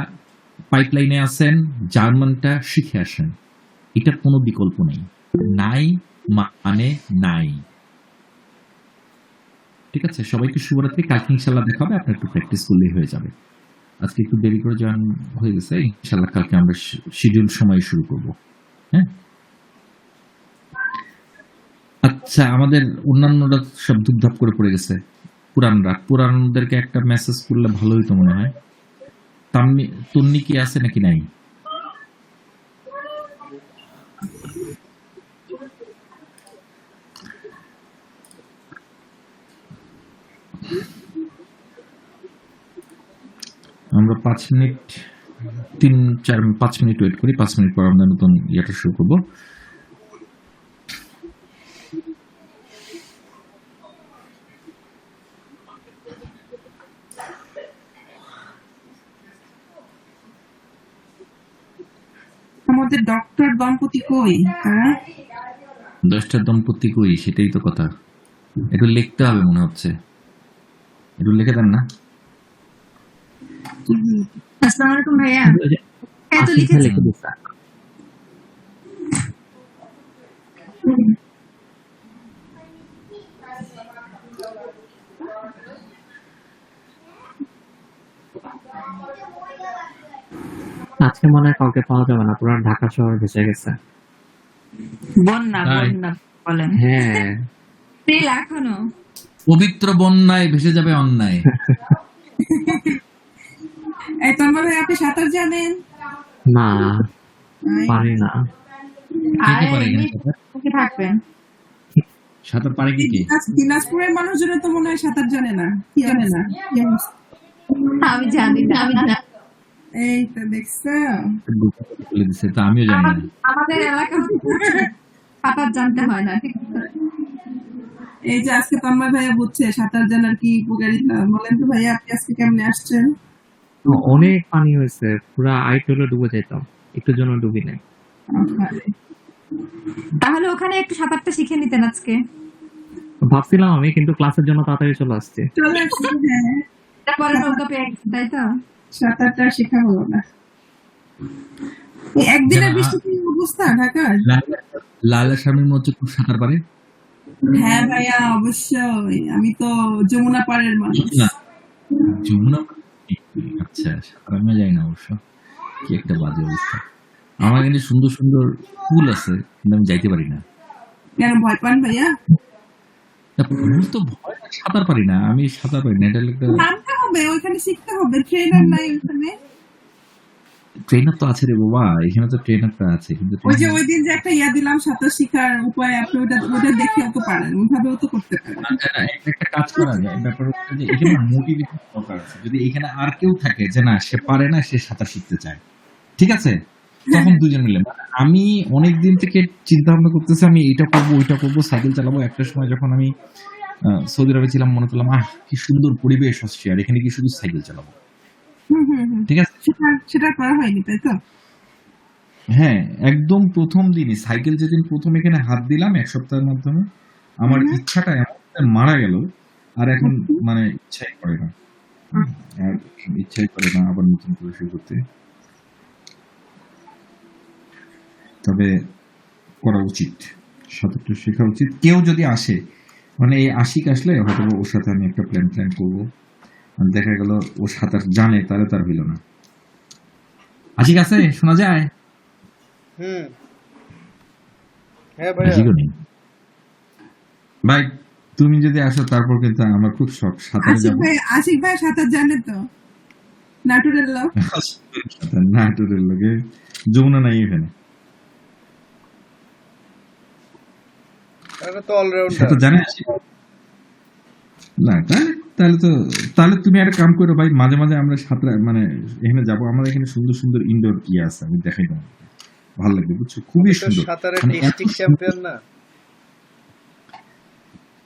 পাইপলাইনে আছেন, জার্মানটা শিখে আসেন। এটার কোনো বিকল্প নেই। নাই মানে নাই। ঠিক আছে, সবাইকে শুভরাত্রি। কালকে ইনশাল্লাহ দেখা হবে, আপনার একটু প্র্যাকটিস করলেই হয়ে যাবে। আজকে একটু দেরি করে জয়েন হয়ে গেছে, ইনশাল্লাহ কালকে আমরা শিডিউল সময় শুরু করব। হ্যাঁ, আচ্ছা, আমাদের অন্যান্যরা সব ধুপধাপ করে পড়ে গেছে। পুরানদেরকে একটা মেসেজ করলে ভালো হইতো মনে হয়। তন্নি কি আছে নাকি নাই? আমরা 5 মিনিট 3-4-5 মিনিট ওয়েট করি। 5 মিনিট পর আমরা নতুন ইয়েটা শুরু করবো। আমাদের ডক্টর দম্পতি কই? হ্যাঁ, 10টা দম্পতি কই, সেটাই তো কথা। একটু লিখতে হবে মনে হচ্ছে, একটু লিখে দেন না? আসসালামু আলাইকুম ভাইয়া। হ্যাঁ, তো আসিফ ভাই লিখেছি। লিখে দিছে। আজকে মনে হয় কাউকে পাওয়া যাবে না, পুরো ঢাকা শহর ভেসে গেছে। বন্যা তাই? বন্যা বলেন। হ্যাঁ, তেল এখনো। পবিত্র বন্যায় ভেসে যাবে অন্যায়। এই তন্ময় ভাই, আপনি সাঁতার জানেন? না নাই। পারি না। কে আর কে পারে এখানে এমনি সাঁতার? সুখে থাকবেন। সাঁতার পারে কি? দিনাজপুরের মানুষজনের তো মনে হয় সাঁতার জানে না। কি জানে না? কি অবস্থা? আমি জানি না। এই তো দেখছো, বলে দিছে, তা আমিও জানি না। আমাদের এলাকা সাঁতার জানতে হয় না, ঠিক আছে? এই যে আজকে তন্ময় ভাইয়া বুঝছে সাঁতার জানার কি উপকারিতা। বলেন তো ভাইয়া, আপনি আজকে কেমনে আসছেন? অনেক পানি হয়েছে, পুরা আইটলে ডুবে যেতাম, একটুর জন্য ডুবি নাই। আহারে। তাহলে ওখানে একটু সাঁতারটা শিখে নিতেন আজকে। ভাবছিলাম আমি, কিন্তু ক্লাসের জন্য তাড়াতাড়ি চলে আসছে। চলে আসছি, হ্যাঁ। তারপরে নৌকা পেয়ে গেছেন, তাই তো? সাঁতারটা শেখা হলো না। এই একদিনের যেন বৃষ্টিতে এই অবস্থা ঢাকার। লালা স্বামীর মধ্যে খুব সাঁতার পারে। হ্যাঁ ভাইয়া, অবশ্যই। আমি তো যমুনা পাড়ের মানুষ। না, যমুনা। আচ্ছা, সাঁতার আমিও যাই না অবশ্য। কি একটা বাজে অবস্থা। আমার এখানে সুন্দর সুন্দর পুল আছে, কিন্তু আমি যাইতে পারি না। কেন ভয় পান ভাইয়া? ভুল তো ভয় না, সাঁতার পারি না, আমি সাঁতার পারি না, এটা একটা নামতে হবে, ওইখানে শিখতে হবে, ট্রেনার নাই ওখানে। ট্রেনার তো আছে রে বাবা, এখানে তো ট্রেনারটা আছে, কিন্তু ওই যে ট্রেনার ওই দিন যে একটা ইয়া দিলাম সাঁতার শিখার উপায়, আপনি ওটা দেখেও তো পারেন, ওইভাবেও তো করতে পারেন। একটা কাজ করা যায়। ব্যাপার হচ্ছে যে এখানে মোটিভেশন দরকার আছে। যদি এখানে আর কেউ থাকে যে না সে পারে না, সে সাঁতার শিখতে চায়, ঠিক আছে, তখন দুজন মিলে আমি অনেক দিন থেকে চিন্তা ভাবনা করতেছি আমি এটা করবো ওইটা করবো, সাইকেল চালাবো। একটা সময় যখন আমি সৌদি আরবে ছিলাম, মনে করলাম কি সুন্দর পরিবেশ অস্ট্রিয়ার, এখানে কি শুধু সাইকেল চালাবো, ঠিক আছে। সেটা করা হয়নি, তাই তো? হ্যাঁ, একদম প্রথম দিনই সাইকেল যেদিন প্রথম এখানে হাত দিলাম 1 সপ্তাহের মাধ্যমে, আমার ইচ্ছাটা এমন মারা গেল, আর এখন মানে ইচ্ছাই করে না, আর ইচ্ছাই করে না আবার নতুন করে শুরু করতে। তবে করা উচিত, সাঁতারটা শেখা উচিত। কেউ যদি আসে, মানে এই আশিক আসলে হয়তো ওর সাথে আমি একটা প্ল্যান করবো, আর দেখা গেল ও সাঁতার জানে, তাহলে তার হইল না। আশিক আছে, শোনা যায়? হ্যাঁ ভাইয়া। আশিকও নেই। ভাই তুমি যদি আসো তারপর কিন্তু আমার খুব শখ সাঁতারে যাবো। আশিক ভাই সাঁতার জানে তো, নাটুরের লোক। নাটুরের লোকে যমুনা নাই এখানে, তাহলে তো অলরাউন্ডার। সাঁতার জানে আশিক? না তাহলে তুমি একটা কাম করো ভাই, মাঝে মাঝে আমরা সাঁতার মানে এখানে যাবো, আমাদের এখানে সুন্দর সুন্দর ইনডোর ইয়ে আছে, আমি দেখাই তোমাকে, ভালো লাগবে, বুঝছো, খুবই তো সুন্দর। সাঁতারের মানে এত ডিস্ট্রিক্ট চ্যাম্পিয়ন না?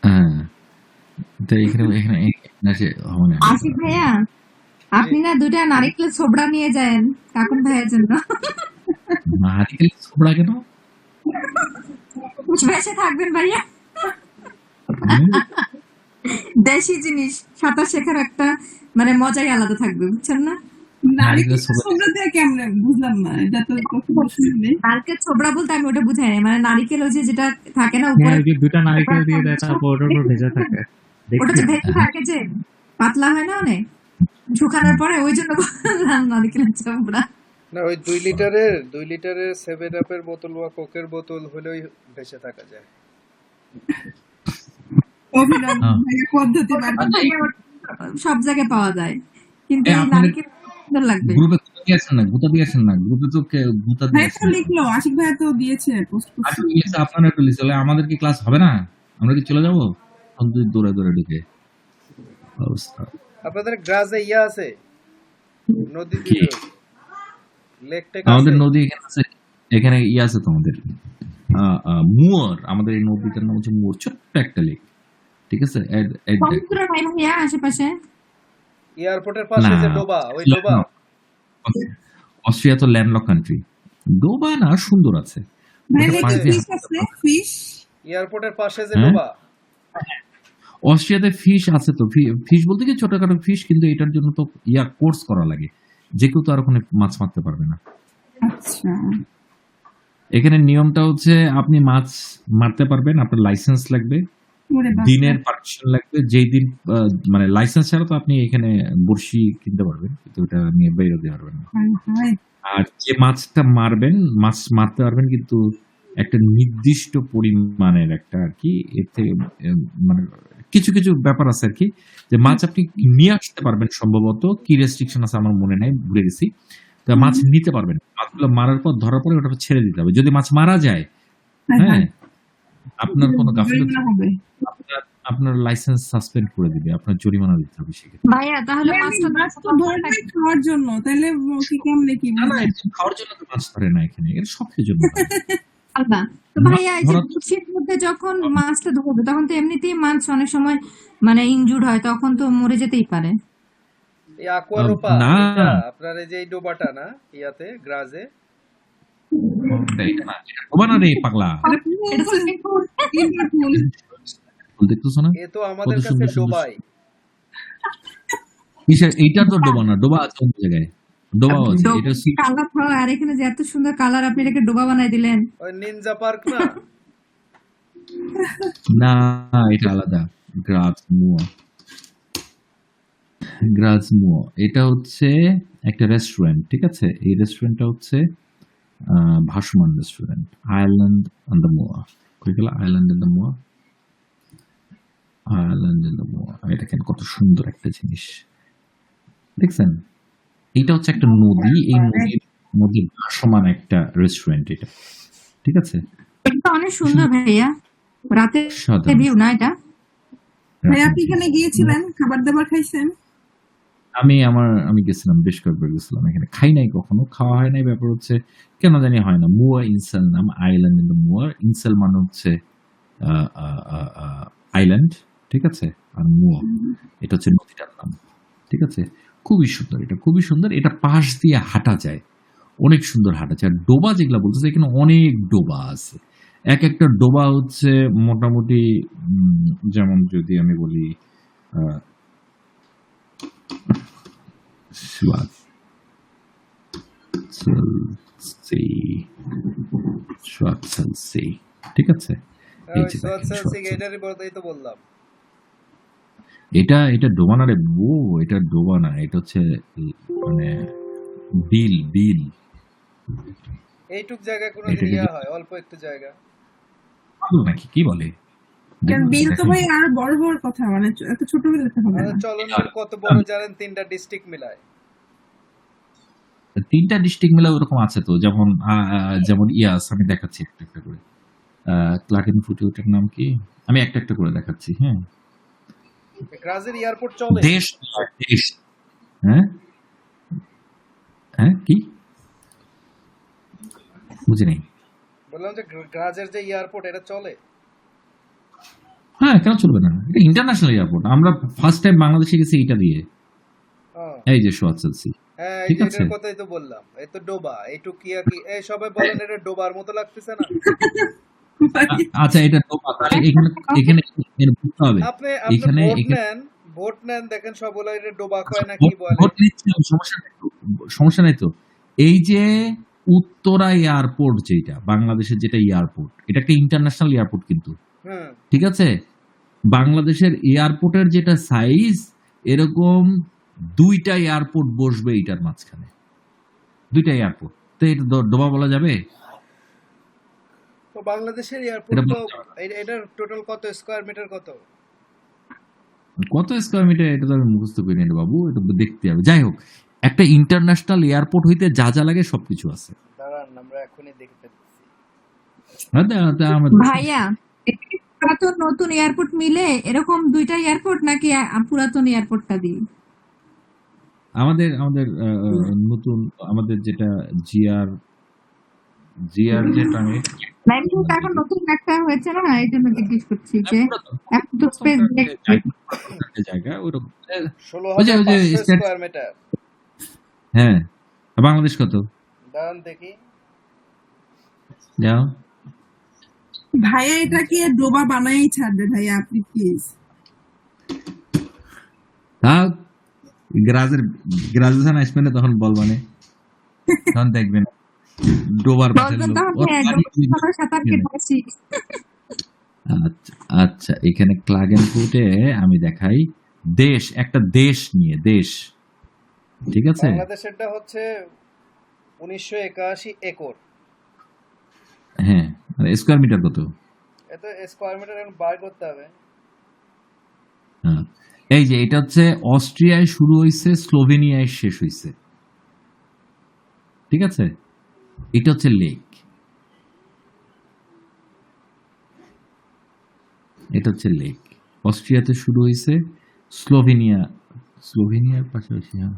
হ্যাঁ, তো এখানে এখানে এখানে এসে হবে না। আশিক ভাইয়া, আপনি না 2টা নারিকেলের ছোবড়া নিয়ে যান কাকুন ভাইয়ের জন্য। নারিকেল ছোবড়া কেন? বেঁচে থাকবেন ভাইয়া। দেশি জিনিস, সাঁতার শেখার একটা মানে মজাই আলাদা থাকবে, বুঝছেন না? নারিকেল ছোবড়া ছোবড়া দিয়ে কেমনে বুঝলাম না, এটা তো কখনো শুনিনি। নারকেল ছোবড়া বলতে আমি ওটা বুঝাই না, মানে নারিকেল ওই যে যেটা থাকে না হ্যাঁ, উপরে, ওই যে 2টা নারকেল দিয়ে দেয়, তারপর ওটার উপর ভেজা থাকে, ওটা যে দেখছেন? ভেজে থাকে যে পাতলা হয় না অনেক, শুকানোর পরে, ওই জন্য বললাম নারিকেলের ছোবড়া। না, ওই 2 লিটারের 7 আপের বোতল বা কোকের বোতল হলেই বেঁচে থাকা যায়। অভিনব পদ্ধতি বার করতে। সব জায়গায় পাওয়া যায়, কিন্তু এই আপনাদের নারকেল সুন্দর লাগবে। গ্রুপে গুতা দিয়েছেন না, গ্রুপে তো গুতা ভাই তো দিয়েছেন। লিখলো, আশিক ভাই তো দিয়েছে পোস্ট করছে। আশিক লিখছে, আপনারা একটু লিখছে, আমাদের কি ক্লাস হবে না? আমরা কি চলে যাবো? তুই দৌড়ে দৌড়ে ঢুকে অবস্থা। আপনাদের গ্রাজে ইয়া আছে, নদী কি? লেক টেক আমাদের আছে? নদী এখানে আছে, এখানে ইয়ে আছে তোমাদের মুয়ার, আমাদের এই নদীটার নাম হচ্ছে মুয়ার, ছোট্ট একটা লেক, ঠিক আছে। সমুদ্র নাই ভাইয়া আশেপাশে? এয়ারপোর্টের পাশে যে ডোবা, ওই ডোবা? অস্ট্রিয়া তো ল্যান্ডলক কান্ট্রি, ডোবা না, সুন্দর আছে। ভাই ওটা পাশ দিয়ে ফিশ আছে, ফিশ। এয়ারপোর্টের পাশে যে হ্যাঁ? ডোবা? অস্ট্রিয়াতে ফিশ আছে তো, ফিশ বলতে কি ছোটখাটো ফিশ, কিন্তু এটার জন্য তো কোর্স করা লাগে, যে কেউ তো আর ওখানে মাছ মারতে পারবে না। আচ্ছা, এখানে নিয়মটা হচ্ছে আপনি মাছ মারতে পারবেন, আপনার লাইসেন্স লাগবে, ওরে বাবা। দিনের পারমিশন লাগবে, যেই দিন মানে লাইসেন্স ছাড়া তো আপনি এখানে বড়শি কিনতে পারবেন, কিন্তু ওটা নিয়ে বাইরে দিতে পারবেন না। হায় হায়। আর যে মাছটা মারবেন, মাছ মারতে পারবেন, কিন্তু একটা নির্দিষ্ট পরিমাণের একটা আর কি, এর থেকে মানে কিছু কিছু ব্যাপার আছে আর কি, যে মাছ আপনি নিয়ে আসতে পারবেন, সম্ভবত কি রেস্ট্রিকশন আছে আমার মনে নাই, ভুলে গেছি। তো মাছ নিতে পারবেন, মাছগুলো মারার পর ধরার পরে ওটা ছেড়ে দিতে হবে। যদি মাছ মারা যায়, হায় হ্যাঁ, হায়। আপনার কোনো গাফিলতি, জরিমানা হবে। আপনার লাইসেন্স সাসপেন্ড করে দিবে, আপনার জরিমানা দিতে হবে সেক্ষেত্রে। ভাইয়া তাহলে ভাই, মাছটা মাছ তো ধরে নাই খাওয়ার জন্য, তাইলে কি কেমনে কি না না, এটা খাওয়ার জন্য তো মাছ ধরে না এখানে, এটা শখের জন্য ধরে। আলাদা। তো মাছ ভাইয়া এই যে ধরা তো- বড়শির মধ্যে যখন মাছটা ধরবে, তখন তো এমনিতেই মাছ অনেক সময় মানে ইনজুর্ড হয়, তখন তো মরে যেতেই পারে। এই aquaropa, না। এটা আপনার এই যে এই ডোবাটা না, ইয়াতে গ্রাজে? এটা না, এটা ডোবা না রে পাগলা, এটা তো ফুল দেখতেছো না? এ তো আমাদের কত কাছে সুন্দর সুন্দর। ডোবাই। এইটা তো ডোবা না, ডোবা আছে অন্য জায়গায়, ডোবাও আছে, এটা কালার হয়, আর এখানে যে এত সুন্দর কালার, আপনি এটাকে ডোবা বানাই দিলেন। ওই নিনজা পার্ক না? না, এটা আলাদা, গ্রাজ মুয়া। গ্রাজ মুয়া এটা হচ্ছে একটা রেস্টুরেন্ট, ঠিক আছে। এই রেস্টুরেন্টটা হচ্ছে ভাসমান রেস্টুরেন্ট, আইল্যান্ড অন দ্য মুয়া। কই গেল আইল্যান্ড অন দ্য মুয়া? আয়ারল্যান্ড ইন দ্য মোয়ার। আমি দেখেন কত সুন্দর একটা জিনিস দেখছেন। এটা হচ্ছে একটা নদী, এই নদীর মধ্যে ভাসমান একটা রেস্টুরেন্ট এটা, ঠিক আছে। এটা অনেক সুন্দর ভাইয়া, রাতে সাধারণ ভিউ না এটা? ভাই আপনি এখানে গিয়েছিলেন, খাবার দাবার খাইছেন? আমি গেছিলাম, বেশ কয়েকবার গেছিলাম। এখানে খাই নাই, কখনো খাওয়া হয় নাই। ব্যাপার হচ্ছে কেন জানি হয় না। মুয়া ইনসেল নাম, আইল্যান্ড ইন দ্য মুয়ার। ইনসেল মানে হচ্ছে আইল্যান্ড, ঠিক আছে। আর মুয়া এটা হচ্ছে নদীটার নাম, ঠিক আছে। খুবই সুন্দর, এটা খুবই সুন্দর। এটা পাশ দিয়ে হাঁটা যায়, অনেক সুন্দর হাঁটা যায়। আর ডোবা যেগুলা বলতেছে, এখানে অনেক ডোবা আছে। এক একটা ডোবা হচ্ছে মোটামুটি যেমন যদি আমি বলি Schwarzelsee, ঠিক আছে। এই যে দেখেন Schwarzelsee। এটারই বলতেই তো বললাম। এটা ডোবা না রে বউ, এটা ডোবা না, এটা হচ্ছে মানে বিল। এইটুক জায়গা কোনো এটাকে ইয়া হয়, অল্প একটু জায়গা। পাগল নাকি, কি বলে? কারণ বিল তো ভাই আরো বড় হওয়ার কথা, মানে এত ছোট বিল তো হবে না। চলনবিল কত বড় জানেন? 3টা ডিস্ট্রিক্ট মিলায়। 3টা ডিস্ট্রিক্ট মিলে ওরকম আছে তো, যেমন ইয়াস, আমি দেখাচ্ছি একটা একটা করে। ক্লার্কেনফুট, ওটার নাম কি? আমি একটা একটা করে দেখাচ্ছি। হ্যাঁ, গ্রাজের এয়ারপোর্ট চলে। দেশ। হ্যাঁ হ্যাঁ, কি বুঝি নাই। বললাম যে গ্রাজের যে এয়ারপোর্ট এটা চলে। হ্যাঁ, কেন চলবে না? এটা ইন্টারন্যাশনাল এয়ারপোর্ট। আমরা ফার্স্ট টাইম বাংলাদেশে গেছি এটা দিয়ে। এই যে Schwarzelsee, হ্যাঁ, ঠিক আছে। এটার কথাই তো বললাম। এই তো ডোবা, এইটু কি এই সবাই বলেন এটা ডোবার মতো লাগতেছে না? আচ্ছা, এটা ডোবা, তাহলে এখানে বুঝতে হবে। আপনি এখানে ভোট নেন, দেখেন সবগুলো এটা ডোবা কয় না কি বলে। ভোট নিচ্ছি, সমস্যা নাই তো। এই যে উত্তরা এয়ারপোর্ট, যেটা বাংলাদেশের যেটা এয়ারপোর্ট, এটা একটা ইন্টারন্যাশনাল এয়ারপোর্ট কিন্তু, ঠিক আছে। বাংলাদেশের এয়ারপোর্টের যেটা সাইজ, এরকম 2টা এয়ারপোর্ট বসবে এটার মাঝখানে, 2টা এয়ারপোর্ট। তো এটা ডোবা বলা যাবে? তো বাংলাদেশের এয়ারপোর্ট তো এটার টোটাল কত স্কয়ার মিটার, কত স্কয়ার মিটার এটা তো আমি মুখস্থ করি না বাবু, এটা দেখতে হবে। যাই হোক, একটা ইন্টারন্যাশনাল এয়ারপোর্ট হইতে যা যা লাগে সবকিছু আছে। দাঁড়ান, আমরা এখনই দেখে ফেলতেছি। ভাইয়া পুরাতন নতুন এয়ারপোর্ট মিলে এরকম 2টা এয়ারপোর্ট, নাকি পুরাতন এয়ারপোর্টটা দিয়ে? আমাদের নতুন, আমাদের যেটা জিআর যেটা আমি এখন নতুন একটা হয়েছে না, এই জন্য জিজ্ঞেস করছি যে এখন তো স্পেস জায়গা ওরকম 16,500 স্কয়ার মিটার। হ্যাঁ, বাংলাদেশ কত? দাঁড়ান দেখি। যাও ভাইয়া, এটা কি ডোবা বানাই ছাড়বে ভাইয়া, আপনি প্লিজ। তাও গ্রাজুয়েশন আসবে না, তখন বলবানে, তখন দেখবেন ডোবার পাশের লোক। আচ্ছা, এখানে ক্লাগেনফুটে আমি দেখাই দেশ, একটা দেশ নিয়ে দেশ, ঠিক আছে। বাংলাদেশেরটা হচ্ছে 1981 একর। হ্যাঁ, মানে স্কয়ার মিটার কত? এত স্কয়ার মিটার এখন বার করতে হবে। হ্যাঁ, এই যে এটা হচ্ছে অস্ট্রিয়ায় শুরু হইছে, স্লোভেনিয়ায় শেষ হইছে, ঠিক আছে। এটা হচ্ছে লেক, এটা হচ্ছে লেক। অস্ট্রিয়াতে শুরু হইছে, স্লোভেনিয়ার পাশাপাশি। হ্যাঁ,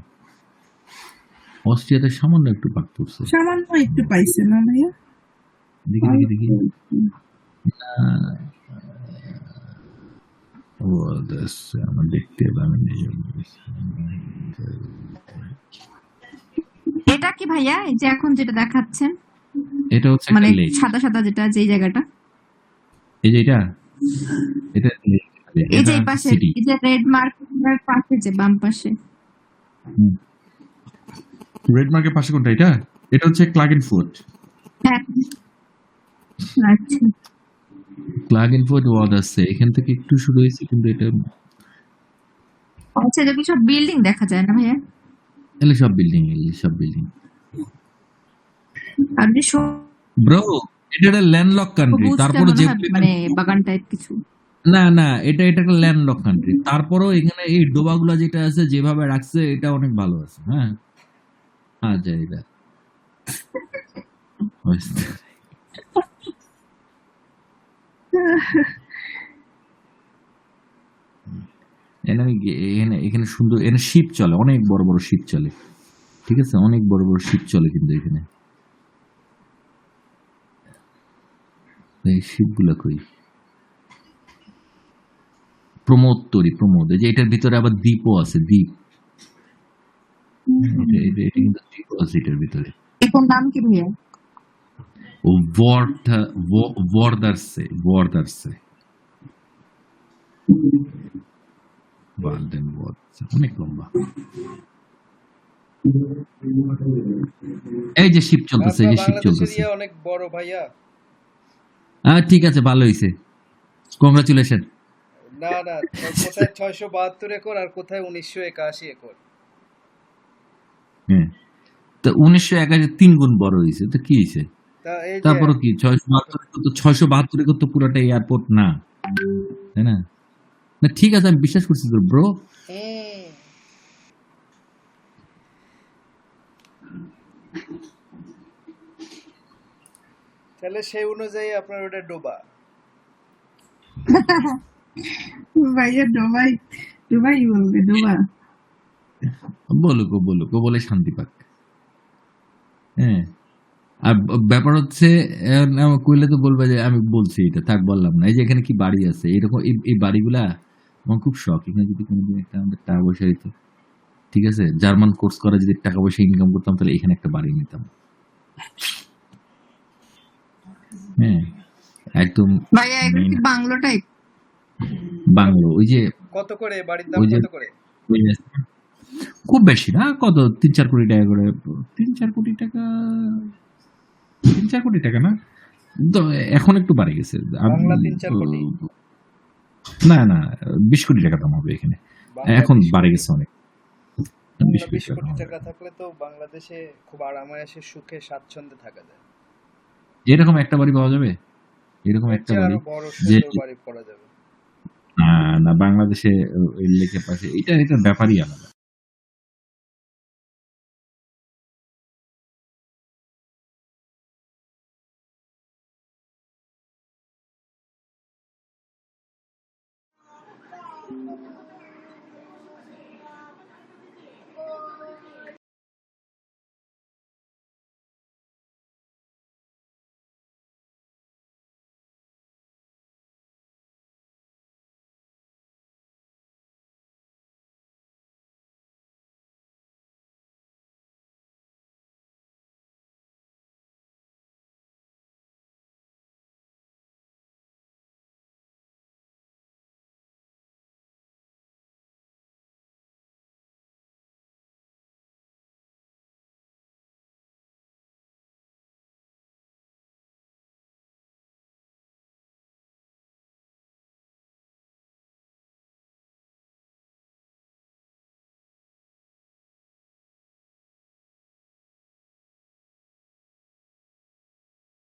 অস্ট্রিয়াতে সামান্য একটু পাক পড়ছে, সামান্য একটু পাইছে না ভাইয়া? দেখি ও দেশ আমার দেখতে পাবেন। এটা কি ভাইয়া, এই যে এখন যেটা দেখাচ্ছেন, এটা হচ্ছে মানে লেক, সাদা সাদা যেটা, যেই জায়গাটা, এই যে এটা এই যে পাশে, এই যে রেড মার্কের পাশে, যে বাম পাশে, রেড মার্কের পাশে কোনটা? এটা হচ্ছে ক্লাগেনফুট। হ্যাঁ, আচ্ছা। ক্লাগেনফুট ওয়ার্ড আছে, এখান থেকে একটু শুরু হয়েছে, কিন্তু এটা আচ্ছা, যেগুলো সব বিল্ডিং দেখা যায় না ভাইয়া? এগুলো সব বিল্ডিং। আপনি ব্রো, এটা একটা ল্যান্ডলক কান্ট্রি, তারপরে যে মানে বাগান টাইপ কিছু। না না, এটা একটা ল্যান্ডলক কান্ট্রি। তারপরেও এখানে এই ডোবাগুলা যেটা আছে যেভাবে রাখছে এটা অনেক ভালো আছে। হ্যাঁ, আচ্ছা এটা বুঝতে এখানে আমি এখানে সুন্দর এখানে শিপ চলে, অনেক বড় বড় শিপ চলে। ঠিক আছে, অনেক বড় বড় শিপ চলে কিন্তু এখানে। এই শিপগুলা কই? প্রমোদ, এই যে এটার ভিতরে আবার দ্বীপও আছে, দ্বীপ। এটা কিন্তু দ্বীপও আছে এটার ভিতরে। এটার নাম কি ভাইয়া? ও Vordarse Waldenworth, অনেক লম্বা। এই যে শিপ চলতেছে, এই আপনার যে শিপ বাংলাদেশের চলতেছে। অনেক বড় ভাইয়া। ঠিক আছে, ভালো হইছে, কংগ্রাচুলেশন। না না, কোথায় 672 একর আর কোথায় 1981 একর। হ্যাঁ, তো 1981 3 গুণ বড় হইছে, তো কি হইছে? তা এই যে তারপরে কি 672 একর তো পুরাটা এয়ারপোর্ট না, তাই না? না ঠিক আছে, আমি বিশ্বাস করছি তোর ব্রো। হুম, তাহলে সেই অনুযায়ী আপনার ওটা ডোবা। ভাইয়া ডোবাই, ডোবাই বলবে, ডোবা। বলুক, ও বলে শান্তি পাক। হ্যাঁ, আর ব্যাপার হচ্ছে কইলে তো বলবে যে আমি বলছি, এটা থাক বললাম না। এই যে এখানে কি বাড়ি আছে এরকম, এই বাড়িগুলা আমার খুব শখ। এখানে যদি কোনোদিন একটা আমাদের টাকা পয়সা দিত, ঠিক আছে, জার্মান কোর্স করে যদি টাকা পয়সা ইনকাম করতাম তাহলে এখানে একটা বাড়ি নিতাম। হ্যাঁ, একদম ভাইয়া এটা মেইন কি বাংলো টাইপ? বাংলো। ওই যে কত করে বাড়ির দাম, ওই যে কত করে? ওই যে খুব বেশি না, কত 3-4 কোটি টাকা করে। 3-4 কোটি টাকা, 3-4 কোটি টাকা না, তো এখন একটু বাড়ে গেছে। বাংলা 3-4 কোটি? না 20 কোটি টাকা দাম হবে এখানে। বাংলা এখন 20 বাড়ে কোটি? গেছে অনেক। 20 বাংলা কোটি 20 টাকা কোটি দাম হবে। টাকা থাকলে তো বাংলাদেশে খুব আরামায়েশে সুখে স্বাচ্ছন্দ্যে থাকা যায়। এরকম একটা বাড়ি পাওয়া যাবে, এরকম এর একটা চেয়ে বাড়ি আরো বড় যে সুন্দর বাড়ি করা যাবে। না না, বাংলাদেশে ওই লেকের পাশে এটার ব্যাপারই আলাদা।